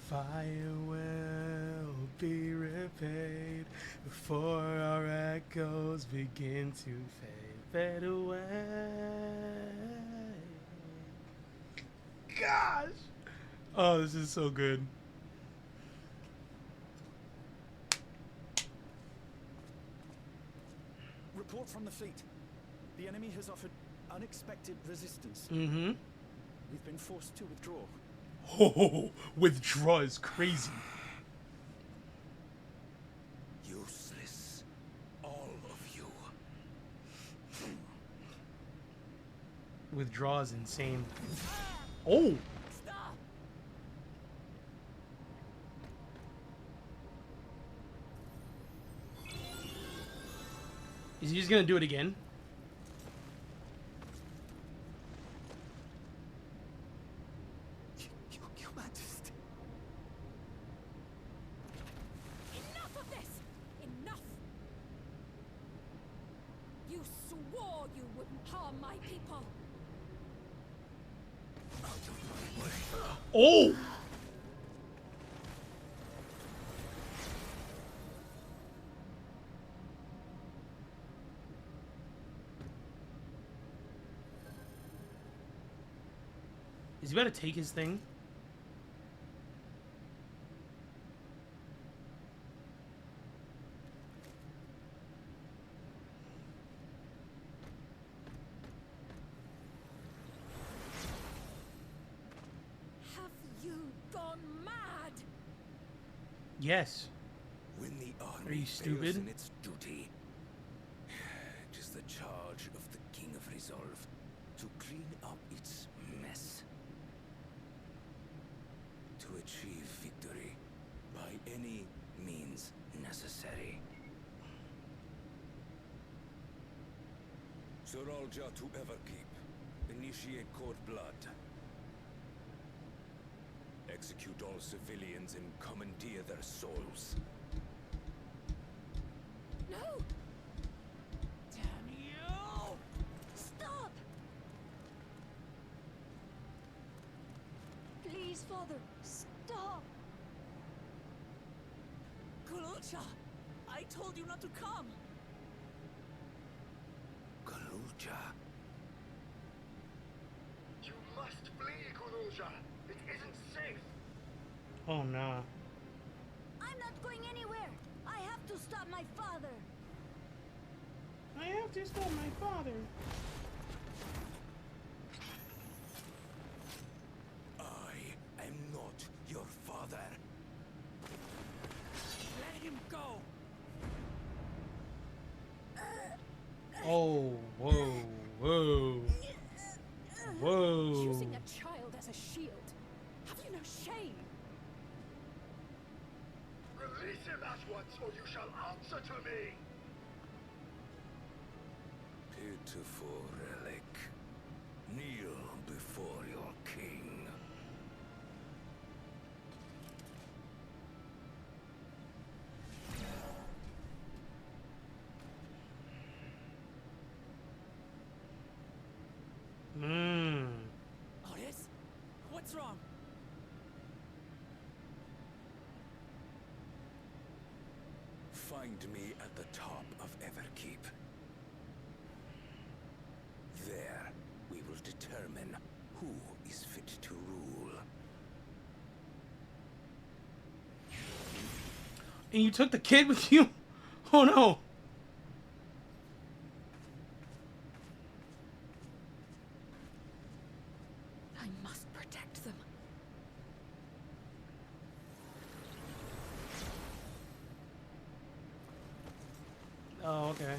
Fire will be repaid before our echoes begin to fade away. Gosh! Oh, this is so good. Report from the fleet. The enemy has offered unexpected resistance. Mm-hmm. We've been forced to withdraw. Oh, withdraw is crazy. Useless. All of you. Withdraw is insane. Oh! Stop! Is he just gonna do it again? Your Majesty. Enough of this! Enough! You swore you wouldn't harm my people. Oh! Is he about to take his thing? Have you gone mad? Yes. When the Are army you fails stupid? in its duty, it is the charge of the King of Resolve to clean up its mess. To achieve victory by any means necessary. Suralja to Everkeep. Initiate court blood. Execute all civilians and commandeer their souls. No! Damn you! Stop! Please, Father, stop! Kulucha, I I told you not to come. Galuja. You must flee, Guruja. It isn't safe. Oh no. I'm not going anywhere. I have to stop my father. I have to stop my father. I am not your father. Let him go. Oh, whoa, whoa, whoa. Using a child as a shield. Have you no shame? Release him at once, or you shall answer to me. Pitiful relic. Kneel before your king. Otis? What's wrong? Find me at the top of Everkeep. There, we will determine who is fit to rule. And you took the kid with you? Oh no. I must protect them. Oh, okay.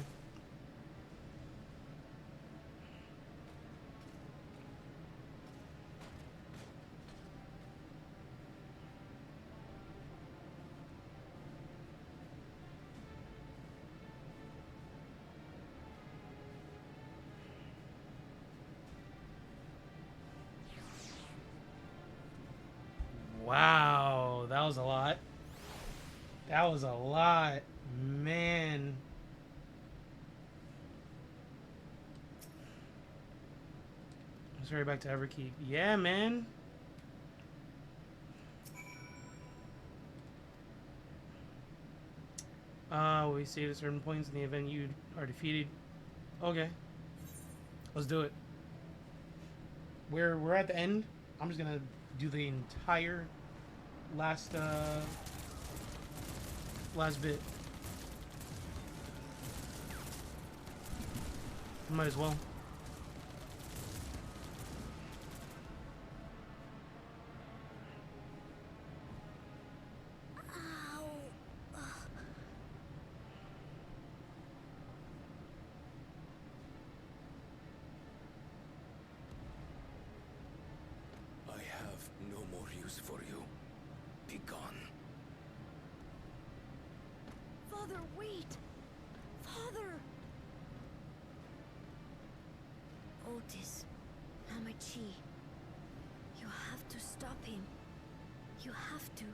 Wow, that was a lot. That was a lot, man. Let's hurry back to Everkeep. Yeah, man. We save at certain points in the event you are defeated. Okay. Let's do it. We're at the end. I'm just gonna do the entire last bit. Might as well. I have no more use for you. Be gone. Father, wait! Father! Otis, Hamachi, you have to stop him. You have to.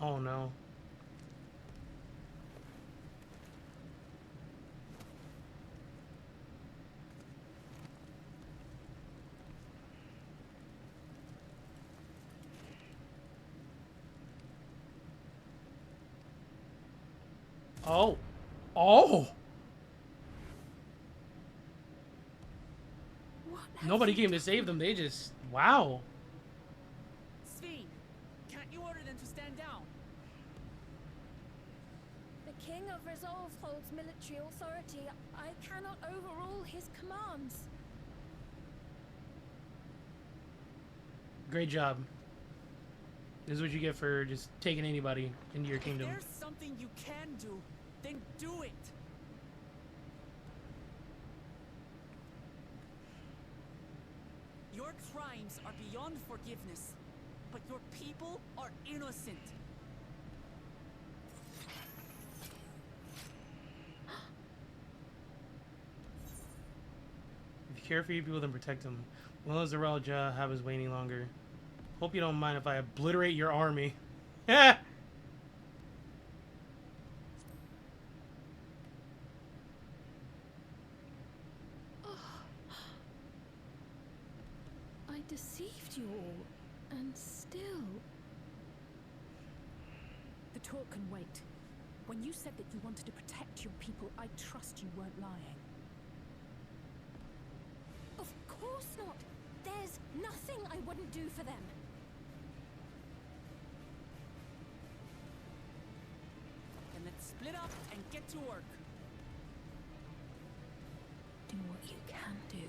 Oh no. Oh. Oh. Nobody came to save them. They just... Wow. Sveen, can't you order them to stand down? The King of Resolve holds military authority. I cannot overrule his commands. Great job. This is what you get for just taking anybody into your kingdom. If there's something you can do, then do it. Your crimes are beyond forgiveness, but your people are innocent. care for your people, then protect them. Well as the Raja have us waiting longer. Hope you don't mind if I obliterate your army. Yeah. I deceived you all, and still. The talk can wait. When you said that you wanted to protect your people, I trust you weren't lying. Of course not. There's nothing I wouldn't do for them. Then let's split up and get to work. Do what you can do.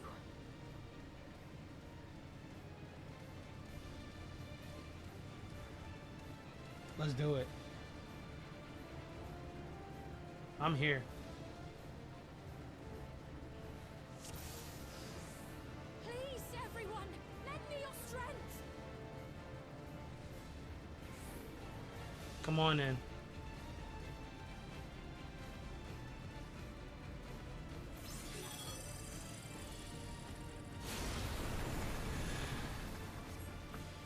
Let's do it. I'm here. Please, everyone, lend me your strength. Come on in.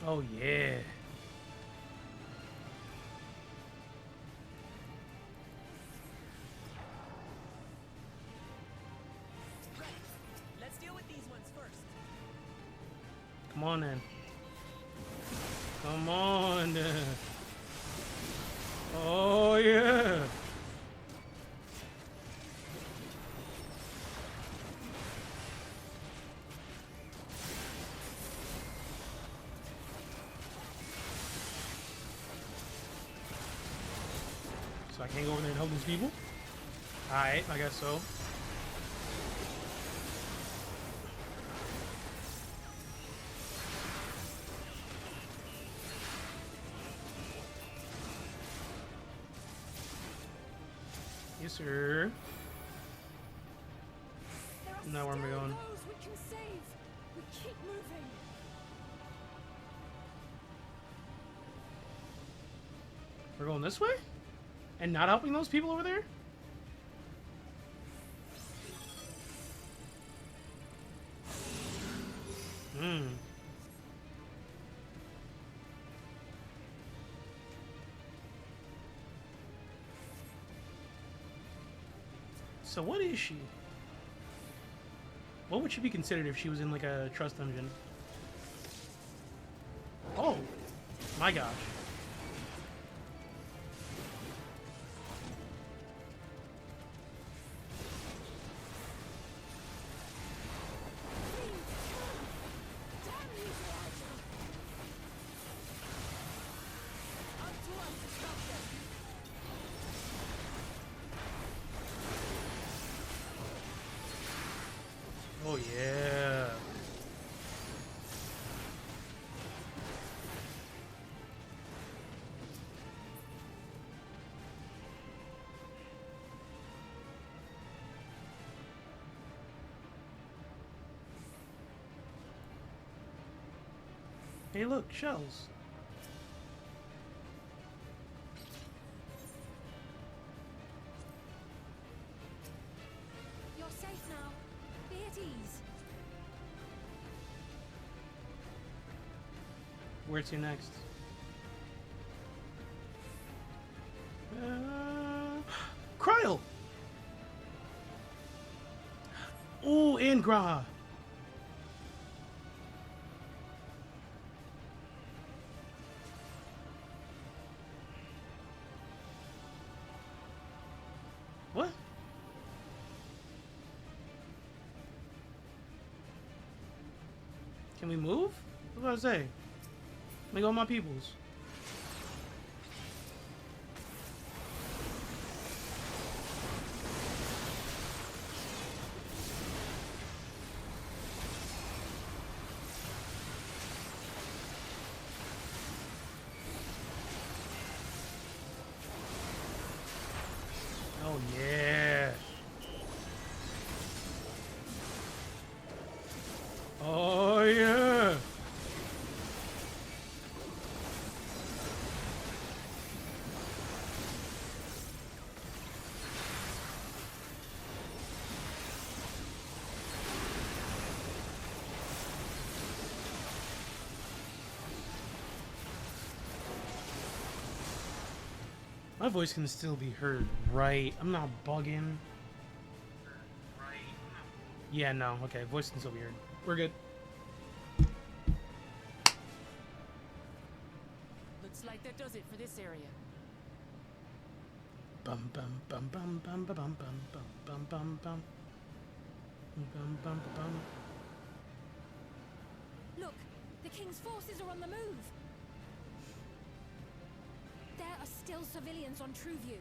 Oh yeah. Let's deal with these ones first. Come on in. Come on. Oh yeah. So I can't go over there and help these people? Alright, I guess so. Yes, sir. Now where am I going? Those we can save. We keep moving. We're going this way? And not helping those people over there? Hmm. So what is she? What would she be considered if she was in like a trust dungeon? Oh, my gosh. Oh yeah. Hey look, shells. You're safe now. Be at ease. Where to next? Cryo! Ooh, and Graha. What? Can we move? What was I say? Let me go with my peoples. Oh yeah. Oh yeah. My voice can still be heard, right? I'm not bugging. Yeah, no. Okay, voice can still be heard. We're good. Looks like that does it for this area. Bum bum bum bum bum bum bum bum bum bum bum bum bum bum. Look, the king's forces are on the move. There are still civilians on Trueview.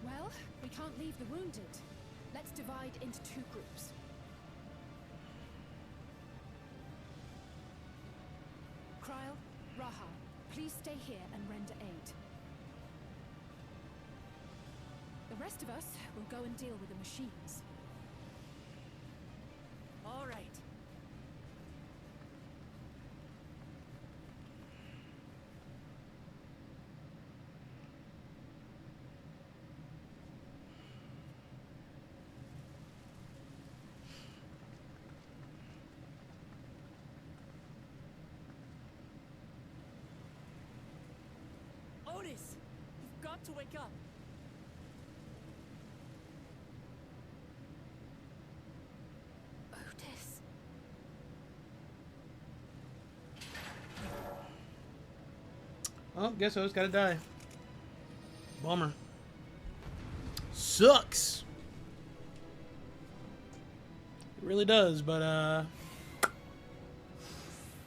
Well, we can't leave the wounded. Let's divide into 2 groups. Kryl, Raha, please stay here and render aid. The rest of us will go and deal with the machines. All right. Otis, you've got to wake up. Otis. Oh, guess I was gotta die. Bummer. Sucks. It really does, but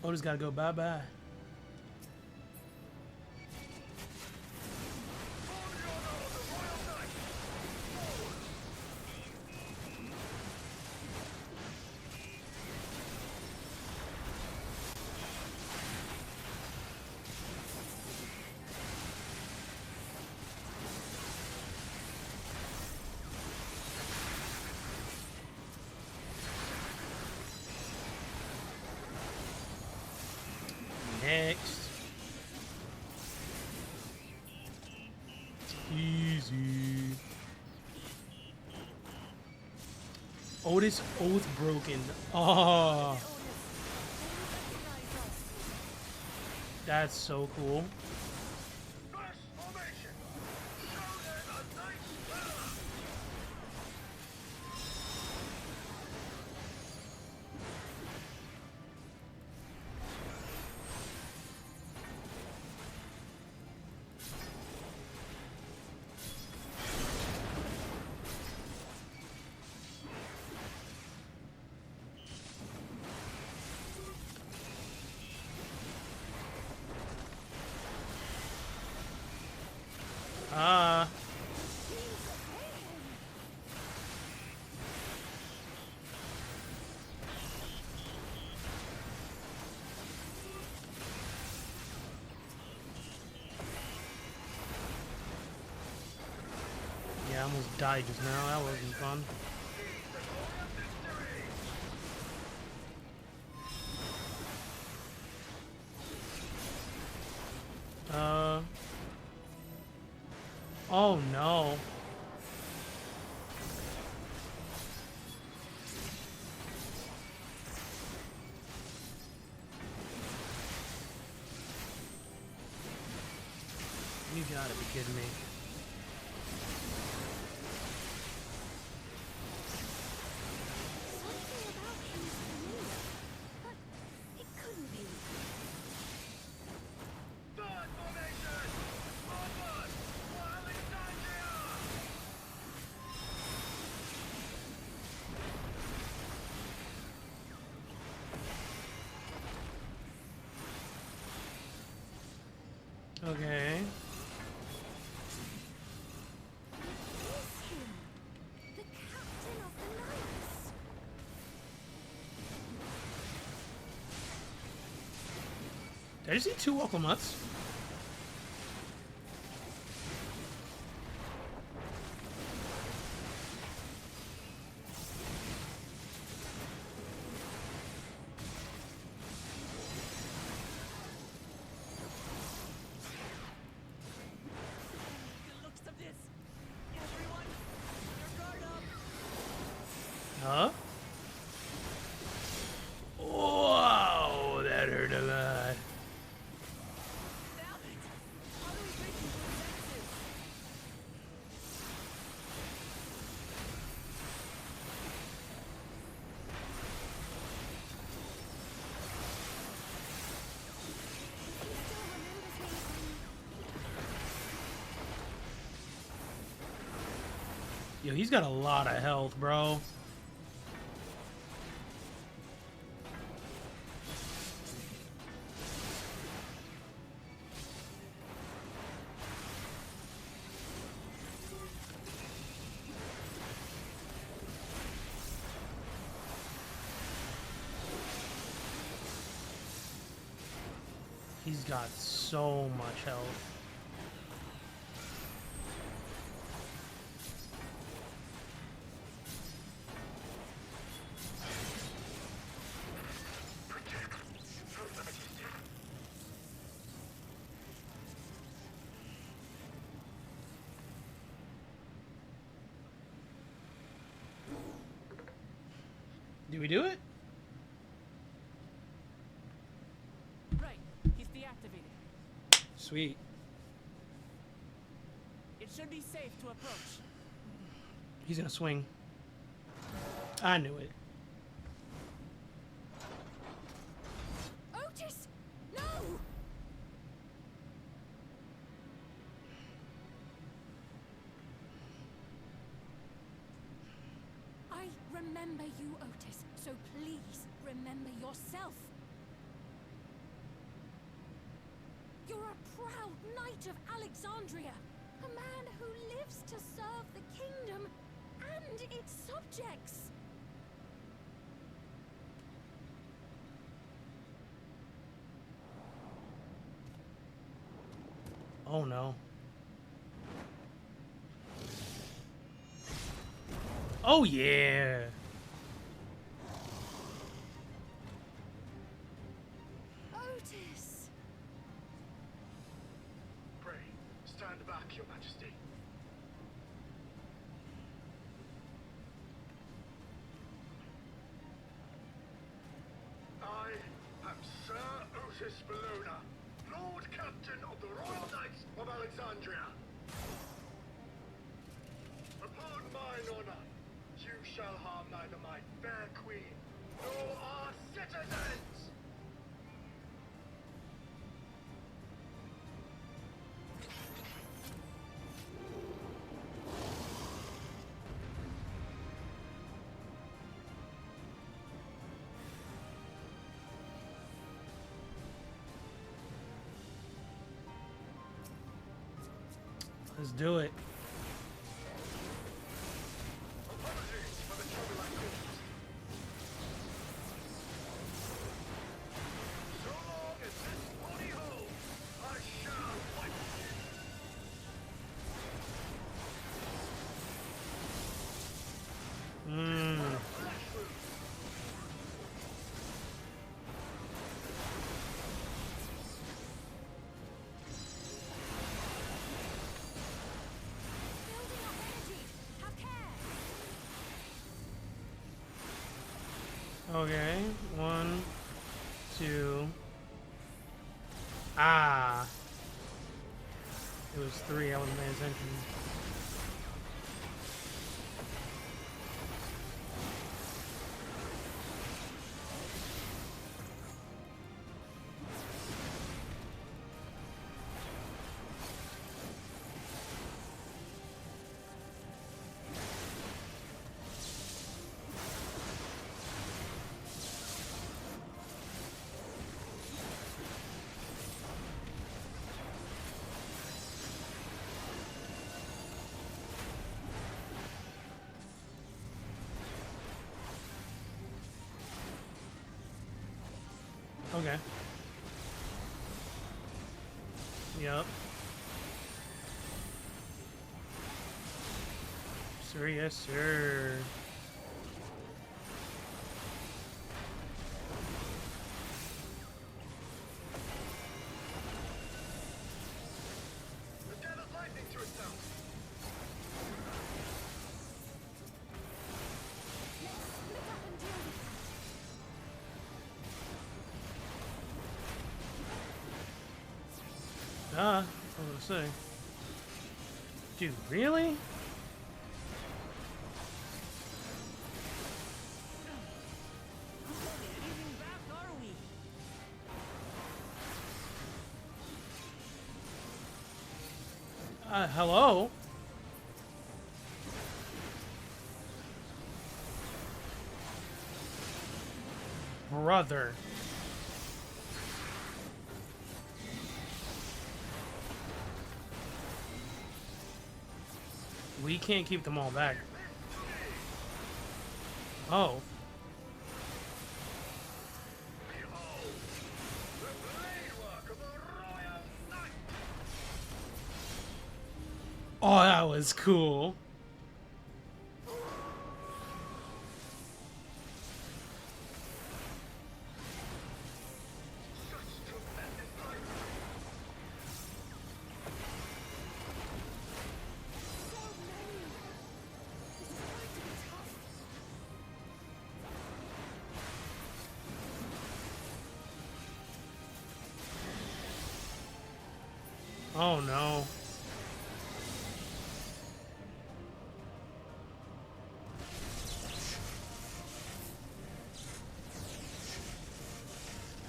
Otis gotta go bye-bye. Next. Easy. Otis Oath broken. Oh. That's so cool. Yeah, I almost died just now. That wasn't fun. Oh no. You gotta be kidding me. Okay. Did I see 2 Walkamuts? Huh? Wow, that hurt a lot. Yo, he's got a lot of health, bro. He's got so much health. Do we do it? Right, he's deactivated. Sweet. It should be safe to approach. He's gonna swing. I knew it. Otis! No! I remember you, Otis, so please remember yourself. You're a proud knight of Alexandria, a man who lives to serve the kingdom and its subjects. Oh no. Oh yeah. Otis! Pray, stand back, Your Majesty. I am Sir Otis Bologna, Lord Captain of the Royal Knights of Alexandria. Upon mine honor, you shall harm neither my fair queen nor our citizens. Let's do it. Apologies for the trouble I caused. So long as this body holds, I shall fight. Okay, 1, 2. Ah. It was 3, I wasn't paying attention. Okay. Yep. Sir, yes, sir. The dead of lightning to itself. I was gonna say. Dude, really? Hello? brother. We can't keep them all back. Oh. Oh, that was cool. Oh no.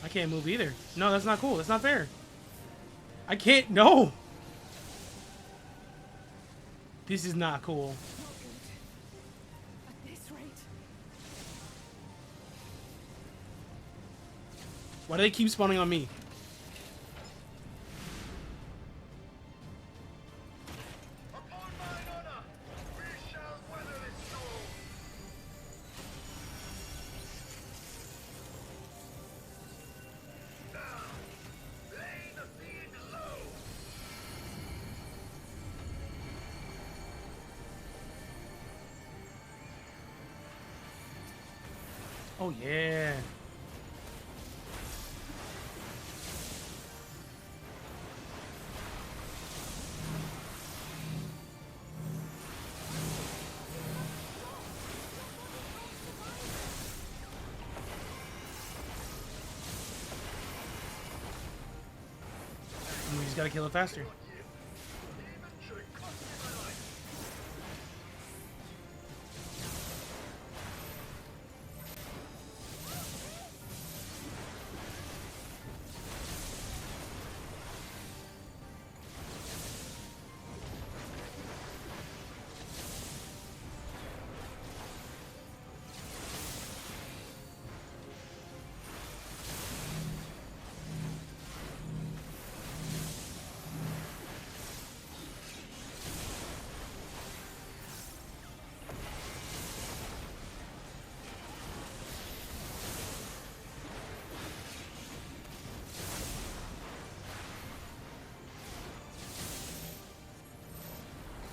I can't move either. No, that's not cool. That's not fair. I can't. No. This is not cool. At this rate. Why do they keep spawning on me? Oh yeah. We just gotta kill it faster.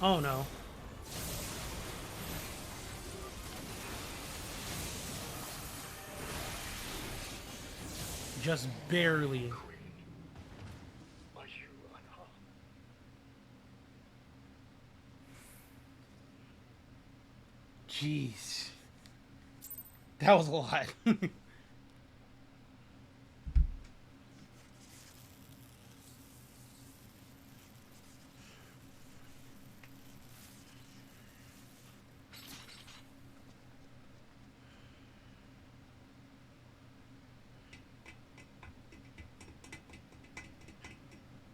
Oh no. Just barely. Are you unharmed? Jeez. That was a lot.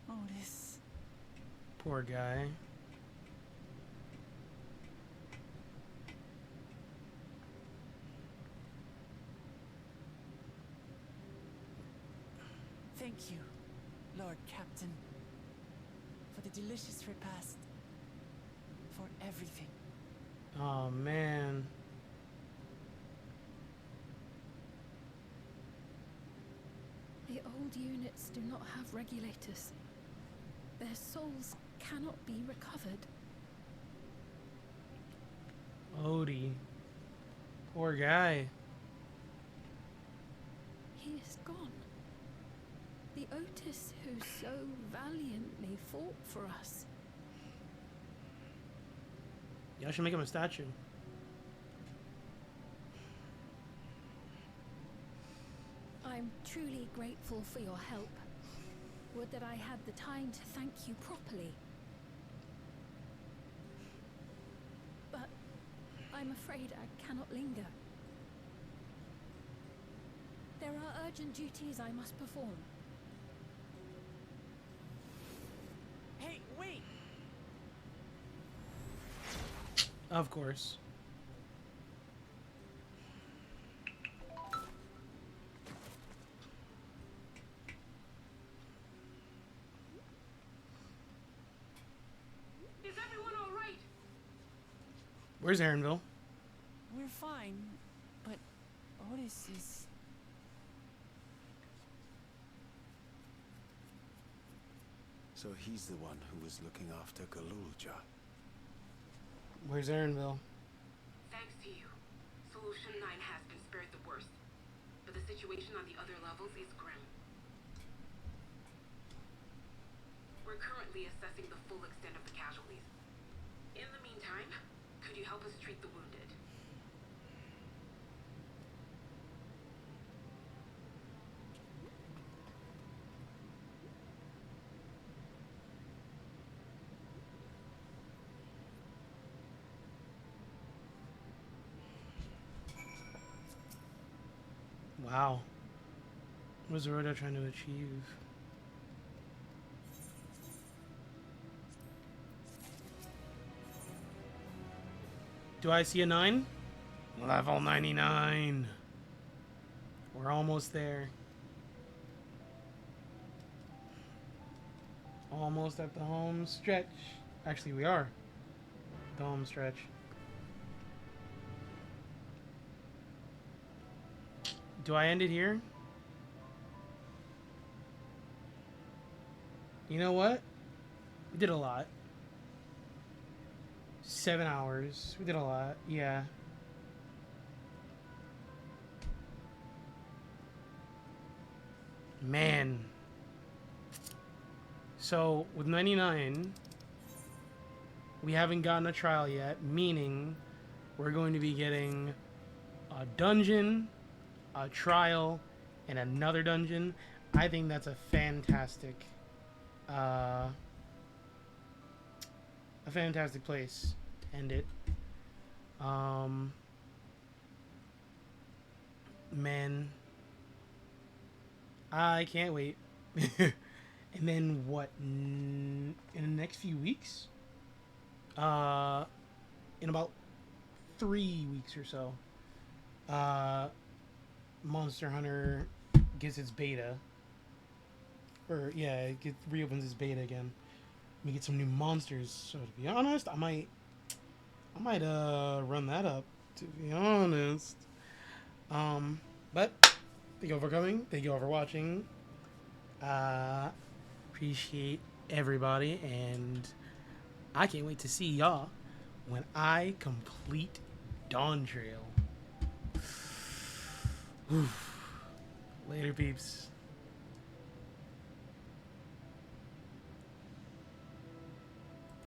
Otis. Poor guy. Thank you, Lord Captain, for the delicious repast, for everything. Oh man. The old units do not have regulators. Their souls cannot be recovered. Odie. Poor guy. He is gone. The Otis who so valiantly fought for us. Y'all should make him a statue. I'm truly grateful for your help. Would that I had the time to thank you properly. But I'm afraid I cannot linger. There are urgent duties I must perform. Hey, wait! Of course. Where's Aaronville? We're fine, but Otis is... So he's the one who was looking after Galulja. Where's Aaronville? Thanks to you, Solution 9 has been spared the worst, but the situation on the other levels is grim. We're currently assessing the full extent of the casualties. In the meantime, could you help us treat the wounded? Wow. What is Rhoda trying to achieve? Do I see a 9? Level 99. We're almost there. Almost at the home stretch. Actually, we are. The home stretch. Do I end it here? You know what? We did a lot. 7 hours. We did a lot. Yeah. Man. So, with 99, we haven't gotten a trial yet, meaning we're going to be getting a dungeon, a trial, and another dungeon. I think that's a fantastic place to end it. Man, I can't wait. And then what, in the next few weeks, in about 3 weeks or so, Monster Hunter gets its beta, or yeah, it reopens its beta again. We get some new monsters. So to be honest, I might run that up. To be honest, but thank you all for coming. Thank you all for watching. Appreciate everybody, and I can't wait to see y'all when I complete Dawn Trail. Later, peeps.